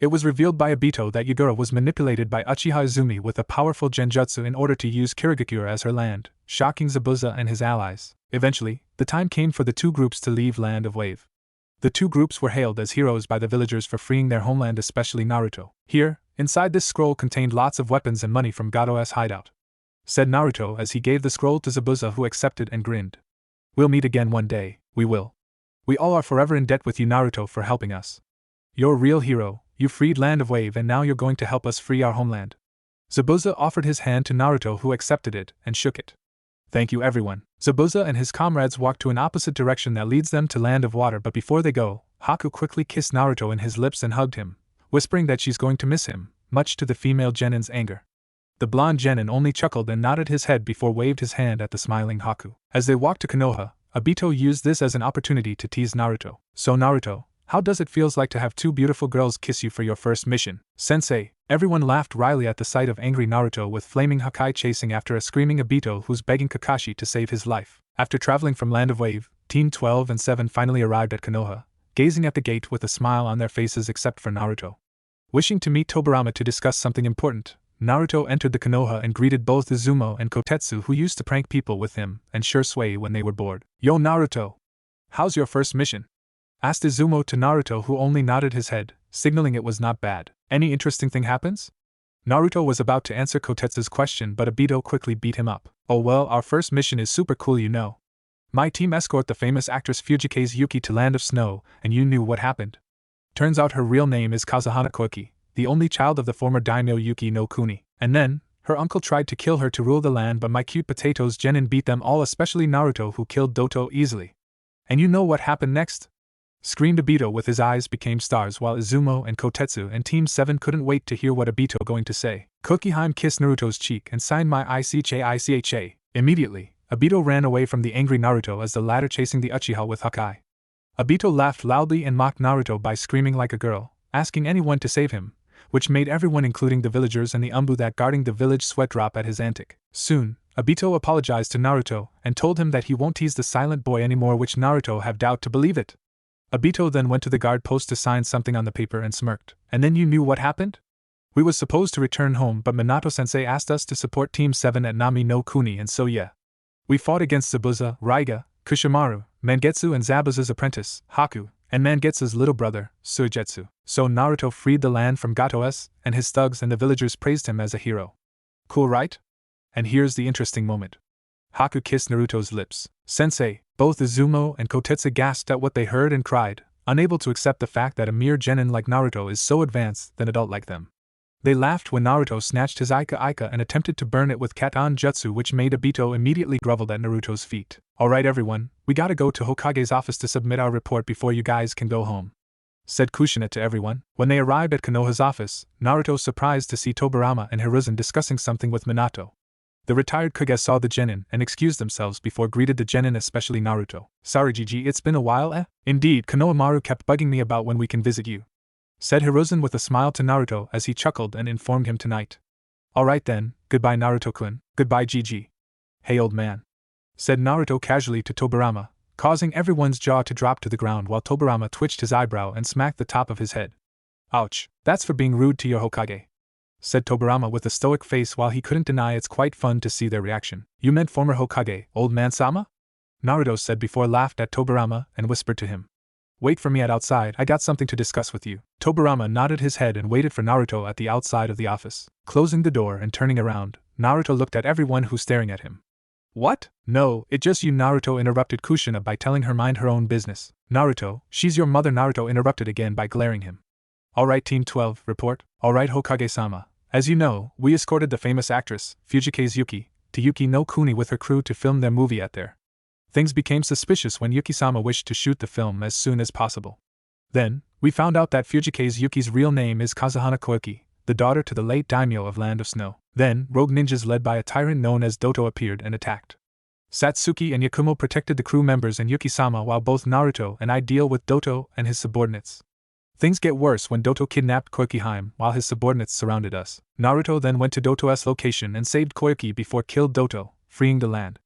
Speaker 1: It was revealed by Obito that Yagura was manipulated by Uchiha Izumi with a powerful genjutsu in order to use Kirigakura as her land, shocking Zabuza and his allies. Eventually, the time came for the two groups to leave Land of Wave. The two groups were hailed as heroes by the villagers for freeing their homeland, especially Naruto. Here, inside this scroll contained lots of weapons and money from Gato's hideout, said Naruto as he gave the scroll to Zabuza, who accepted and grinned. We'll meet again one day, we will. We all are forever in debt with you, Naruto, for helping us. You're a real hero, you freed Land of Wave and now you're going to help us free our homeland. Zabuza offered his hand to Naruto, who accepted it and shook it. Thank you, everyone. Zabuza and his comrades walked to an opposite direction that leads them to Land of Water, but before they go, Haku quickly kissed Naruto in his lips and hugged him, whispering that she's going to miss him, much to the female Genin's anger. The blonde Genin only chuckled and nodded his head before waved his hand at the smiling Haku. As they walked to Konoha, Obito used this as an opportunity to tease Naruto. So Naruto, how does it feels like to have two beautiful girls kiss you for your first mission? Sensei. Everyone laughed wryly at the sight of angry Naruto with flaming Hakai chasing after a screaming Obito who's begging Kakashi to save his life. After traveling from Land of Wave, Team 12 and 7 finally arrived at Konoha, gazing at the gate with a smile on their faces except for Naruto. Wishing to meet Tobirama to discuss something important, Naruto entered the Konoha and greeted both Izumo and Kotetsu, who used to prank people with him, and Shisui when they were bored. Yo Naruto! How's your first mission? Asked Izumo to Naruto, who only nodded his head, signaling it was not bad. Any interesting thing happens? Naruto was about to answer Kotetsu's question, but Obito quickly beat him up. Oh well, our first mission is super cool, you know. My team escort the famous actress Fujikaze Yuki to Land of Snow, and you knew what happened. Turns out her real name is Kazuhana Koiki, the only child of the former daimyo Yuki no Kuni. And then, her uncle tried to kill her to rule the land, but my cute potatoes Genin beat them all, especially Naruto, who killed Doto easily. And you know what happened next? Screamed Obito with his eyes became stars, while Izumo and Kotetsu and Team 7 couldn't wait to hear what Obito going to say. Kokiheim kissed Naruto's cheek and signed my ICHA. Immediately, Obito ran away from the angry Naruto as the latter chasing the Uchiha with Hakai. Obito laughed loudly and mocked Naruto by screaming like a girl, asking anyone to save him, which made everyone, including the villagers and the Umbu that guarding the village, sweat drop at his antic. Soon, Obito apologized to Naruto and told him that he won't tease the silent boy anymore, which Naruto had doubt to believe it. Obito then went to the guard post to sign something on the paper and smirked. And then you knew what happened? We was supposed to return home, but Minato-sensei asked us to support Team 7 at Nami no Kuni, and so yeah. We fought against Zabuza, Raiga, Kushimaru, Mangekyo and Zabuza's apprentice, Haku, and Mangekyo's little brother, Suigetsu. So Naruto freed the land from Gato's, and his thugs and the villagers praised him as a hero. Cool, right? And here's the interesting moment. Haku kissed Naruto's lips. Sensei, both Izumo and Kotetsu gasped at what they heard and cried, unable to accept the fact that a mere genin like Naruto is so advanced than adult like them. They laughed when Naruto snatched his Aika and attempted to burn it with Katan Jutsu, which made Obito immediately groveled at Naruto's feet. Alright everyone, we gotta go to Hokage's office to submit our report before you guys can go home. said Kushina to everyone. When they arrived at Konoha's office, Naruto was surprised to see Tobirama and Hiruzen discussing something with Minato. The retired Kage saw the genin and excused themselves before greeted the genin, especially Naruto. Sorry Gigi, it's been a while eh? Indeed, Konohamaru kept bugging me about when we can visit you, said Hiruzen with a smile to Naruto as he chuckled and informed him tonight. Alright then, goodbye Naruto-kun, goodbye Gigi. Hey old man, said Naruto casually to Tobirama, causing everyone's jaw to drop to the ground while Tobirama twitched his eyebrow and smacked the top of his head. Ouch, that's for being rude to your Hokage, said Tobirama with a stoic face while he couldn't deny it's quite fun to see their reaction. You meant former Hokage, old man Sama? Naruto said before laughed at Tobirama and whispered to him. Wait for me at outside, I got something to discuss with you. Tobirama nodded his head and waited for Naruto at the outside of the office. Closing the door and turning around, Naruto looked at everyone who's staring at him. What? No, it just you, Naruto interrupted Kushina by telling her mind her own business. Naruto, she's your mother, Naruto interrupted again by glaring him. Alright Team 12, report. Alright Hokage-sama. As you know, we escorted the famous actress, Fujikaze Yuki, to Yuki no Kuni with her crew to film their movie at there. Things became suspicious when Yuki-sama wished to shoot the film as soon as possible. Then, we found out that Fujikaze Yuki's real name is Kazuhana Koiki, the daughter to the late daimyo of Land of Snow. Then, rogue ninjas led by a tyrant known as Doto appeared and attacked. Satsuki and Yakumo protected the crew members and Yuki-sama while both Naruto and I deal with Doto and his subordinates. Things get worse when Doto kidnapped Koikiheim while his subordinates surrounded us. Naruto then went to Doto's location and saved Koiki before killed Doto, freeing the land,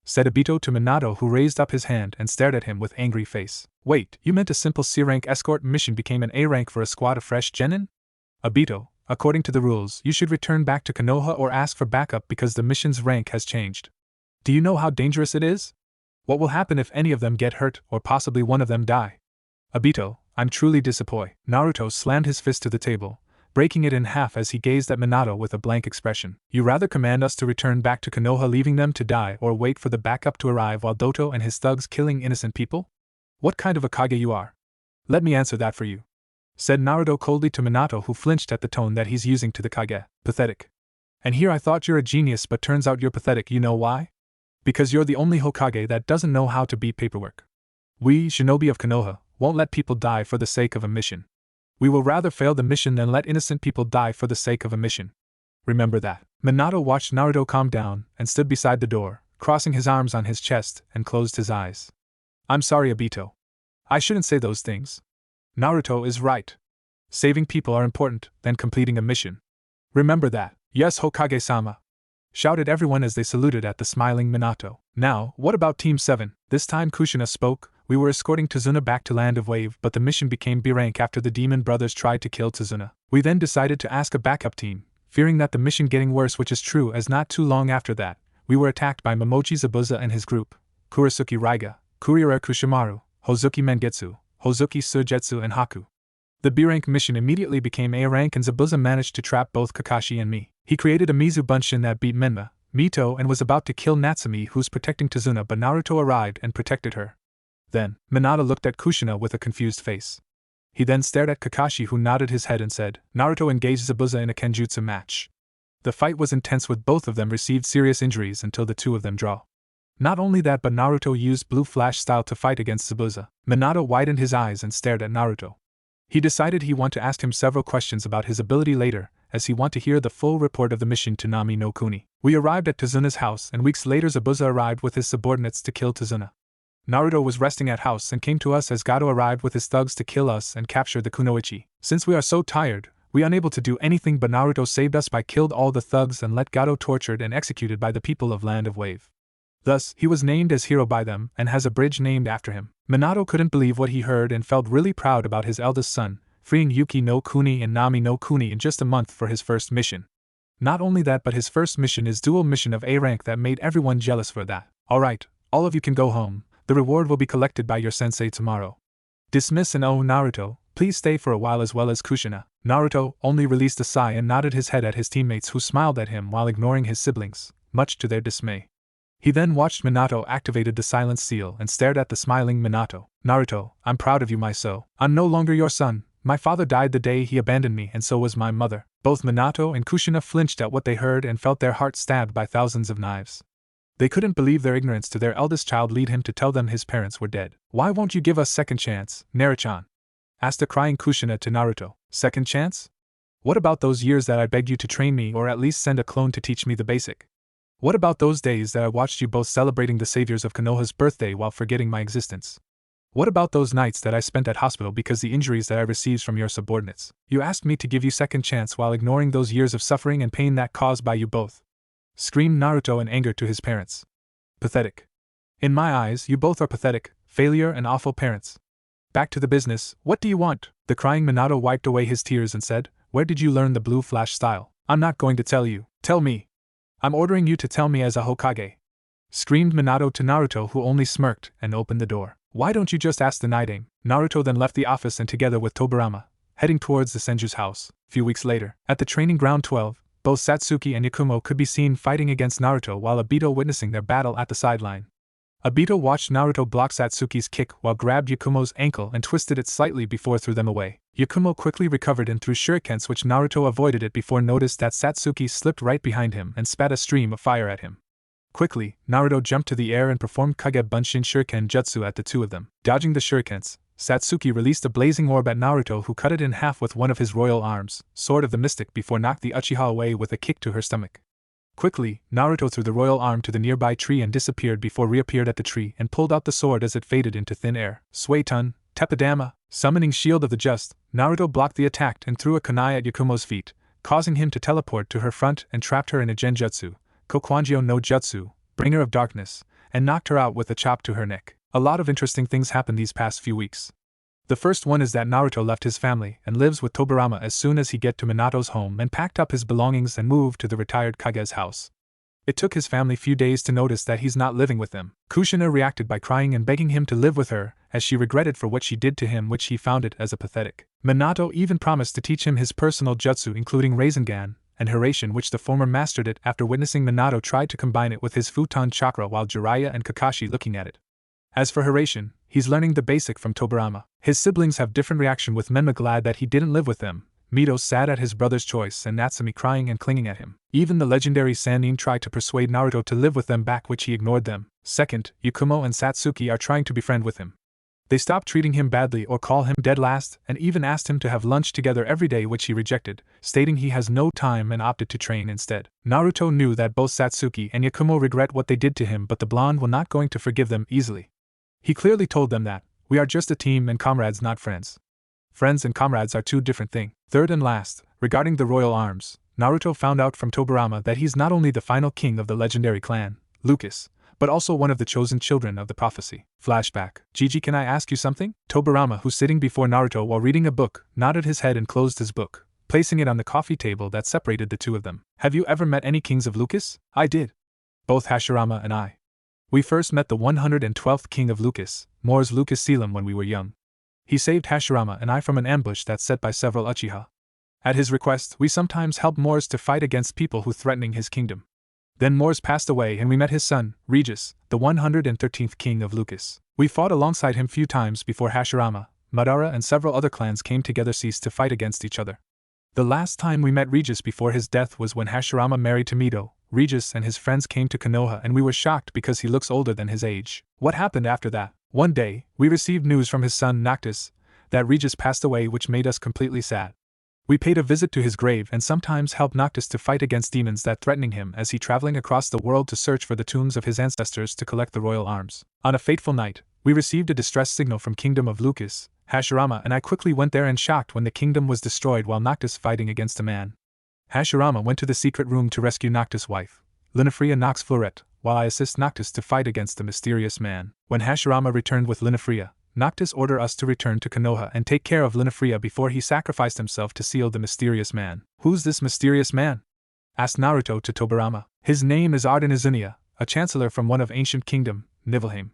Speaker 1: said Obito to Minato, who raised up his hand and stared at him with angry face. Wait, you meant a simple C-rank escort mission became an A-rank for a squad of fresh genin? Obito, according to the rules, you should return back to Konoha or ask for backup because the mission's rank has changed. Do you know how dangerous it is? What will happen if any of them get hurt or possibly one of them die? Obito, I'm truly disappointed. Naruto slammed his fist to the table, breaking it in half as he gazed at Minato with a blank expression. You rather command us to return back to Konoha leaving them to die or wait for the backup to arrive while Doto and his thugs killing innocent people? What kind of a Kage you are? Let me answer that for you, said Naruto coldly to Minato, who flinched at the tone that he's using to the Kage. Pathetic. And here I thought you're a genius, but turns out you're pathetic. You know why? Because you're the only Hokage that doesn't know how to beat paperwork. We, shinobi of Konoha, won't let people die for the sake of a mission. We will rather fail the mission than let innocent people die for the sake of a mission. Remember that. Minato watched Naruto calm down and stood beside the door, crossing his arms on his chest and closed his eyes. I'm sorry, Obito. I shouldn't say those things. Naruto is right. Saving people are important than completing a mission. Remember that. Yes, Hokage-sama, shouted everyone as they saluted at the smiling Minato. Now, what about Team 7? This time Kushina spoke. We were escorting Tazuna back to Land of Wave, but the mission became B-rank after the demon brothers tried to kill Tazuna. We then decided to ask a backup team, fearing that the mission getting worse, which is true, as not too long after that, we were attacked by Momochi Zabuza and his group, Kurisuke Raiga, Kuriara Kushimaru, Hozuki Mangetsu, Hozuki Sujetsu and Haku. The B-rank mission immediately became A-rank and Zabuza managed to trap both Kakashi and me. He created a Mizu Bunshin that beat Menma, Mito and was about to kill Natsumi, who's protecting Tazuna, but Naruto arrived and protected her. Then, Minato looked at Kushina with a confused face. He then stared at Kakashi, who nodded his head and said, Naruto engaged Zabuza in a Kenjutsu match. The fight was intense with both of them received serious injuries until the two of them draw. Not only that, but Naruto used Blue Flash style to fight against Zabuza. Minato widened his eyes and stared at Naruto. He decided he want to ask him several questions about his ability later, as he want to hear the full report of the mission to Nami no Kuni. We arrived at Tazuna's house and weeks later Zabuza arrived with his subordinates to kill Tazuna. Naruto was resting at house and came to us as Gato arrived with his thugs to kill us and capture the Kunoichi. Since we are so tired, we unable to do anything, but Naruto saved us by killed all the thugs and let Gato tortured and executed by the people of Land of Wave. Thus, he was named as hero by them and has a bridge named after him. Minato couldn't believe what he heard and felt really proud about his eldest son, freeing Yuki no Kuni and Nami no Kuni in just a month for his first mission. Not only that, but his first mission is dual mission of A rank that made everyone jealous for that. Alright, all of you can go home. The reward will be collected by your sensei tomorrow. Dismiss and Naruto, please stay for a while as well as Kushina. Naruto only released a sigh and nodded his head at his teammates who smiled at him while ignoring his siblings, much to their dismay. He then watched Minato activated the silence seal and stared at the smiling Minato. Naruto, I'm proud of you, my son. I'm no longer your son. My father died the day he abandoned me, and so was my mother. Both Minato and Kushina flinched at what they heard and felt their hearts stabbed by thousands of knives. They couldn't believe their ignorance to their eldest child lead him to tell them his parents were dead. Why won't you give us second chance, Naruchan? asked a crying Kushina to Naruto. Second chance? What about those years that I begged you to train me or at least send a clone to teach me the basic? What about those days that I watched you both celebrating the saviors of Konoha's birthday while forgetting my existence? What about those nights that I spent at hospital because the injuries that I received from your subordinates? You asked me to give you second chance while ignoring those years of suffering and pain that caused by you both. Screamed Naruto in anger to his parents. Pathetic. In my eyes, you both are pathetic, failure and awful parents. Back to the business, what do you want? The crying Minato wiped away his tears and said, where did you learn the blue flash style? I'm not going to tell you. Tell me. I'm ordering you to tell me as a Hokage. Screamed Minato to Naruto, who only smirked and opened the door. Why don't you just ask the night aim? Naruto then left the office and together with Tobirama, heading towards the Senju's house. Few weeks later, at the training ground 12, both Satsuki and Yakumo could be seen fighting against Naruto while Obito witnessing their battle at the sideline. Obito watched Naruto block Satsuki's kick while grabbed Yakumo's ankle and twisted it slightly before threw them away. Yakumo quickly recovered and threw shurikens, which Naruto avoided it before noticed that Satsuki slipped right behind him and spat a stream of fire at him. Quickly, Naruto jumped to the air and performed Kage Bunshin Shuriken Jutsu at the two of them. Dodging the shurikens, Satsuki released a blazing orb at Naruto, who cut it in half with one of his royal arms, Sword of the Mystic, before knocked the Uchiha away with a kick to her stomach. Quickly, Naruto threw the royal arm to the nearby tree and disappeared before reappeared at the tree and pulled out the sword as it faded into thin air. Suetun, Tepidama, summoning Shield of the Just, Naruto blocked the attack and threw a kunai at Yakumo's feet, causing him to teleport to her front and trapped her in a genjutsu, Kokwangyo no Jutsu, Bringer of Darkness, and knocked her out with a chop to her neck. A lot of interesting things happened these past few weeks. The first one is that Naruto left his family and lives with Tobirama as soon as he get to Minato's home and packed up his belongings and moved to the retired Kage's house. It took his family few days to notice that he's not living with them. Kushina reacted by crying and begging him to live with her, as she regretted for what she did to him, which he found it as a pathetic. Minato even promised to teach him his personal jutsu, including Rasengan and Hiraishin, which the former mastered it after witnessing Minato try to combine it with his Futon chakra while Jiraiya and Kakashi looking at it. As for Hiraishin, he's learning the basic from Tobirama. His siblings have different reaction, with Menma glad that he didn't live with them, Mito sad at his brother's choice, and Natsumi crying and clinging at him. Even the legendary Sannin tried to persuade Naruto to live with them back, which he ignored them. Second, Yakumo and Satsuki are trying to befriend with him. They stopped treating him badly or call him dead last, and even asked him to have lunch together every day, which he rejected, stating he has no time and opted to train instead. Naruto knew that both Satsuki and Yakumo regret what they did to him, but the blonde was not going to forgive them easily. He clearly told them that, we are just a team and comrades, not friends. Friends and comrades are two different things. Third and last, regarding the royal arms, Naruto found out from Tobirama that he's not only the final king of the legendary clan, Lucas, but also one of the chosen children of the prophecy. Flashback. Gigi, can I ask you something? Tobirama, who's sitting before Naruto while reading a book, nodded his head and closed his book, placing it on the coffee table that separated the two of them. Have you ever met any kings of Lucas? I did. Both Hashirama and I. We first met the 112th king of Lucas, Mors Lucas Selim, when we were young. He saved Hashirama and I from an ambush that's set by several Uchiha. At his request, we sometimes helped Mors to fight against people who threatening his kingdom. Then Mors passed away and we met his son, Regis, the 113th king of Lucas. We fought alongside him few times before Hashirama, Madara and several other clans came together ceased to fight against each other. The last time we met Regis before his death was when Hashirama married Tomito. Regis and his friends came to Konoha and we were shocked because he looks older than his age. What happened after that? One day, we received news from his son Noctis that Regis passed away, which made us completely sad. We paid a visit to his grave and sometimes helped Noctis to fight against demons that threatening him as he traveling across the world to search for the tombs of his ancestors to collect the royal arms. On a fateful night, we received a distress signal from Kingdom of Lucas. Hashirama and I quickly went there and shocked when the kingdom was destroyed while Noctis fighting against a man. Hashirama went to the secret room to rescue Noctis' wife, Linafria Nox Florette, while I assist Noctis to fight against the mysterious man. When Hashirama returned with Linafria, Noctis ordered us to return to Konoha and take care of Linafria before he sacrificed himself to seal the mysterious man. Who's this mysterious man? Asked Naruto to Tobirama. His name is Ardyn Izunia, a chancellor from one of ancient kingdom, Nibelheim.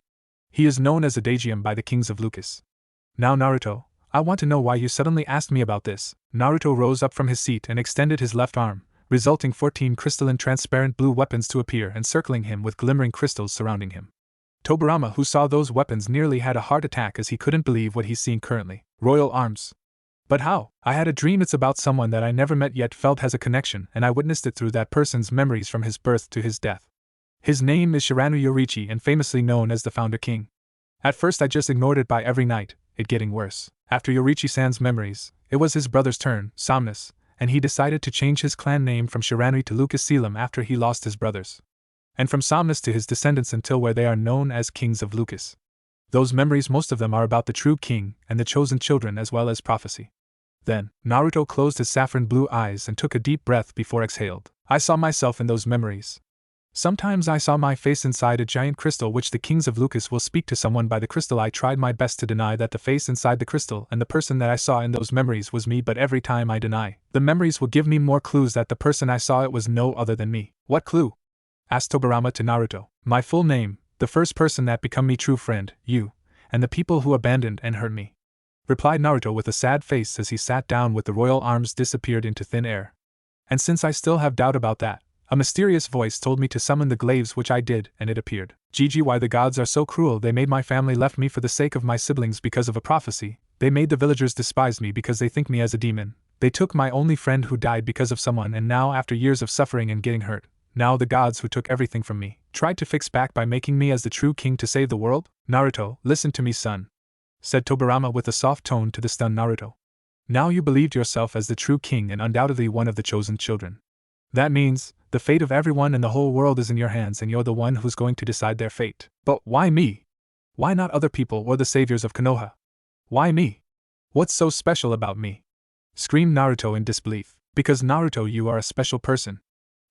Speaker 1: He is known as Adagium by the kings of Lucas. Now Naruto, I want to know why you suddenly asked me about this. Naruto rose up from his seat and extended his left arm, resulting 14 crystalline transparent blue weapons to appear encircling him with glimmering crystals surrounding him. Tobirama, who saw those weapons, nearly had a heart attack as he couldn't believe what he's seeing currently. Royal arms. But how? I had a dream it's about someone that I never met yet felt has a connection, and I witnessed it through that person's memories from his birth to his death. His name is Shiranu Yorichi and famously known as the Founder King. At first I just ignored it by every night, it getting worse. After Yorichi-san's memories, it was his brother's turn, Somnus, and he decided to change his clan name from Shiranui to Lucas Selim after he lost his brothers. And from Somnus to his descendants until where they are known as Kings of Lucas. Those memories, most of them are about the true king and the chosen children as well as prophecy. Then, Naruto closed his saffron blue eyes and took a deep breath before exhaled. I saw myself in those memories. Sometimes I saw my face inside a giant crystal which the Kings of Lucas will speak to someone by the crystal. I tried my best to deny that the face inside the crystal and the person that I saw in those memories was me, but every time I deny, the memories will give me more clues that the person I saw it was no other than me. What clue? Asked Tobirama to Naruto. My full name, the first person that become me true friend, you, and the people who abandoned and hurt me. Replied Naruto with a sad face as he sat down with the royal arms disappeared into thin air. And since I still have doubt about that, a mysterious voice told me to summon the glaives, which I did, and it appeared. GG, why the gods are so cruel. They made my family left me for the sake of my siblings because of a prophecy. They made the villagers despise me because they think me as a demon. They took my only friend who died because of someone, and now after years of suffering and getting hurt, now the gods who took everything from me tried to fix back by making me as the true king to save the world? Naruto, listen to me, son, said Tobirama with a soft tone to the stunned Naruto. Now you believed yourself as the true king and undoubtedly one of the chosen children. That means, the fate of everyone in the whole world is in your hands and you're the one who's going to decide their fate. But why me? Why not other people or the saviors of Konoha? Why me? What's so special about me? Screamed Naruto in disbelief. Because Naruto, you are a special person.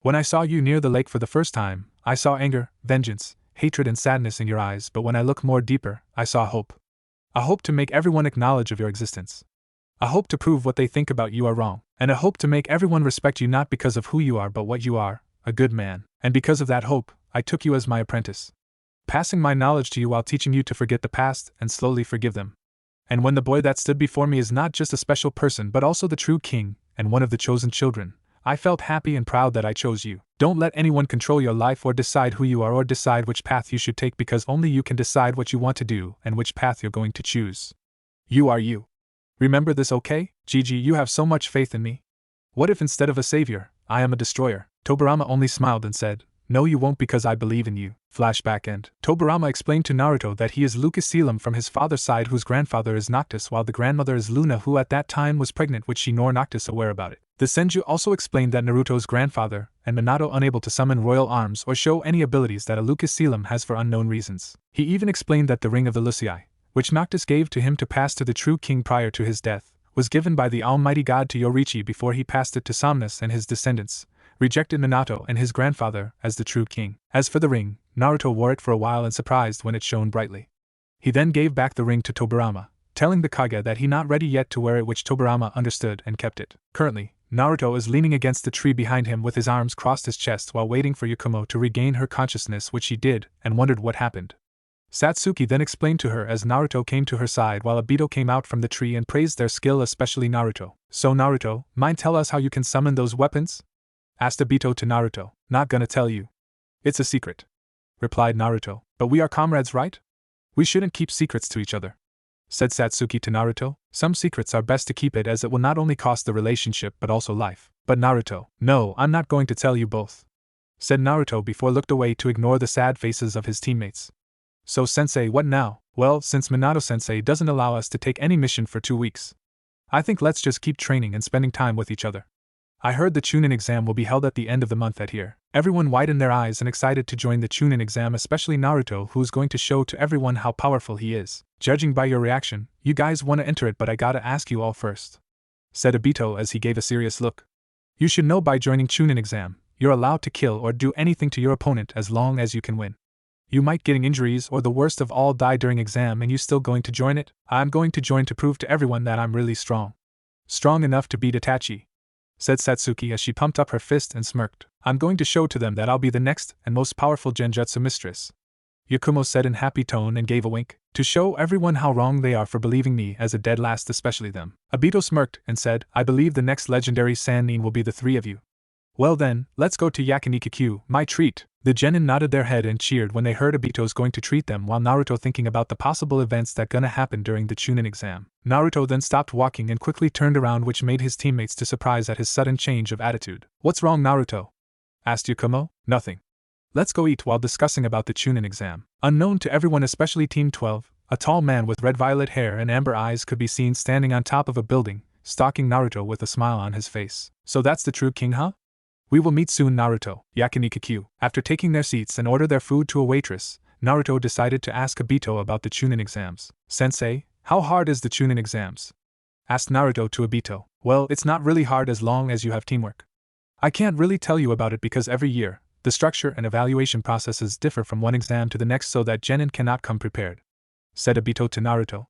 Speaker 1: When I saw you near the lake for the first time, I saw anger, vengeance, hatred and sadness in your eyes, but when I looked more deeper, I saw hope. A hope to make everyone acknowledge of your existence. A hope to prove what they think about you are wrong, and a hope to make everyone respect you not because of who you are but what you are, a good man. And because of that hope, I took you as my apprentice, passing my knowledge to you while teaching you to forget the past and slowly forgive them. And when the boy that stood before me is not just a special person but also the true king, and one of the chosen children, I felt happy and proud that I chose you. Don't let anyone control your life or decide who you are or decide which path you should take, because only you can decide what you want to do and which path you're going to choose. You are you. Remember this, okay? Gigi, you have so much faith in me. What if instead of a savior, I am a destroyer? Tobirama only smiled and said, no, you won't, because I believe in you. Flashback end. Tobirama explained to Naruto that he is Lucas Selim from his father's side, whose grandfather is Noctis, while the grandmother is Luna, who at that time was pregnant, which she nor Noctis aware about it. The Senju also explained that Naruto's grandfather, and Minato, unable to summon royal arms or show any abilities that a Lucas Selim has for unknown reasons. He even explained that the Ring of the Lucii, which Noctis gave to him to pass to the true king prior to his death, was given by the Almighty God to Yorichi before he passed it to Somnus and his descendants, rejected Minato and his grandfather as the true king. As for the ring, Naruto wore it for a while and surprised when it shone brightly. He then gave back the ring to Tobirama, telling the Kage that he not ready yet to wear it, which Tobirama understood and kept it. Currently, Naruto is leaning against the tree behind him with his arms crossed his chest while waiting for Yakumo to regain her consciousness, which she did, and wondered what happened. Satsuki then explained to her as Naruto came to her side while Obito came out from the tree and praised their skill, especially Naruto. So Naruto, mind tell us how you can summon those weapons? Asked Obito to Naruto. Not gonna tell you. It's a secret, replied Naruto. But we are comrades, right? We shouldn't keep secrets to each other, said Satsuki to Naruto. Some secrets are best to keep it, as it will not only cost the relationship but also life. But Naruto, no, I'm not going to tell you both, said Naruto before looked away to ignore the sad faces of his teammates. So sensei, what now? Well, since Minato-sensei doesn't allow us to take any mission for 2 weeks, I think let's just keep training and spending time with each other. I heard the Chunin exam will be held at the end of the month at here. Everyone widened their eyes and excited to join the Chunin exam, especially Naruto, who's going to show to everyone how powerful he is. Judging by your reaction, you guys want to enter it, but I gotta ask you all first, said Obito as he gave a serious look. You should know by joining Chunin exam, you're allowed to kill or do anything to your opponent as long as you can win. You might getting injuries or the worst of all die during exam, and you still going to join it? I'm going to join to prove to everyone that I'm really strong. Strong enough to beat Itachi, said Satsuki as she pumped up her fist and smirked. I'm going to show to them that I'll be the next and most powerful genjutsu mistress, Yakumo said in happy tone and gave a wink, to show everyone how wrong they are for believing me as a dead last, especially them. Obito smirked and said, I believe the next legendary Sannin will be the 3 of you. Well then, let's go to Yakinikikyu, my treat. The genin nodded their head and cheered when they heard Obito's going to treat them, while Naruto thinking about the possible events that gonna happen during the Chunin exam. Naruto then stopped walking and quickly turned around, which made his teammates to surprise at his sudden change of attitude. What's wrong, Naruto? Asked Yakumo. Nothing. Let's go eat while discussing about the Chunin exam. Unknown to everyone, especially Team 12, A tall man with red-violet hair and amber eyes could be seen standing on top of a building, stalking Naruto with a smile on his face. So that's the true king, huh? We will meet soon, Naruto. Yakinikakyu. After taking their seats and order their food to a waitress, Naruto decided to ask Obito about the Chunin exams. Sensei, how hard is the Chunin exams? Asked Naruto to Obito. Well, it's not really hard as long as you have teamwork. I can't really tell you about it because every year, the structure and evaluation processes differ from one exam to the next so that genin cannot come prepared, said Obito to Naruto.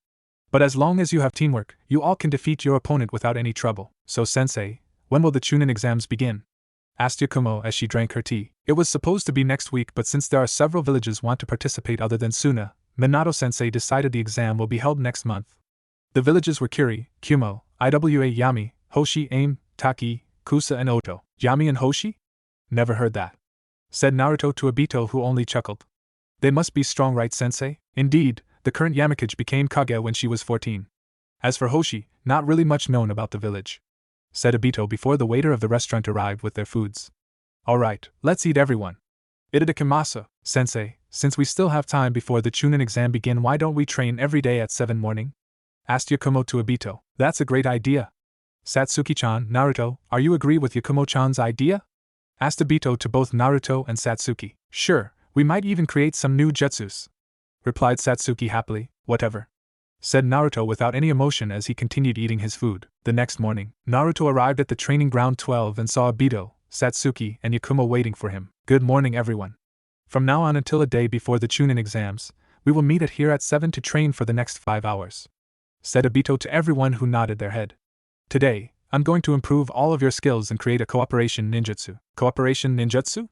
Speaker 1: But as long as you have teamwork, you all can defeat your opponent without any trouble. So sensei, when will the Chunin exams begin? Asked Yakumo as she drank her tea. It was supposed to be next week, but since there are several villages want to participate other than Suna, Minato-sensei decided the exam will be held next month. The villages were Kiri, Kumo, Iwa Yami, Hoshi, Aim, Taki, Kusa and Oto. Yami and Hoshi? Never heard that, said Naruto to Obito, who only chuckled. They must be strong, right, sensei? Indeed, the current Yamakage became Kage when she was 14. As for Hoshi, not really much known about the village, said Obito before the waiter of the restaurant arrived with their foods. Alright, let's eat, everyone. Itadakimasu, sensei, since we still have time before the Chunin exam begin, why don't we train every day at 7 morning? Asked Yakumo to Obito. That's a great idea. Satsuki-chan, Naruto, are you agree with Yakumo-chan's idea? Asked Obito to both Naruto and Satsuki. Sure, we might even create some new jutsus, replied Satsuki happily. Whatever, said Naruto without any emotion as he continued eating his food. The next morning, Naruto arrived at the training ground 12 and saw Obito, Satsuki, and Yakumo waiting for him. Good morning, everyone. From now on until a day before the Chunin exams, we will meet here at 7 to train for the next 5 hours, said Obito to everyone who nodded their head. Today, I'm going to improve all of your skills and create a cooperation ninjutsu. Cooperation ninjutsu?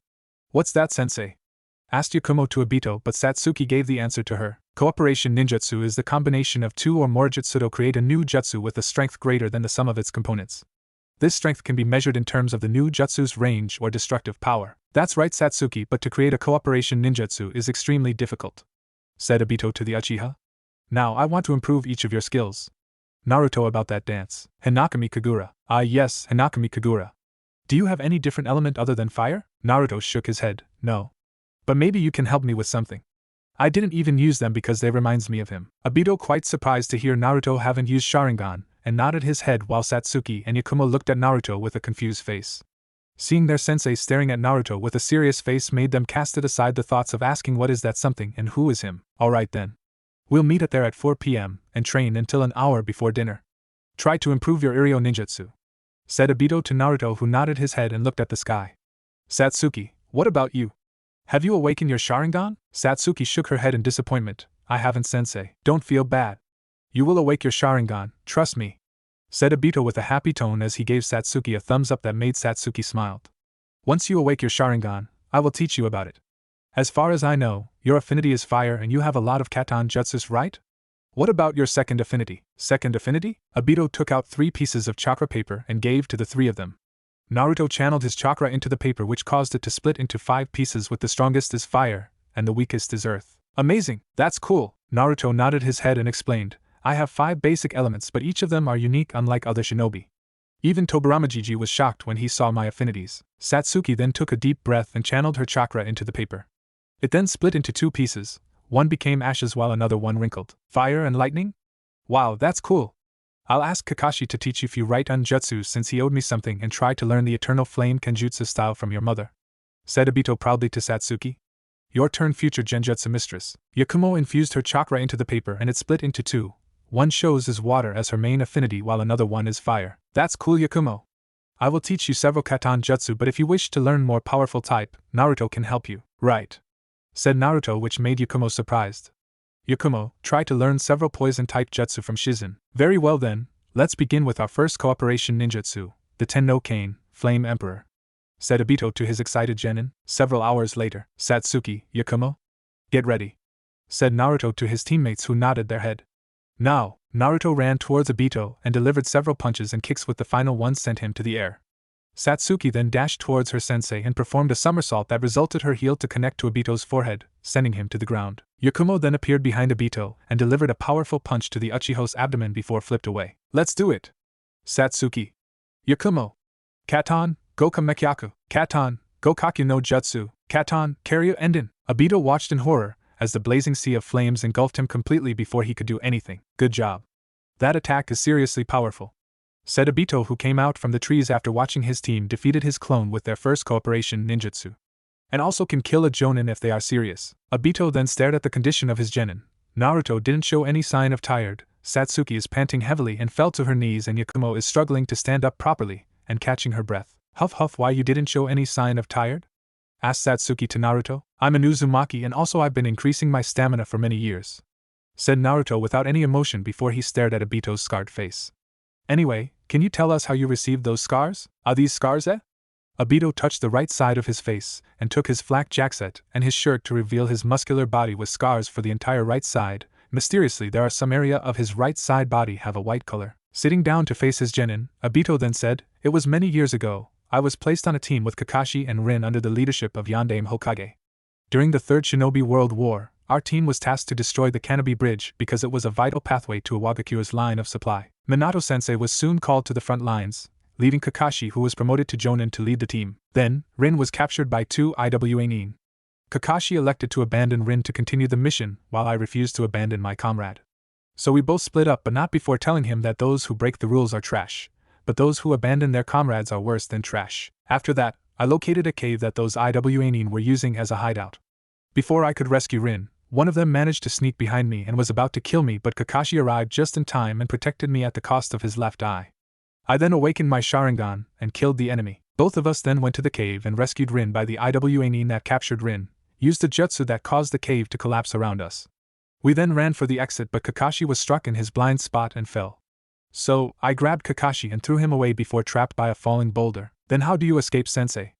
Speaker 1: What's that, sensei? Asked Yakumo to Obito, but Satsuki gave the answer to her. Cooperation ninjutsu is the combination of 2 or more jutsu to create a new jutsu with a strength greater than the sum of its components. This strength can be measured in terms of the new jutsu's range or destructive power. That's right, Satsuki, but to create a cooperation ninjutsu is extremely difficult, said Obito to the Uchiha. Now I want to improve each of your skills. Naruto, about that dance. Hinakami Kagura. Ah yes, Hinakami Kagura. Do you have any different element other than fire? Naruto shook his head. No. But maybe you can help me with something. I didn't even use them because they reminds me of him. Obito, quite surprised to hear Naruto haven't used Sharingan, and nodded his head while Satsuki and Yakumo looked at Naruto with a confused face. Seeing their sensei staring at Naruto with a serious face made them cast aside the thoughts of asking what is that something and who is him. Alright then. We'll meet there at 4 p.m. and train until an hour before dinner. Try to improve your Iryo ninjutsu, said Obito to Naruto, who nodded his head and looked at the sky. Satsuki, what about you? Have you awakened your Sharingan? Satsuki shook her head in disappointment. I haven't, sensei. Don't feel bad. You will awake your Sharingan, trust me, said Obito with a happy tone as he gave Satsuki a thumbs up that made Satsuki smile. Once you awake your Sharingan, I will teach you about it. As far as I know, your affinity is fire and you have a lot of Katan jutsus, right? What about your second affinity? Second affinity? Obito took out 3 pieces of chakra paper and gave to the 3 of them. Naruto channeled his chakra into the paper, which caused it to split into 5 pieces, with the strongest is fire, and the weakest is earth. Amazing, that's cool. Naruto nodded his head and explained, I have 5 basic elements, but each of them are unique unlike other shinobi. Even Tobirama Jiji was shocked when he saw my affinities. Satsuki then took a deep breath and channeled her chakra into the paper. It then split into 2 pieces, one became ashes while another one wrinkled. Fire and lightning? Wow, that's cool. I'll ask Kakashi to teach you few right jutsus since he owed me something, and try to learn the eternal flame kenjutsu style from your mother, said Obito proudly to Satsuki. Your turn, future genjutsu mistress. Yakumo infused her chakra into the paper and it split into 2. One shows is water as her main affinity while another one is fire. That's cool, Yakumo. I will teach you several katan jutsu, but if you wish to learn more powerful type, Naruto can help you. Right, said Naruto, which made Yakumo surprised. Yakumo, try to learn several poison-type jutsu from Shizen. Very well then, let's begin with our first cooperation ninjutsu, the Tenno Kane, Flame Emperor, said Obito to his excited genin. Several hours later, Satsuki, Yakumo, get ready, said Naruto to his teammates, who nodded their head. Now, Naruto ran towards Obito and delivered several punches and kicks, with the final one sent him to the air. Satsuki then dashed towards her sensei and performed a somersault that resulted her heel to connect to Obito's forehead, sending him to the ground. Yakumo then appeared behind Obito and delivered a powerful punch to the Uchiha's abdomen before flipped away. Let's do it! Satsuki. Yakumo. Katan, Goka Mekyaku. Katan, Gokakyu no Jutsu. Katan, Karyu Enden. Obito watched in horror as the blazing sea of flames engulfed him completely before he could do anything. Good job. That attack is seriously powerful, said Obito, who came out from the trees after watching his team defeated his clone with their first cooperation ninjutsu. And also can kill a Jonin if they are serious. Obito then stared at the condition of his genin. Naruto didn't show any sign of tired, Satsuki is panting heavily and fell to her knees, and Yakumo is struggling to stand up properly and catching her breath. Huff huff, why you didn't show any sign of tired? Asked Satsuki to Naruto. I'm an Uzumaki and also I've been increasing my stamina for many years, said Naruto without any emotion before he stared at Obito's scarred face. Anyway, can you tell us how you received those scars? Are these scars, eh? Obito touched the right side of his face and took his flak jacket and his shirt to reveal his muscular body with scars for the entire right side. Mysteriously, there are some area of his right side body have a white color. Sitting down to face his genin, Obito then said, "It was many years ago. I was placed on a team with Kakashi and Rin under the leadership of Yondaime Hokage. During the Third Shinobi World War, our team was tasked to destroy the Kanobi Bridge because it was a vital pathway to Iwagakure's line of supply. Minato-sensei was soon called to the front lines, leaving Kakashi, who was promoted to Jonin, to lead the team. Then, Rin was captured by two Iwa Nin. Kakashi elected to abandon Rin to continue the mission, while I refused to abandon my comrade. So we both split up, but not before telling him that those who break the rules are trash, but those who abandon their comrades are worse than trash. After that, I located a cave that those Iwa Nin were using as a hideout. Before I could rescue Rin, one of them managed to sneak behind me and was about to kill me, but Kakashi arrived just in time and protected me at the cost of his left eye. I then awakened my Sharingan and killed the enemy. Both of us then went to the cave and rescued Rin by the Iwa Nin that captured Rin, used the jutsu that caused the cave to collapse around us. We then ran for the exit, but Kakashi was struck in his blind spot and fell. So, I grabbed Kakashi and threw him away before trapped by a falling boulder. Then how do you escape, sensei?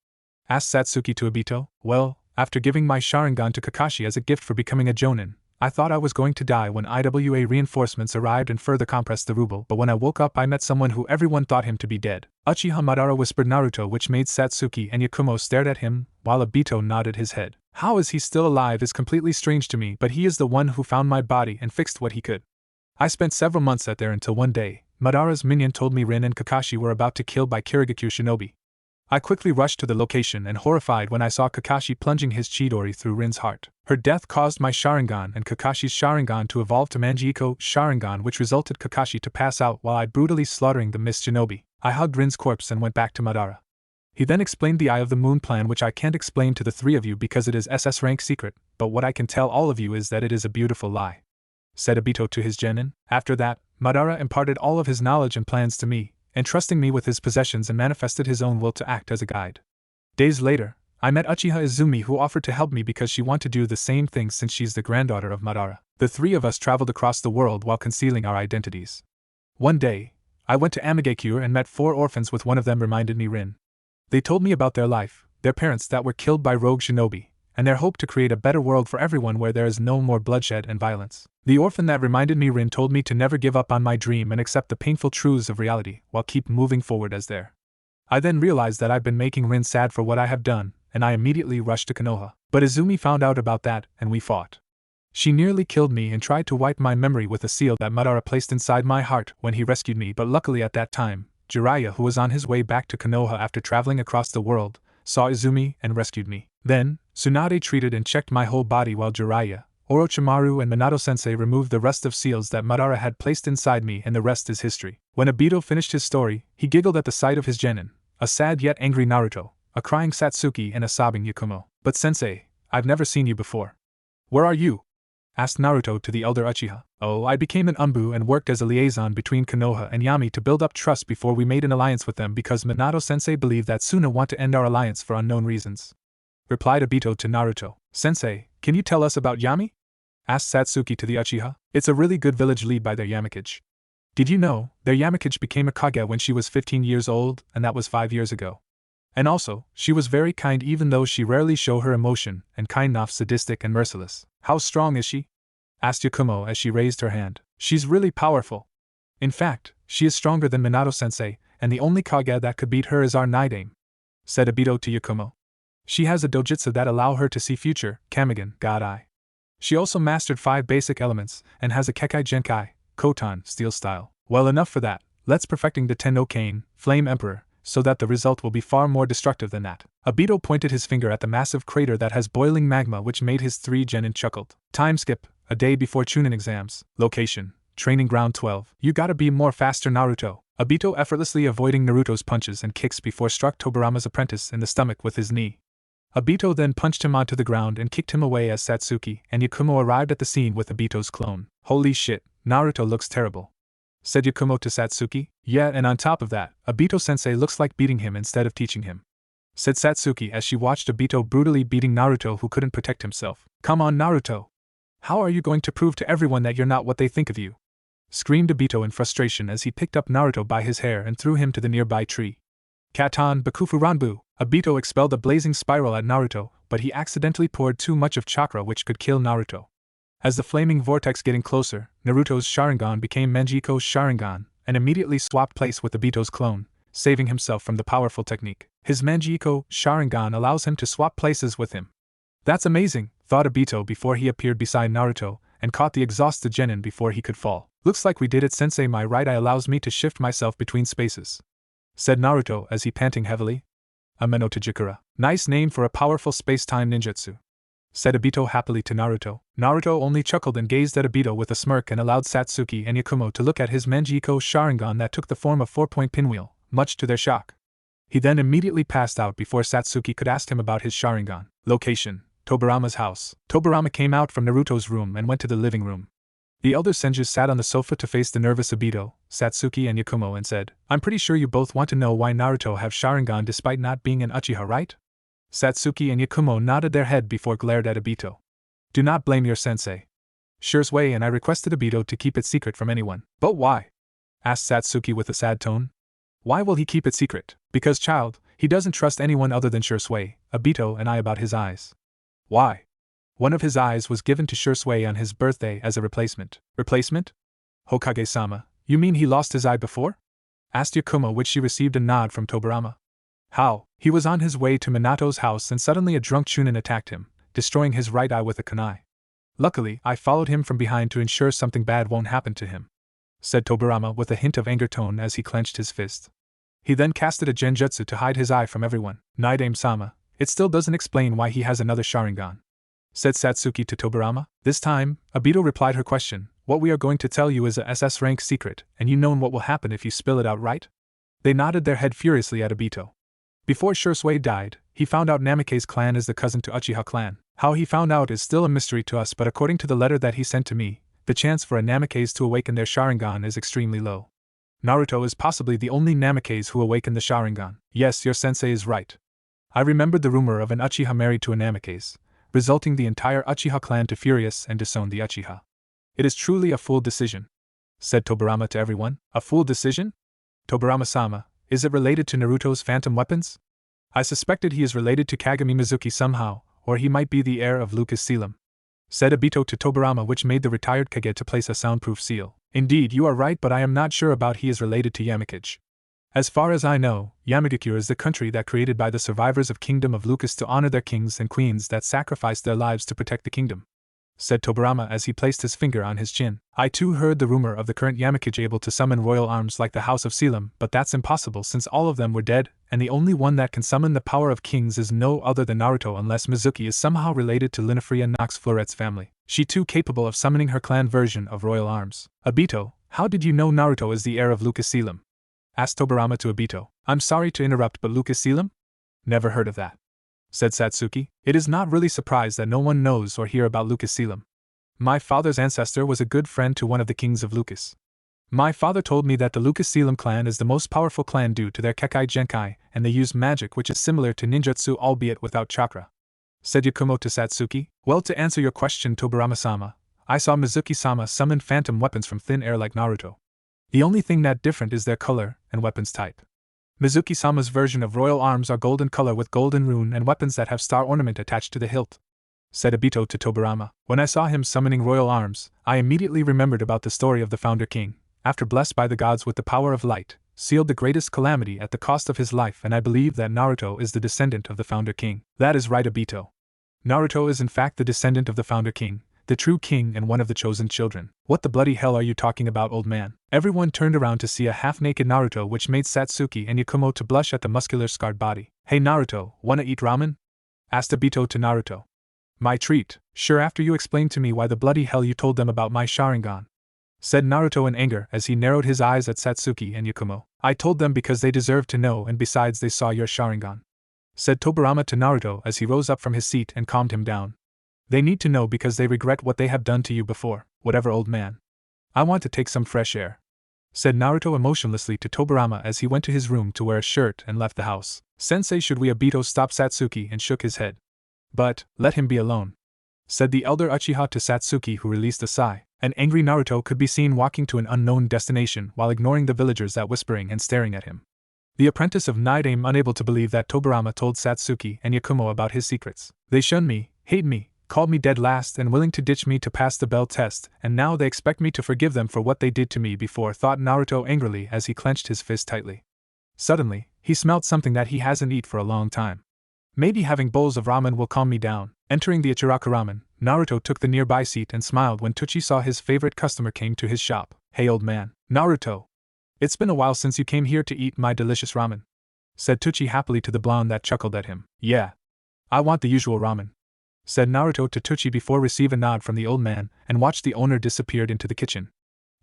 Speaker 1: Asked Satsuki to Obito. Well, after giving my Sharingan to Kakashi as a gift for becoming a Jonin, I thought I was going to die when Iwa reinforcements arrived and further compressed the ruble, but when I woke up I met someone who everyone thought him to be dead. Uchiha Madara whispered Naruto, which made Satsuki and Yakumo stared at him, while Obito nodded his head. How is he still alive is completely strange to me, but he is the one who found my body and fixed what he could. I spent several months there until one day, Madara's minion told me Rin and Kakashi were about to kill by Kirigakure shinobi. I quickly rushed to the location and horrified when I saw Kakashi plunging his Chidori through Rin's heart. Her death caused my Sharingan and Kakashi's Sharingan to evolve to Mangekyo Sharingan, which resulted Kakashi to pass out while I brutally slaughtering the Mist Shinobi. I hugged Rin's corpse and went back to Madara. He then explained the Eye of the Moon plan, which I can't explain to the three of you because it is SS rank secret, but what I can tell all of you is that it is a beautiful lie, said Obito to his genin. After that, Madara imparted all of his knowledge and plans to me, entrusting me with his possessions and manifested his own will to act as a guide. Days later, I met Uchiha Izumi, who offered to help me because she wanted to do the same thing since she's the granddaughter of Madara. The three of us traveled across the world while concealing our identities. One day, I went to Mangekyo and met 4 orphans, with one of them reminded me Rin. They told me about their life, their parents that were killed by rogue shinobi, and their hope to create a better world for everyone where there is no more bloodshed and violence. The orphan that reminded me Rin told me to never give up on my dream and accept the painful truths of reality while keep moving forward as there. I then realized that I've been making Rin sad for what I have done, and I immediately rushed to Konoha. But Izumi found out about that, and we fought. She nearly killed me and tried to wipe my memory with a seal that Madara placed inside my heart when he rescued me, but luckily at that time, Jiraiya, who was on his way back to Konoha after traveling across the world, saw Izumi and rescued me. Then, Tsunade treated and checked my whole body while Jiraiya, Orochimaru and Minato-sensei removed the rest of seals that Madara had placed inside me, and the rest is history. When Obito finished his story, he giggled at the sight of his genin, a sad yet angry Naruto, a crying Satsuki and a sobbing Yakumo. But sensei, I've never seen you before. Where are you? Asked Naruto to the elder Uchiha. Oh, I became an Umbu and worked as a liaison between Konoha and Yami to build up trust before we made an alliance with them, because Minato-sensei believed that Suna want to end our alliance for unknown reasons, replied Obito to Naruto. Sensei, can you tell us about Yami? Asked Satsuki to the Uchiha. It's a really good village led by their Yamakage. Did you know, their Yamakage became a Kage when she was 15 years old, and that was 5 years ago. And also, she was very kind even though she rarely show her emotion, and kind enough sadistic and merciless. How strong is she? Asked Yakumo as she raised her hand. She's really powerful. In fact, she is stronger than Minato-sensei, and the only Kage that could beat her is our Nidaime, said Obito to Yakumo. She has a dojutsu that allow her to see future, Kamigen, God Eye. She also mastered 5 basic elements, and has a Kekai Genkai, Kotan, steel style. Well, enough for that, let's perfecting the Tenno Kane, Flame Emperor, so that the result will be far more destructive than that. Obito pointed his finger at the massive crater that has boiling magma, which made his 3 genin chuckled. Time skip, a day before Chunin exams. Location, Training Ground 12. You gotta be more faster, Naruto. Obito effortlessly avoiding Naruto's punches and kicks before struck Tobirama's apprentice in the stomach with his knee. Obito then punched him onto the ground and kicked him away as Satsuki and Yakumo arrived at the scene with Obito's clone. Holy shit, Naruto looks terrible, said Yakumo to Satsuki. Yeah, and on top of that, Obito-sensei looks like beating him instead of teaching him, said Satsuki as she watched Obito brutally beating Naruto, who couldn't protect himself. Come on, Naruto. How are you going to prove to everyone that you're not what they think of you? Screamed Obito in frustration as he picked up Naruto by his hair and threw him to the nearby tree. Katan Bakufu Ranbu. Obito expelled a blazing spiral at Naruto, but he accidentally poured too much of chakra which could kill Naruto. As the flaming vortex getting closer, Naruto's Sharingan became Mangekyo's Sharingan, and immediately swapped place with Obito's clone, saving himself from the powerful technique. His Mangekyo Sharingan allows him to swap places with him. That's amazing, thought Obito before he appeared beside Naruto, and caught the exhausted genin before he could fall. Looks like we did it, sensei. My right eye allows me to shift myself between spaces, said Naruto as he panting heavily. Ameno Tajikura. Nice name for a powerful space-time ninjutsu, said Obito happily to Naruto. Naruto only chuckled and gazed at Obito with a smirk and allowed Satsuki and Yakumo to look at his Mangekyo Sharingan that took the form of 4-point pinwheel, much to their shock. He then immediately passed out before Satsuki could ask him about his Sharingan. Location, Tobirama's house. Tobirama came out from Naruto's room and went to the living room. The elder senjus sat on the sofa to face the nervous Obito, Satsuki and Yakumo and said, I'm pretty sure you both want to know why Naruto have Sharingan despite not being an Uchiha, right? Satsuki and Yakumo nodded their head before glared at Obito. Do not blame your sensei. Shisui and I requested Obito to keep it secret from anyone. But why? Asked Satsuki with a sad tone. Why will he keep it secret? Because, child, he doesn't trust anyone other than Shisui, Obito and I about his eyes. Why? One of his eyes was given to Shisui on his birthday as a replacement. Replacement? Hokage-sama, you mean he lost his eye before? Asked Yakumo, which she received a nod from Tobirama. How? He was on his way to Minato's house and suddenly a drunk Chunin attacked him, destroying his right eye with a kunai. Luckily, I followed him from behind to ensure something bad won't happen to him, said Tobirama with a hint of anger tone as he clenched his fist. He then casted a genjutsu to hide his eye from everyone. Naidame-sama, it still doesn't explain why he has another Sharingan, said Satsuki to Tobirama. This time, Obito replied her question. What we are going to tell you is a SS rank secret, and you know what will happen if you spill it out, right? They nodded their head furiously at Obito. Before Shisui died, he found out Namake's clan is the cousin to Uchiha clan. How he found out is still a mystery to us, but according to the letter that he sent to me, the chance for a Namake's to awaken their Sharingan is extremely low. Naruto is possibly the only Namake's who awakened the Sharingan. Yes, your sensei is right. I remembered the rumor of an Uchiha married to a Namake's, resulting the entire Uchiha clan to furious and disown the Uchiha. It is truly a fool decision, said Tobirama to everyone. A fool decision? Tobirama-sama, is it related to Naruto's phantom weapons? I suspected he is related to Kagami Mizuki somehow, or he might be the heir of Lucas Selim, said Obito to Tobirama, which made the retired Kage to place a soundproof seal. Indeed, you are right, but I am not sure about he is related to Yamakage. As far as I know, Yamakage is the country that created by the survivors of Kingdom of Lucas to honor their kings and queens that sacrificed their lives to protect the kingdom, said Tobirama as he placed his finger on his chin. I too heard the rumor of the current Yamakage able to summon royal arms like the House of Selim, but that's impossible since all of them were dead, and the only one that can summon the power of kings is no other than Naruto, unless Mizuki is somehow related to Linafria Nox Florette's family. She too capable of summoning her clan version of royal arms. Obito, how did you know Naruto is the heir of Lucas Selim? Asked Tobirama to Obito. I'm sorry to interrupt, but Lucas Selim? Never heard of that, said Satsuki. It is not really surprised that no one knows or hear about Lucas Selim. My father's ancestor was a good friend to one of the kings of Lucas. My father told me that the Lucas Selim clan is the most powerful clan due to their Kekai Genkai, and they use magic which is similar to ninjutsu albeit without chakra, said Yakumo to Satsuki. Well, to answer your question, Tobirama-sama, I saw Mizuki-sama summon phantom weapons from thin air like Naruto. The only thing that different is their color and weapons type. Mizuki-sama's version of royal arms are golden color with golden rune and weapons that have star ornament attached to the hilt, said Obito to Tobirama. When I saw him summoning royal arms, I immediately remembered about the story of the founder king, after blessed by the gods with the power of light, sealed the greatest calamity at the cost of his life, and I believe that Naruto is the descendant of the founder king. That is right, Obito. Naruto is in fact the descendant of the founder king, the true king and one of the chosen children. What the bloody hell are you talking about, old man? Everyone turned around to see a half-naked Naruto, which made Satsuki and Yakumo to blush at the muscular scarred body. Hey Naruto, wanna eat ramen? Asked Obito to Naruto. My treat, sure, after you explain to me why the bloody hell you told them about my Sharingan, said Naruto in anger as he narrowed his eyes at Satsuki and Yakumo. I told them because they deserved to know, and besides they saw your Sharingan, said Tobirama to Naruto as he rose up from his seat and calmed him down. They need to know because they regret what they have done to you before, whatever, old man. I want to take some fresh air, said Naruto emotionlessly to Tobirama as he went to his room to wear a shirt and left the house. Sensei, should we? Obito stopped Satsuki and shook his head. But, let him be alone, said the elder Uchiha to Satsuki, who released a sigh. An angry Naruto could be seen walking to an unknown destination while ignoring the villagers that whispering and staring at him. The apprentice of Night Aim unable to believe that Tobirama told Satsuki and Yakumo about his secrets. They shun me, hate me, called me dead last and willing to ditch me to pass the bell test, and now they expect me to forgive them for what they did to me before, thought Naruto angrily as he clenched his fist tightly. Suddenly, he smelt something that he hasn't eaten for a long time. Maybe having bowls of ramen will calm me down. Entering the Ichiraku Ramen, Naruto took the nearby seat and smiled when Teuchi saw his favorite customer came to his shop. Hey old man, Naruto. It's been a while since you came here to eat my delicious ramen, said Teuchi happily to the blonde that chuckled at him. Yeah. I want the usual ramen, said Naruto to Teuchi before receiving a nod from the old man and watched the owner disappear into the kitchen.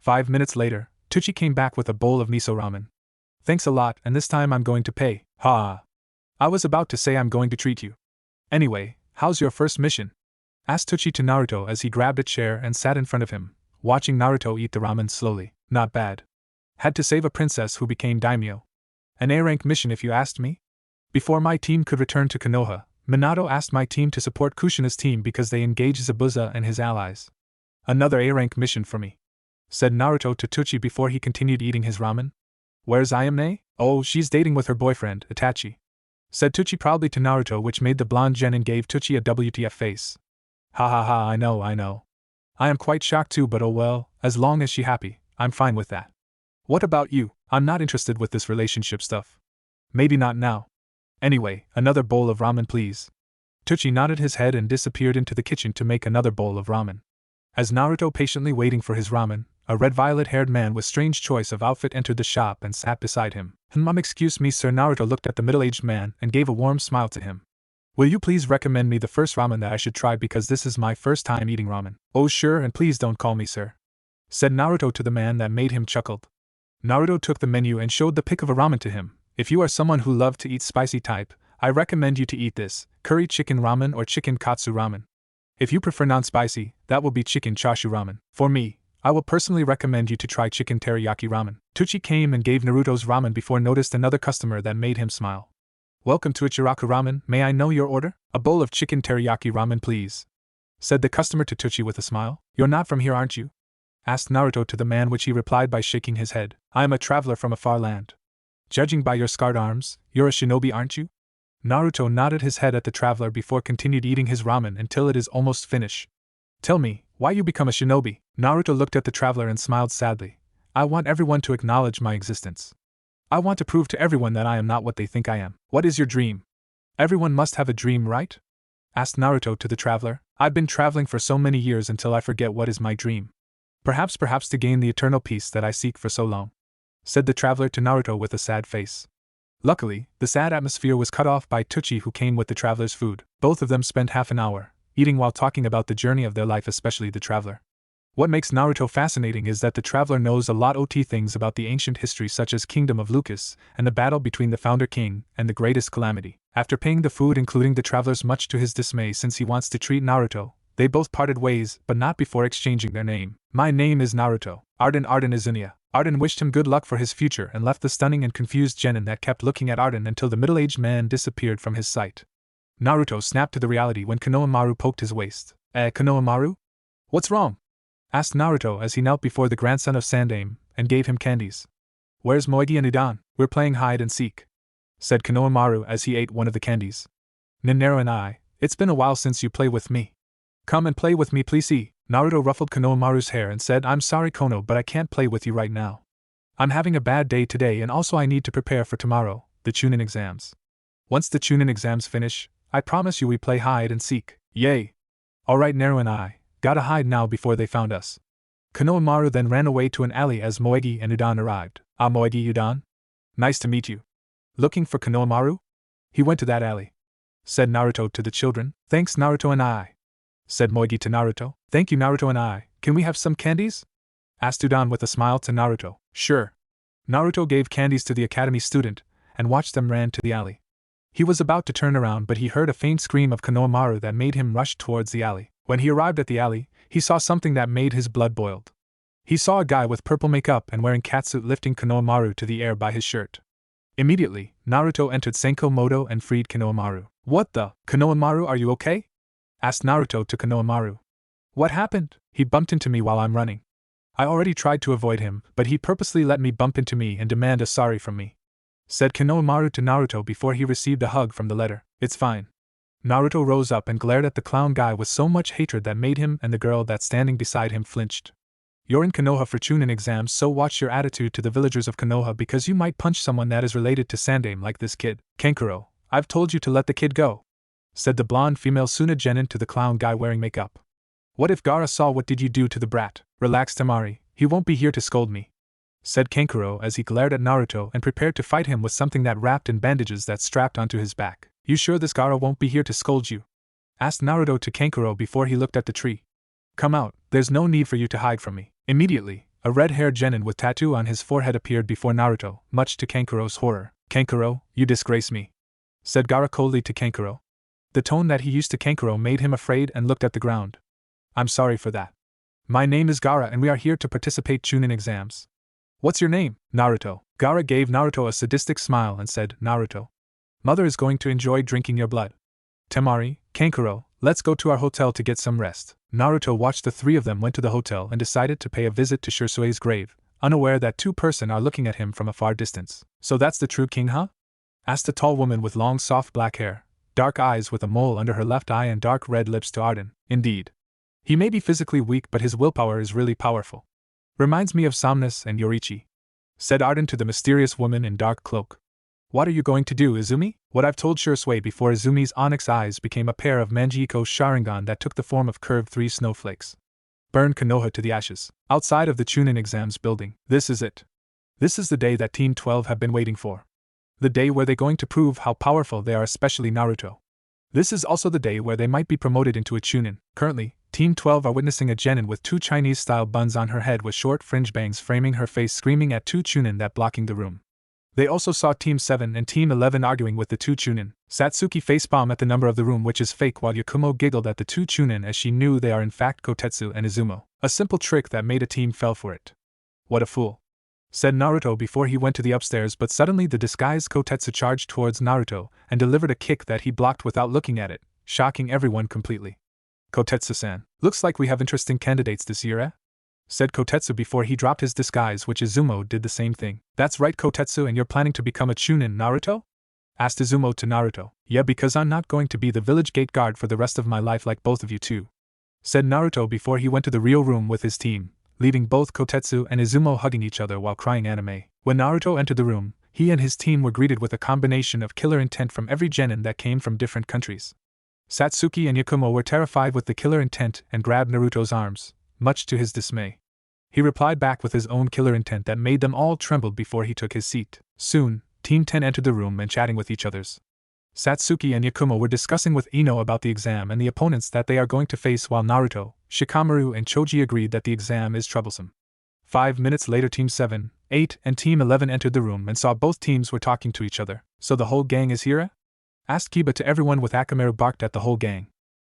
Speaker 1: 5 minutes later, Teuchi came back with a bowl of miso ramen. Thanks a lot, and this time I'm going to pay. Ha! I was about to say I'm going to treat you. Anyway, how's your first mission? Asked Teuchi to Naruto as he grabbed a chair and sat in front of him, watching Naruto eat the ramen slowly. Not bad. Had to save a princess who became daimyo. An A-rank mission if you asked me? Before my team could return to Konoha, Minato asked my team to support Kushina's team because they engaged Zabuza and his allies. Another A-rank mission for me, said Naruto to Teuchi before he continued eating his ramen. Where's Ayame? Oh, she's dating with her boyfriend, Itachi, said Teuchi proudly to Naruto, which made the blonde genin gave Teuchi a WTF face. Ha ha ha, I know. I am quite shocked too, but oh well, as long as she happy, I'm fine with that. What about you? I'm not interested with this relationship stuff. Maybe not now. Anyway, another bowl of ramen please. Teuchi nodded his head and disappeared into the kitchen to make another bowl of ramen. As Naruto patiently waiting for his ramen, a red-violet-haired man with strange choice of outfit entered the shop and sat beside him. Excuse me sir. Naruto looked at the middle-aged man and gave a warm smile to him. Will you please recommend me the first ramen that I should try because this is my first time eating ramen? Oh sure, and please don't call me sir, said Naruto to the man that made him chuckled. Naruto took the menu and showed the pic of a ramen to him. If you are someone who loves to eat spicy type, I recommend you to eat this, curry chicken ramen or chicken katsu ramen. If you prefer non-spicy, that will be chicken chashu ramen. For me, I will personally recommend you to try chicken teriyaki ramen. Teuchi came and gave Naruto's ramen before noticed another customer that made him smile. Welcome to Ichiraku Ramen, may I know your order? A bowl of chicken teriyaki ramen please, said the customer to Teuchi with a smile. You're not from here, aren't you? Asked Naruto to the man, which he replied by shaking his head. I am a traveler from a far land. Judging by your scarred arms, you're a shinobi, aren't you? Naruto nodded his head at the traveler before continued eating his ramen until it is almost finished. Tell me, why you become a shinobi? Naruto looked at the traveler and smiled sadly. I want everyone to acknowledge my existence. I want to prove to everyone that I am not what they think I am. What is your dream? Everyone must have a dream, right? Asked Naruto to the traveler. I've been traveling for so many years until I forget what is my dream. Perhaps to gain the eternal peace that I seek for so long, said the traveler to Naruto with a sad face. Luckily, the sad atmosphere was cut off by Teuchi, who came with the traveler's food. Both of them spent half an hour eating while talking about the journey of their life, especially the traveler. What makes Naruto fascinating is that the traveler knows a lot of things about the ancient history, such as Kingdom of Lucas and the battle between the founder king and the greatest calamity. After paying the food, including the traveler's, much to his dismay since he wants to treat Naruto, they both parted ways, but not before exchanging their name. My name is Naruto. Ardyn is Inya. Ardyn wished him good luck for his future and left the stunning and confused genin that kept looking at Ardyn until the middle-aged man disappeared from his sight. Naruto snapped to the reality when Konohamaru poked his waist. Konohamaru? What's wrong? Asked Naruto as he knelt before the grandson of Sandaime and gave him candies. Where's Moegi and Idan? We're playing hide and seek, said Konohamaru as he ate one of the candies. Ninero and I, it's been a while since you played with me. Come and play with me please. Naruto ruffled Konohamaru's hair and said, I'm sorry Kono, but I can't play with you right now. I'm having a bad day today and also I need to prepare for tomorrow, the Chunin exams. Once the Chunin exams finish, I promise you we play hide and seek. Yay! Alright Nero and I, Gotta hide now before they found us. Konohamaru then ran away to an alley as Moegi and Udon arrived. Ah, Moegi, Udon? Nice to meet you. Looking for Konohamaru? He went to that alley, said Naruto to the children. Thanks, Naruto and I, said Moegi to Naruto. Thank you, Naruto and I. Can we have some candies? Asked Udon with a smile to Naruto. Sure. Naruto gave candies to the academy student, and watched them ran to the alley. He was about to turn around but he heard a faint scream of Konohamaru that made him rush towards the alley. When he arrived at the alley, he saw something that made his blood boil. He saw a guy with purple makeup and wearing catsuit lifting Konohamaru to the air by his shirt. Immediately, Naruto entered Senko Moto and freed Konohamaru. What the? Konohamaru, are you okay? Asked Naruto to Konohamaru. What happened? He bumped into me while I'm running. I already tried to avoid him, but he purposely let me bump into me and demand a sorry from me, said Konohamaru to Naruto before he received a hug from the letter. It's fine. Naruto rose up and glared at the clown guy with so much hatred that made him and the girl that standing beside him flinched. You're in Konoha for Chunin exams, so watch your attitude to the villagers of Konoha because you might punch someone that is related to Sandame like this kid. Kankuro, I've told you to let the kid go, said the blonde female Suna Genin to the clown guy wearing makeup. What if Gaara saw what did you do to the brat? Relax, Temari, he won't be here to scold me, said Kankuro as he glared at Naruto and prepared to fight him with something that wrapped in bandages that strapped onto his back. You sure this Gaara won't be here to scold you? Asked Naruto to Kankuro before he looked at the tree. Come out, there's no need for you to hide from me. Immediately, a red-haired genin with tattoo on his forehead appeared before Naruto, much to Kankuro's horror. Kankuro, you disgrace me, said Gaara coldly to Kankuro. The tone that he used to Kankuro made him afraid and looked at the ground. I'm sorry for that. My name is Gaara and we are here to participate Chunin exams. What's your name, Naruto? Gaara gave Naruto a sadistic smile and said, Naruto, Mother is going to enjoy drinking your blood. Temari, Kankuro, let's go to our hotel to get some rest. Naruto watched the three of them went to the hotel and decided to pay a visit to Shisui's grave, unaware that two persons are looking at him from a far distance. So that's the true king, huh? Asked a tall woman with long soft black hair, dark eyes with a mole under her left eye and dark red lips to Ardyn. Indeed. He may be physically weak but his willpower is really powerful. Reminds me of Somnus and Yoriichi, said Ardyn to the mysterious woman in dark cloak. What are you going to do, Izumi? What I've told Shisui before. Izumi's onyx eyes became a pair of Mangekyo Sharingan that took the form of curved 3 snowflakes. Burned Konoha to the ashes. Outside of the Chunin exams building. This is it. This is the day that Team 12 have been waiting for. The day where they're going to prove how powerful they are, especially Naruto. This is also the day where they might be promoted into a Chunin. Currently, Team 12 are witnessing a genin with 2 Chinese-style buns on her head with short fringe bangs framing her face, screaming at 2 Chunin that blocking the room. They also saw Team 7 and Team 11 arguing with the 2 Chunin. Satsuki facepalm at the number of the room, which is fake, while Yakumo giggled at the 2 Chunin as she knew they are in fact Kotetsu and Izumo. A simple trick that made a team fell for it. What a fool, said Naruto before he went to the upstairs, but suddenly the disguised Kotetsu charged towards Naruto and delivered a kick that he blocked without looking at it, shocking everyone completely. Kotetsu-san, looks like we have interesting candidates this year, eh? Said Kotetsu before he dropped his disguise, which Izumo did the same thing. That's right, Kotetsu, and you're planning to become a Chunin, Naruto? Asked Izumo to Naruto. Yeah, because I'm not going to be the village gate guard for the rest of my life like both of you two, said Naruto before he went to the real room with his team, leaving both Kotetsu and Izumo hugging each other while crying anime. When Naruto entered the room, he and his team were greeted with a combination of killer intent from every genin that came from different countries. Satsuki and Yakumo were terrified with the killer intent and grabbed Naruto's arms, much to his dismay. He replied back with his own killer intent that made them all tremble before he took his seat. Soon, Team 10 entered the room and chatting with each others. Satsuki and Yakumo were discussing with Ino about the exam and the opponents that they are going to face, while Naruto, Shikamaru and Choji agreed that the exam is troublesome. 5 minutes later, Team 7, 8 and Team 11 entered the room and saw both teams were talking to each other. So the whole gang is here? Asked Kiba to everyone with Akamaru barked at the whole gang.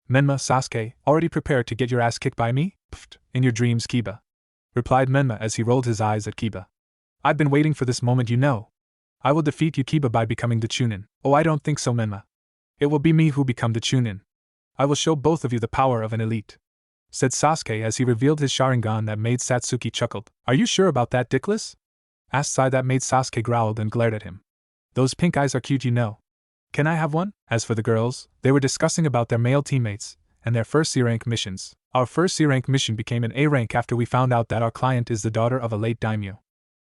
Speaker 1: Menma, Sasuke, already prepared to get your ass kicked by me? Pfft, in your dreams, Kiba, replied Menma as he rolled his eyes at Kiba. I've been waiting for this moment, you know. I will defeat you, Kiba, by becoming the Chunin. Oh, I don't think so, Menma. It will be me who become the Chunin. I will show both of you the power of an elite, said Sasuke as he revealed his Sharingan that made Satsuki chuckled. Are you sure about that, Dickless? Asked Sai that made Sasuke growled and glared at him. Those pink eyes are cute, you know. Can I have one? As for the girls, they were discussing about their male teammates and their first C-rank missions. Our first C-rank mission became an A rank after we found out that our client is the daughter of a late daimyo,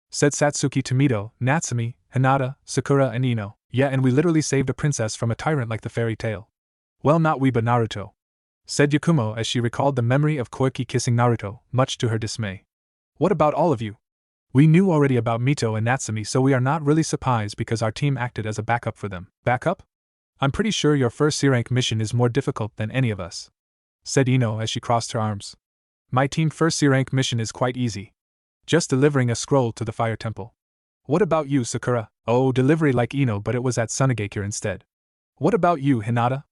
Speaker 1: said Satsuki to Mito, Natsumi, Hinata, Sakura and Ino. Yeah, and we literally saved a princess from a tyrant like the fairy tale. Well, not we but Naruto, said Yakumo as she recalled the memory of Koiki kissing Naruto, much to her dismay. What about all of you? We knew already about Mito and Natsumi, so we are not really surprised because our team acted as a backup for them. Backup? I'm pretty sure your first C-rank mission is more difficult than any of us, said Ino as she crossed her arms. My team first C-rank mission is quite easy. Just delivering a scroll to the fire temple. What about you, Sakura? Oh, delivery like Ino, but it was at Sunagakure instead. What about you, Hinata?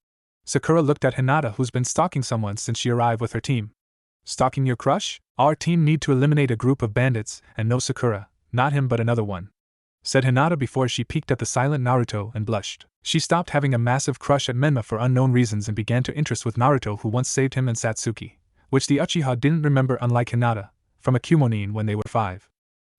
Speaker 1: Sakura looked at Hinata, who's been stalking someone since she arrived with her team. Stalking your crush? Our team need to eliminate a group of bandits, and no Sakura, not him but another one, said Hinata before she peeked at the silent Naruto and blushed. She stopped having a massive crush at Menma for unknown reasons and began to interest with Naruto, who once saved him and Satsuki, which the Uchiha didn't remember, unlike Hinata, from a Kumonin when they were 5.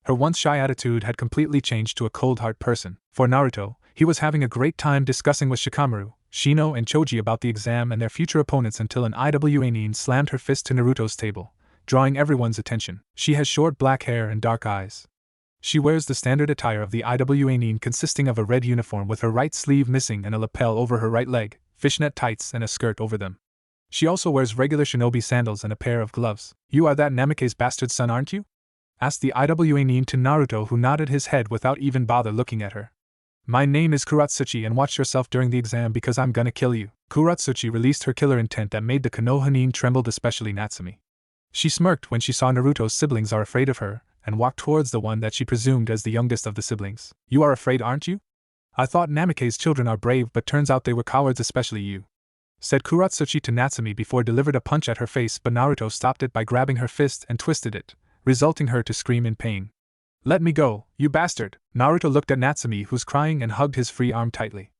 Speaker 1: Her once shy attitude had completely changed to a cold-hearted person. For Naruto, he was having a great time discussing with Shikamaru, Shino and Choji about the exam and their future opponents until an Iwa Nin slammed her fist to Naruto's table, drawing everyone's attention. She has short black hair and dark eyes. She wears the standard attire of the Iwa Nin, consisting of a red uniform with her right sleeve missing and a lapel over her right leg, fishnet tights and a skirt over them. She also wears regular shinobi sandals and a pair of gloves. You are that Namake's bastard son, aren't you? Asked the Iwa Nin to Naruto, who nodded his head without even bother looking at her. My name is Kuratsuchi, and watch yourself during the exam because I'm gonna kill you. Kuratsuchi released her killer intent that made the Konoha Nin tremble, especially Natsumi. She smirked when she saw Naruto's siblings are afraid of her, and walked towards the one that she presumed as the youngest of the siblings. You are afraid, aren't you? I thought Namake's children are brave, but turns out they were cowards, especially you, said Kuratsuchi to Natsumi before delivered a punch at her face, but Naruto stopped it by grabbing her fist and twisted it, resulting her to scream in pain. Let me go, you bastard! Naruto looked at Natsumi, who's crying, and hugged his free arm tightly.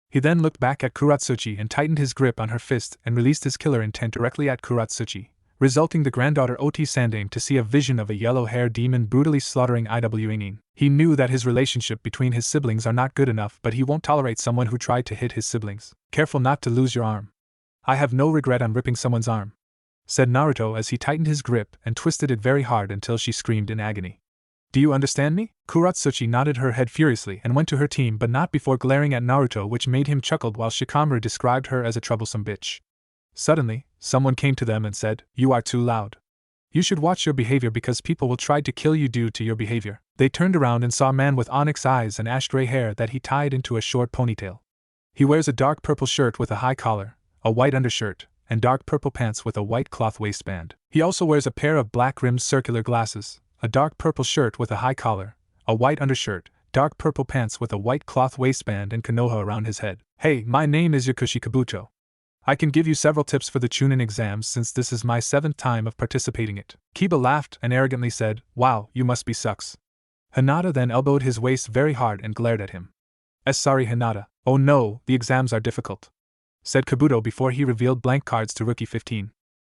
Speaker 1: He then looked back at Kuratsuchi and tightened his grip on her fist and released his killer intent directly at Kuratsuchi, resulting the granddaughter Ot Sandame to see a vision of a yellow-haired demon brutally slaughtering Iwa Nin. He knew that his relationship between his siblings are not good enough, but he won't tolerate someone who tried to hit his siblings. Careful not to lose your arm. I have no regret on ripping someone's arm, said Naruto as he tightened his grip and twisted it very hard until she screamed in agony. Do you understand me? Kuratsuchi nodded her head furiously and went to her team, but not before glaring at Naruto, which made him chuckle while Shikamaru described her as a troublesome bitch. Suddenly, someone came to them and said, You are too loud. You should watch your behavior because people will try to kill you due to your behavior. They turned around and saw a man with onyx eyes and ash gray hair that he tied into a short ponytail. He wears a dark purple shirt with a high collar, a white undershirt, and dark purple pants with a white cloth waistband. He also wears a pair of black-rimmed circular glasses, a dark purple shirt with a high collar, a white undershirt, dark purple pants with a white cloth waistband, and Konoha around his head. Hey, my name is Yakushi Kabuto. I can give you several tips for the Chunin exams since this is my 7th time of participating in it. Kiba laughed and arrogantly said, Wow, you must be sucks. Hinata then elbowed his waist very hard and glared at him. Sorry, Hinata. Oh no, the exams are difficult, said Kabuto before he revealed blank cards to Rookie 15.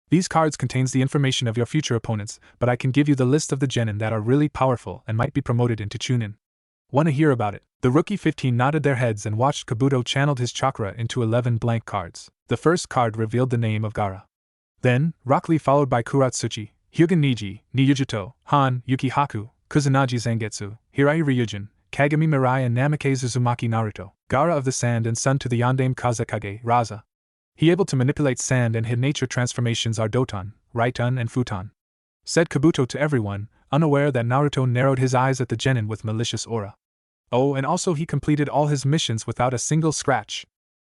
Speaker 1: These cards contains the information of your future opponents, but I can give you the list of the genin that are really powerful and might be promoted into Chunin. Wanna hear about it? The Rookie 15 nodded their heads and watched Kabuto channeled his chakra into 11 blank cards. The first card revealed the name of Gaara. Then, Rock Lee followed by Kuratsuchi, Hyuga Niji, Niyujuto, Han, Yuki Haku, Kuzunaji Zangetsu, Hirai Ryujin, Kagami Mirai and Namake Uzumaki Naruto. Gaara of the Sand and Sun to the Yandame Kazakage, Raza. He able to manipulate sand and hid nature transformations are Doton, Raiton and Futon, said Kabuto to everyone, unaware that Naruto narrowed his eyes at the genin with malicious aura. Oh, and also he completed all his missions without a single scratch.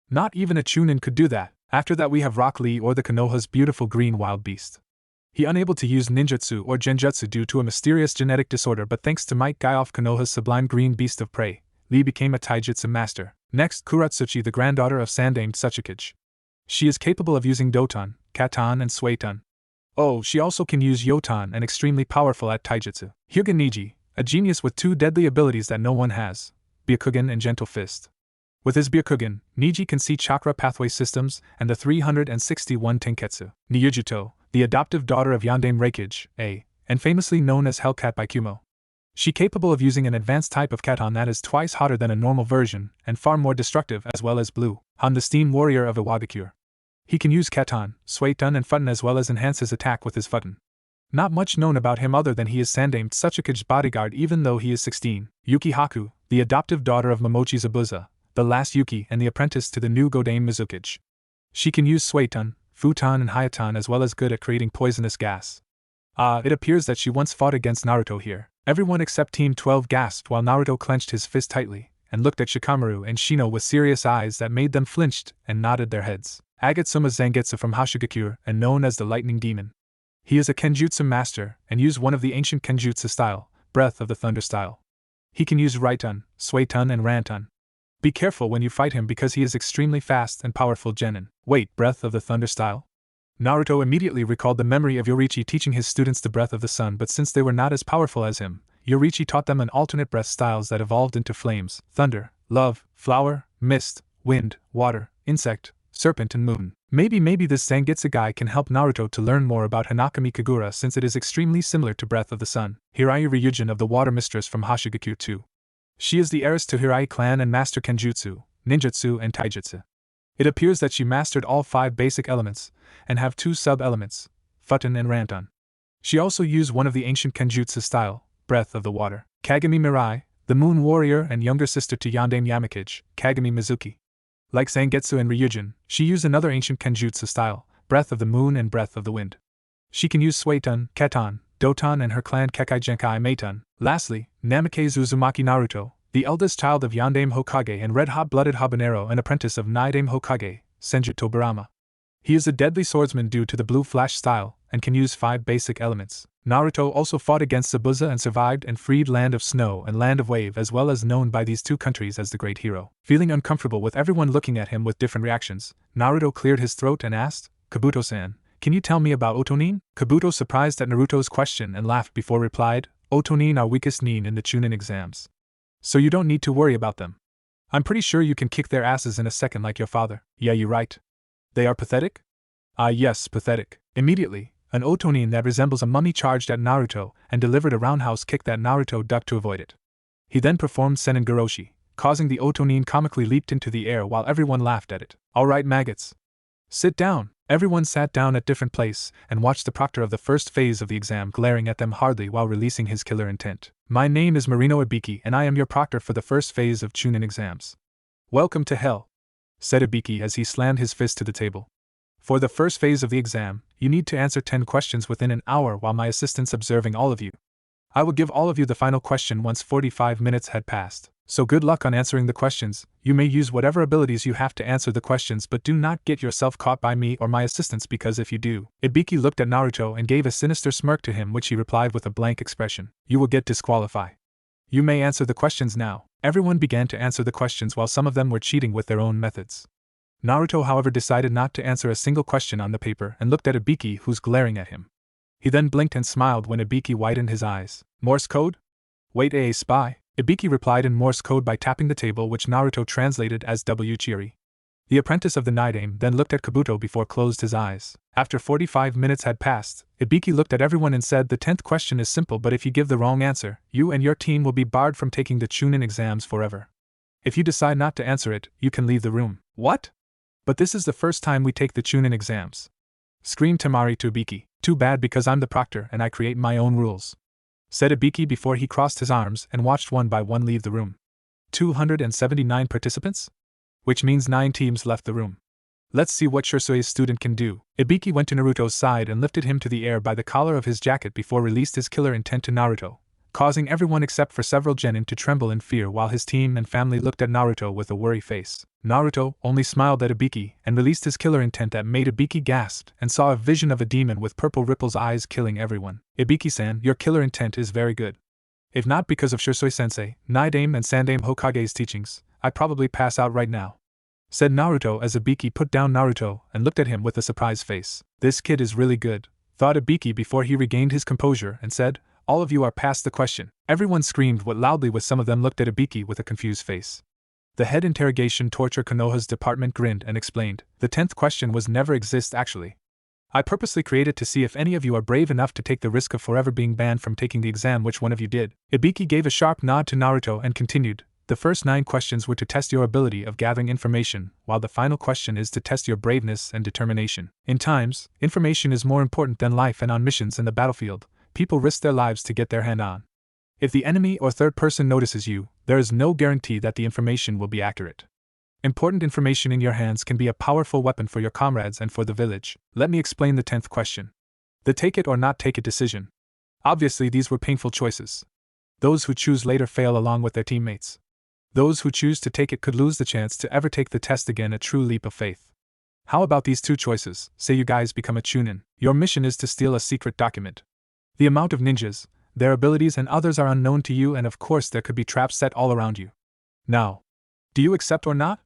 Speaker 1: Not even a Chunin could do that. After that we have Rock Lee or the Konoha's beautiful green wild beast. He unable to use ninjutsu or genjutsu due to a mysterious genetic disorder, but thanks to Might Guy off Konoha's sublime green beast of prey, Lee became a taijutsu master. Next, Kuratsuchi, the granddaughter of Sandame Tsuchikage. She is capable of using Doton, Katon and Suiton. Oh, she also can use Yoton and extremely powerful at taijutsu. Hyuga Niji, a genius with 2 deadly abilities that no one has, Byakugan and Gentle Fist. With his Byakugan, Niji can see chakra pathway systems and the 361 Tenketsu. Niyujuto, the adoptive daughter of Yandame Reikage, and famously known as Hellcat by Kumo. She capable of using an advanced type of Katon that is twice hotter than a normal version and far more destructive, as well as Blue Han, the steam warrior of Iwagakure. He can use Katon, Suiton and Futon as well as enhance his attack with his Futon. Not much known about him other than he is Sandame Tsuchikage's bodyguard even though he is 16. Yuki Haku, the adoptive daughter of Momochi Zabuza, the last Yuki and the apprentice to the new Godame Mizukage. She can use Suiton, futon and hyaton, as well as good at creating poisonous gas. It appears that she once fought against Naruto here. Everyone except Team 12 gasped while Naruto clenched his fist tightly and looked at Shikamaru and Shino with serious eyes that made them flinched and nodded their heads. Agatsuma Zangetsu from Hashigakure and known as the Lightning Demon. He is a Kenjutsu master and used one of the ancient Kenjutsu style, Breath of the Thunder style. He can use Raitun, Suitun and Rantun. Be careful when you fight him because he is extremely fast and powerful genin. Wait, Breath of the Thunder style? Naruto immediately recalled the memory of Yoriichi teaching his students the Breath of the Sun, but since they were not as powerful as him, Yoriichi taught them an alternate breath styles that evolved into flames, thunder, love, flower, mist, wind, water, insect, serpent and moon. Maybe this Zangetsu guy can help Naruto to learn more about Hanakami Kagura since it is extremely similar to Breath of the Sun. Hirai Ryujin of the Water Mistress from Hashigakure 2. She is the heiress to Hirai clan and master Kenjutsu, Ninjutsu and Taijutsu. It appears that she mastered all 5 basic elements, and have 2 sub-elements, Futun and Rantun. She also used one of the ancient Kenjutsu style, Breath of the Water. Kagami Mirai, the Moon Warrior and younger sister to Yandame Yamakage, Kagami Mizuki. Like Zangetsu and Ryujin, she used another ancient Kenjutsu style, Breath of the Moon and Breath of the Wind. She can use Suitun, Keton, Doton and her clan Kekai Genkai Meitun. Lastly, Namikaze Uzumaki Naruto, the eldest child of Yandame Hokage and red-hot-blooded habanero and apprentice of Naidame Hokage, Senju Tobirama. He is a deadly swordsman due to the blue flash style, and can use 5 basic elements. Naruto also fought against Zabuza and survived and freed Land of Snow and Land of Wave, as well as known by these 2 countries as the Great Hero. Feeling uncomfortable with everyone looking at him with different reactions, Naruto cleared his throat and asked, Kabuto-san, can you tell me about Otonin? Kabuto surprised at Naruto's question and laughed before replied, Otonin are weakest nin in the Chunin exams. So you don't need to worry about them. I'm pretty sure you can kick their asses in a second like your father. Yeah, you right. They are pathetic? Yes, pathetic. Immediately, an Otonin that resembles a mummy charged at Naruto and delivered a roundhouse kick that Naruto ducked to avoid it. He then performed Senin Goroshi, causing the Otonin comically leaped into the air while everyone laughed at it. Alright maggots. Sit down. Everyone sat down at different place and watched the proctor of the first phase of the exam glaring at them hardly while releasing his killer intent. My name is Marino Ibiki and I am your proctor for the first phase of Chunin exams. Welcome to hell, said Ibiki as he slammed his fist to the table. For the first phase of the exam, you need to answer 10 questions within an hour while my assistant's observing all of you. I will give all of you the final question once 45 minutes had passed. So good luck on answering the questions. You may use whatever abilities you have to answer the questions, but do not get yourself caught by me or my assistants, because if you do... Ibiki looked at Naruto and gave a sinister smirk to him, which he replied with a blank expression. You will get disqualified. You may answer the questions now. Everyone began to answer the questions while some of them were cheating with their own methods. Naruto, however, decided not to answer a single question on the paper and looked at Ibiki, who's glaring at him. He then blinked and smiled when Ibiki widened his eyes. Morse code? Wait, a spy? Ibiki replied in Morse code by tapping the table, which Naruto translated as W Chiri. The apprentice of the Naidame then looked at Kabuto before closed his eyes. After 45 minutes had passed, Ibiki looked at everyone and said, the 10th question is simple, but if you give the wrong answer, you and your team will be barred from taking the Chunin exams forever. If you decide not to answer it, you can leave the room. What? But this is the first time we take the Chunin exams, screamed Tamari to Ibiki. Too bad, because I'm the proctor and I create my own rules, said Ibiki before he crossed his arms and watched one by one leave the room. 279 participants? Which means 9 teams left the room. Let's see what Shisui's student can do. Ibiki went to Naruto's side and lifted him to the air by the collar of his jacket before released his killer intent to Naruto, causing everyone except for several genin to tremble in fear while his team and family looked at Naruto with a worry face. Naruto only smiled at Ibiki and released his killer intent that made Ibiki gasp and saw a vision of a demon with purple ripples eyes killing everyone. Ibiki-san, your killer intent is very good. If not because of Shisui-sensei, Naidame and Sandame Hokage's teachings, I'd probably pass out right now, said Naruto as Ibiki put down Naruto and looked at him with a surprised face. This kid is really good, thought Ibiki before he regained his composure and said, all of you are past the question. Everyone screamed what loudly, with some of them looked at Ibiki with a confused face. The head interrogation torture Konoha's department grinned and explained, the 10th question was never exist actually. I purposely created to see if any of you are brave enough to take the risk of forever being banned from taking the exam, which one of you did. Ibiki gave a sharp nod to Naruto and continued, the first 9 questions were to test your ability of gathering information, while the final question is to test your braveness and determination. In times, information is more important than life, and on missions in the battlefield, people risk their lives to get their hand on. If the enemy or third person notices you, there is no guarantee that the information will be accurate. Important information in your hands can be a powerful weapon for your comrades and for the village. Let me explain the 10th question. The take it or not take it decision. Obviously, these were painful choices. Those who choose later fail along with their teammates. Those who choose to take it could lose the chance to ever take the test again, a true leap of faith. How about these two choices? Say you guys become a Chunin. Your mission is to steal a secret document. The amount of ninjas, their abilities and others are unknown to you, and of course there could be traps set all around you. Now, do you accept or not?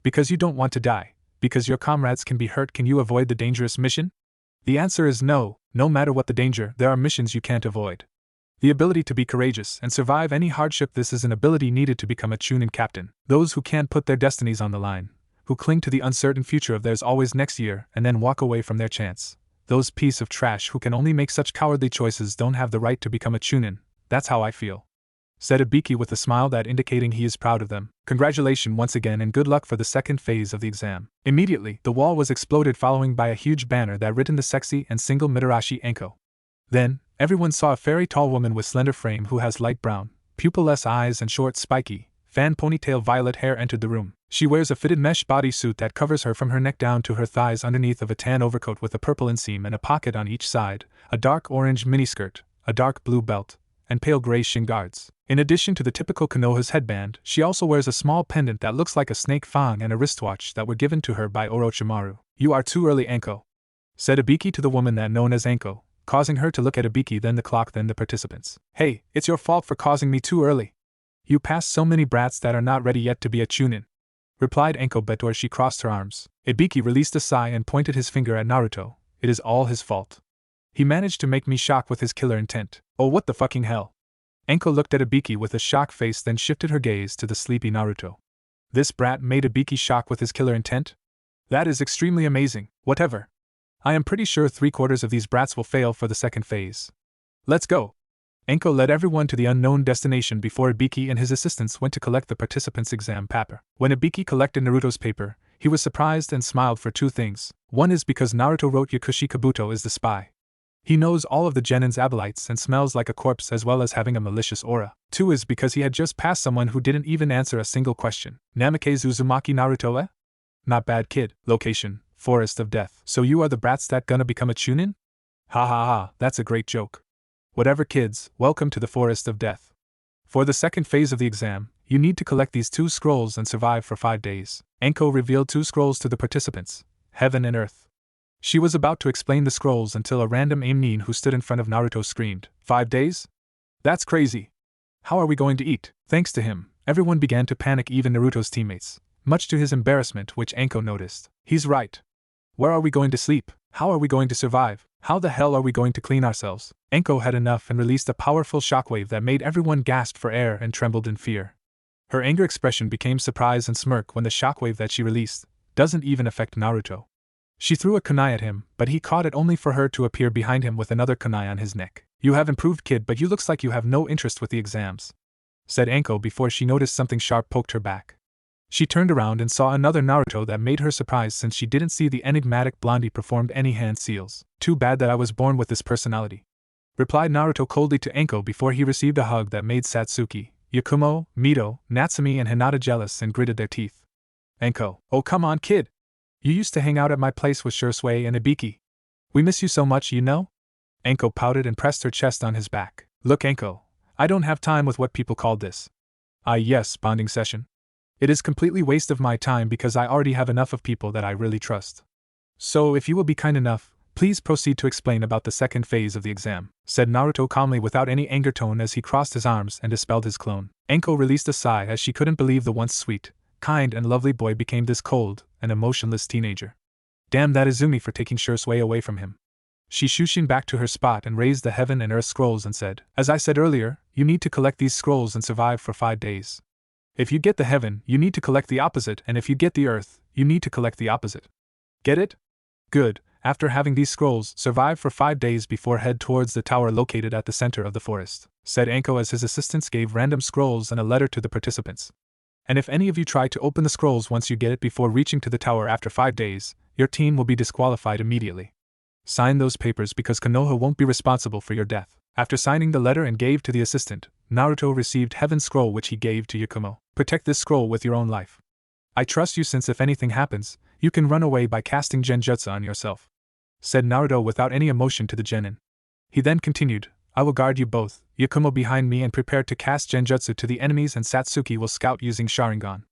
Speaker 1: Because you don't want to die, because your comrades can be hurt, can you avoid the dangerous mission? The answer is no. No matter what the danger, there are missions you can't avoid. The ability to be courageous and survive any hardship, this is an ability needed to become a Chunin captain. Those who can't put their destinies on the line, who cling to the uncertain future of theirs always next year and then walk away from their chance. Those piece of trash who can only make such cowardly choices don't have the right to become a Chunin. That's how I feel, said Ibiki with a smile that indicating he is proud of them. Congratulations once again and good luck for the second phase of the exam. Immediately, the wall was exploded, following by a huge banner that written the sexy and single Mitarashi Enko. Then, everyone saw a very tall woman with slender frame who has light brown, pupilless eyes and short spiky, fan ponytail violet hair entered the room. She wears a fitted mesh bodysuit that covers her from her neck down to her thighs underneath of a tan overcoat with a purple inseam and a pocket on each side, a dark orange miniskirt, a dark blue belt, and pale gray shin guards. In addition to the typical Konoha's headband, she also wears a small pendant that looks like a snake fang and a wristwatch that were given to her by Orochimaru. You are too early, Enko, said Ibiki to the woman that known as Enko, causing her to look at Ibiki, then the clock, then the participants. Hey, it's your fault for causing me too early. You passed so many brats that are not ready yet to be a Chunin, replied Enko before she crossed her arms. Ibiki released a sigh and pointed his finger at Naruto. It is all his fault. He managed to make me shock with his killer intent. Oh, what the fucking hell? Enko looked at Ibiki with a shocked face, then shifted her gaze to the sleepy Naruto. This brat made Ibiki shock with his killer intent? That is extremely amazing. Whatever. I am pretty sure 3/4 of these brats will fail for the second phase. Let's go. Enko led everyone to the unknown destination before Ibiki and his assistants went to collect the participants' exam paper. When Ibiki collected Naruto's paper, he was surprised and smiled for two things. One is because Naruto wrote Yakushi Kabuto is the spy. He knows all of the Genin's abelites and smells like a corpse, as well as having a malicious aura. Two is because he had just passed someone who didn't even answer a single question. Namike Uzumaki Naruto, eh? Not bad, kid. Location, Forest of Death. So you are the brats that gonna become a Chunin? Ha ha ha, that's a great joke. Whatever, kids, welcome to the Forest of Death. For the second phase of the exam, you need to collect these 2 scrolls and survive for 5 days. Enko revealed 2 scrolls to the participants, Heaven and Earth. She was about to explain the scrolls until a random Aimnin who stood in front of Naruto screamed, 5 days? That's crazy. How are we going to eat? Thanks to him, everyone began to panic, even Naruto's teammates, much to his embarrassment, which Enko noticed. He's right. Where are we going to sleep? How are we going to survive? How the hell are we going to clean ourselves? Enko had enough and released a powerful shockwave that made everyone gasp for air and trembled in fear. Her anger expression became surprise and smirk when the shockwave that she released doesn't even affect Naruto. She threw a kunai at him, but he caught it only for her to appear behind him with another kunai on his neck. You have improved, kid, but you looks like you have no interest with the exams, said Enko before she noticed something sharp poked her back. She turned around and saw another Naruto that made her surprised, since she didn't see the enigmatic blondie performed any hand seals. Too bad that I was born with this personality, replied Naruto coldly to Enko before he received a hug that made Satsuki, Yakumo, Mito, Natsumi and Hinata jealous and gritted their teeth. Enko, oh come on, kid! You used to hang out at my place with Shisui and Ibiki. We miss you so much, you know? Enko pouted and pressed her chest on his back. Look, Enko, I don't have time with what people call this. Yes, bonding session. It is completely waste of my time because I already have enough of people that I really trust. So if you will be kind enough, please proceed to explain about the second phase of the exam, said Naruto calmly without any anger tone as he crossed his arms and dispelled his clone. Enko released a sigh as she couldn't believe the once sweet, kind and lovely boy became this cold and emotionless teenager. Damn that Izumi for taking Shisui away from him. She shushin back to her spot and raised the Heaven and Earth scrolls and said, as I said earlier, you need to collect these scrolls and survive for 5 days. If you get the Heaven, you need to collect the opposite, and if you get the Earth, you need to collect the opposite. Get it? Good. After having these scrolls, survive for 5 days before head towards the tower located at the center of the forest, said Enko as his assistants gave random scrolls and a letter to the participants. And if any of you try to open the scrolls once you get it before reaching to the tower after 5 days, your team will be disqualified immediately. Sign those papers because Konoha won't be responsible for your death. After signing the letter and gave to the assistant, Naruto received Heaven's scroll which he gave to Yakumo. Protect this scroll with your own life. I trust you since if anything happens, you can run away by casting genjutsu on yourself," said Naruto without any emotion to the genin. He then continued, "I will guard you both, Yakumo behind me and prepare to cast genjutsu to the enemies and Satsuki will scout using Sharingan.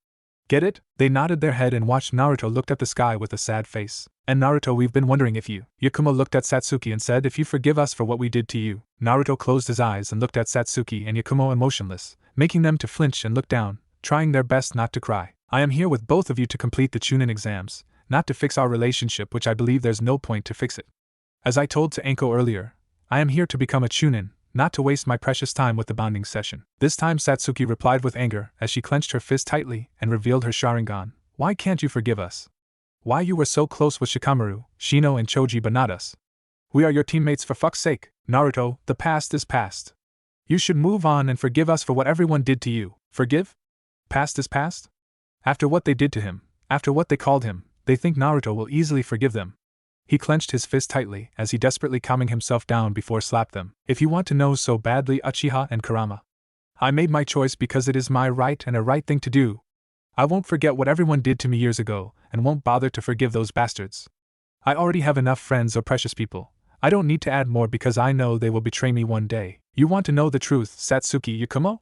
Speaker 1: Get it?" They nodded their head and watched Naruto look at the sky with a sad face. "And Naruto, we've been wondering if you..." Yakumo looked at Satsuki and said, "If you forgive us for what we did to you." Naruto closed his eyes and looked at Satsuki and Yakumo emotionless, making them to flinch and look down, trying their best not to cry. "I am here with both of you to complete the Chunin exams, not to fix our relationship, which I believe there's no point to fix it. As I told to Anko earlier, I am here to become a Chunin, not to waste my precious time with the bonding session." This time Satsuki replied with anger as she clenched her fist tightly and revealed her Sharingan. "Why can't you forgive us? Why you were so close with Shikamaru, Shino and Choji but not us? We are your teammates for fuck's sake. Naruto, the past is past. You should move on and forgive us for what everyone did to you." Forgive? Past is past? After what they did to him, after what they called him, they think Naruto will easily forgive them. He clenched his fist tightly as he desperately calming himself down before slapped them. "If you want to know so badly, Uchiha and Kurama, I made my choice because it is my right and a right thing to do. I won't forget what everyone did to me years ago, and won't bother to forgive those bastards. I already have enough friends or precious people. I don't need to add more because I know they will betray me one day. You want to know the truth, Satsuki Yakumo?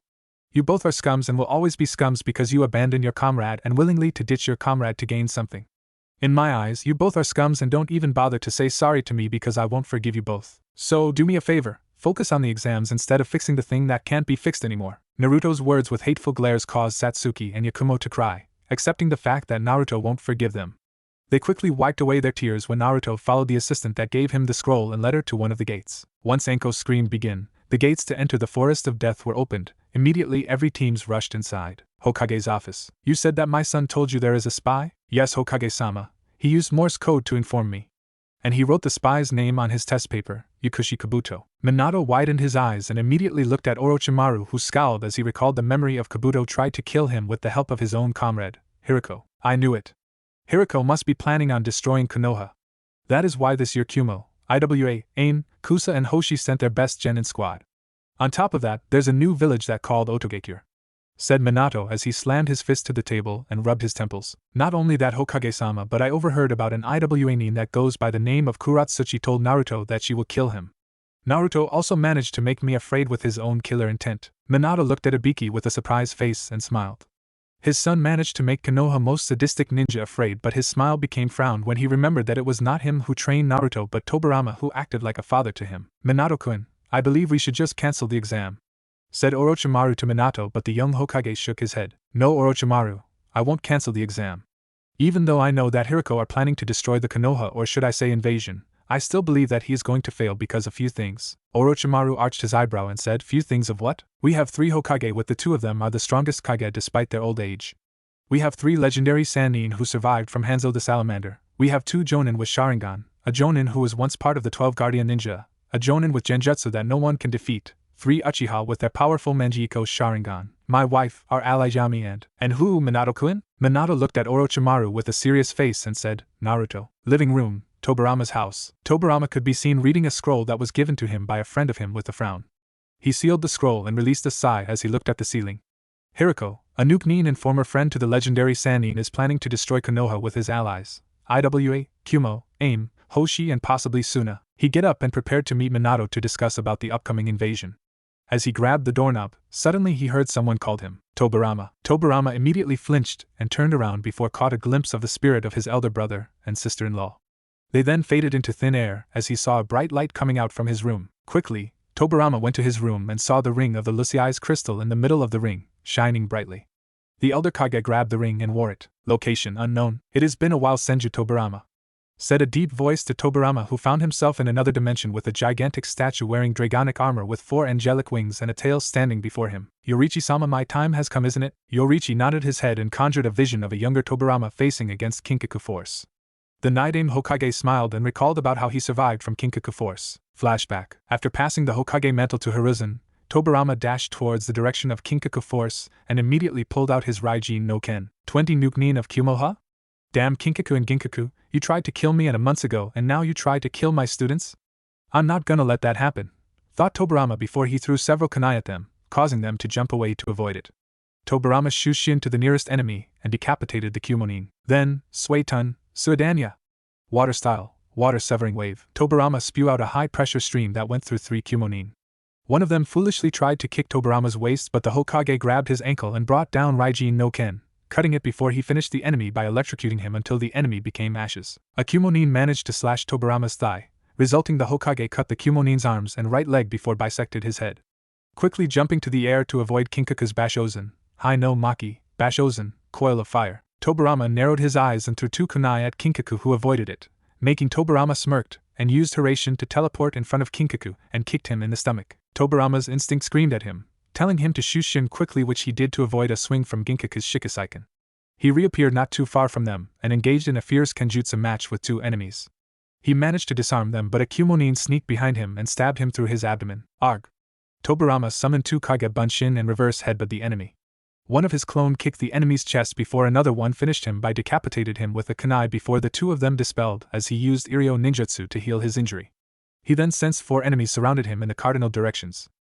Speaker 1: You both are scums and will always be scums because you abandoned your comrade and willingly to ditch your comrade to gain something. In my eyes, you both are scums and don't even bother to say sorry to me because I won't forgive you both. So do me a favor, focus on the exams instead of fixing the thing that can't be fixed anymore." Naruto's words with hateful glares caused Satsuki and Yakumo to cry, accepting the fact that Naruto won't forgive them. They quickly wiped away their tears when Naruto followed the assistant that gave him the scroll and led her to one of the gates. Once Anko's scream began, the gates to enter the Forest of Death were opened. Immediately every teams rushed inside. "Hokage's office. You said that my son told you there is a spy?" "Yes, Hokage-sama. He used Morse code to inform me. And he wrote the spy's name on his test paper, Yakushi Kabuto." Minato widened his eyes and immediately looked at Orochimaru, who scowled as he recalled the memory of Kabuto tried to kill him with the help of his own comrade, Hiriko. "I knew it. Hiriko must be planning on destroying Konoha. That is why this year Kumo, IWA, Ain, Kusa and Hoshi sent their best genin squad. On top of that, there's a new village that called Otogekure," said Minato as he slammed his fist to the table and rubbed his temples. "Not only that, Hokage-sama, but I overheard about an IWA nin that goes by the name of Kuratsuchi told Naruto that she will kill him. Naruto also managed to make me afraid with his own killer intent." Minato looked at Ibiki with a surprised face and smiled. His son managed to make Konoha most sadistic ninja afraid, but his smile became frowned when he remembered that it was not him who trained Naruto but Tobirama who acted like a father to him. "Minato-kun, I believe we should just cancel the exam," said Orochimaru to Minato, but the young Hokage shook his head. "No, Orochimaru, I won't cancel the exam. Even though I know that Hiriko are planning to destroy the Konoha, or should I say invasion, I still believe that he is going to fail because of few things." Orochimaru arched his eyebrow and said, "Few things of what? We have 3 Hokage, with the 2 of them are the strongest Kage despite their old age. We have 3 legendary Sannin who survived from Hanzo the Salamander. We have 2 Jonin with Sharingan, a Jonin who was once part of the 12 Guardian Ninja, a Jonin with Genjutsu that no one can defeat, 3 Uchiha with their powerful Mangekyo Sharingan, my wife, our ally Yami and who, Minato-kun?" Minato looked at Orochimaru with a serious face and said, "Naruto." Living room, Tobirama's house. Tobirama could be seen reading a scroll that was given to him by a friend of him with a frown. He sealed the scroll and released a sigh as he looked at the ceiling. "Hiriko, a Nuke Nin and former friend to the legendary Sannin, is planning to destroy Konoha with his allies, IWA, Kumo, Aim, Hoshi and possibly Suna." He get up and prepared to meet Minato to discuss about the upcoming invasion. As he grabbed the doorknob, suddenly he heard someone called him, "Tobirama." Tobirama immediately flinched and turned around before caught a glimpse of the spirit of his elder brother and sister-in-law. They then faded into thin air as he saw a bright light coming out from his room. Quickly, Tobirama went to his room and saw the ring of the Lucei's crystal in the middle of the ring, shining brightly. The elder Kage grabbed the ring and wore it. Location unknown. "It has been a while, Senju Tobirama," said a deep voice to Tobirama, who found himself in another dimension with a gigantic statue wearing dragonic armor with 4 angelic wings and a tail standing before him. "Yorichi-sama, my time has come, isn't it?" Yorichi nodded his head and conjured a vision of a younger Tobirama facing against Kinkaku Force. The Nidaime Hokage smiled and recalled about how he survived from Kinkaku Force. Flashback. After passing the Hokage mantle to Hiruzen, Tobirama dashed towards the direction of Kinkaku Force and immediately pulled out his Raijin no Ken. 20 Nuke Nin of Kumoha? Damn Kinkaku and Ginkaku, you tried to kill me a month ago and now you tried to kill my students? I'm not gonna let that happen, thought Tobirama before he threw several kunai at them, causing them to jump away to avoid it. Tobirama Shushin to the nearest enemy and decapitated the Kumonin. Then, Suetun, Suedanya. Water style, water severing wave. Tobirama spew out a high-pressure stream that went through 3 Kumonin. One of them foolishly tried to kick Tobirama's waist, but the Hokage grabbed his ankle and brought down Raijin no Ken, cutting it before he finished the enemy by electrocuting him until the enemy became ashes. A Kumonin managed to slash Tobirama's thigh, resulting the Hokage cut the Kumonin's arms and right leg before bisected his head. Quickly jumping to the air to avoid Kinkaku's Bashozan, Hai no Maki, Bashozan, coil of fire, Tobirama narrowed his eyes and threw 2 kunai at Kinkaku, who avoided it, making Tobirama smirked, and used Hiraishin to teleport in front of Kinkaku and kicked him in the stomach. Tobirama's instinct screamed at him, telling him to Shushin quickly, which he did to avoid a swing from Ginkaku's Shikisaiken. He reappeared not too far from them and engaged in a fierce Kenjutsu match with 2 enemies. He managed to disarm them, but a Kumonin sneaked behind him and stabbed him through his abdomen. Arg! Tobirama summoned 2 Kage Bunshin and reverse headbutt the enemy. One of his clone kicked the enemy's chest before another one finished him by decapitated him with a kunai before the 2 of them dispelled as he used Iryo ninjutsu to heal his injury. He then sensed 4 enemies surrounded him in the cardinal directions,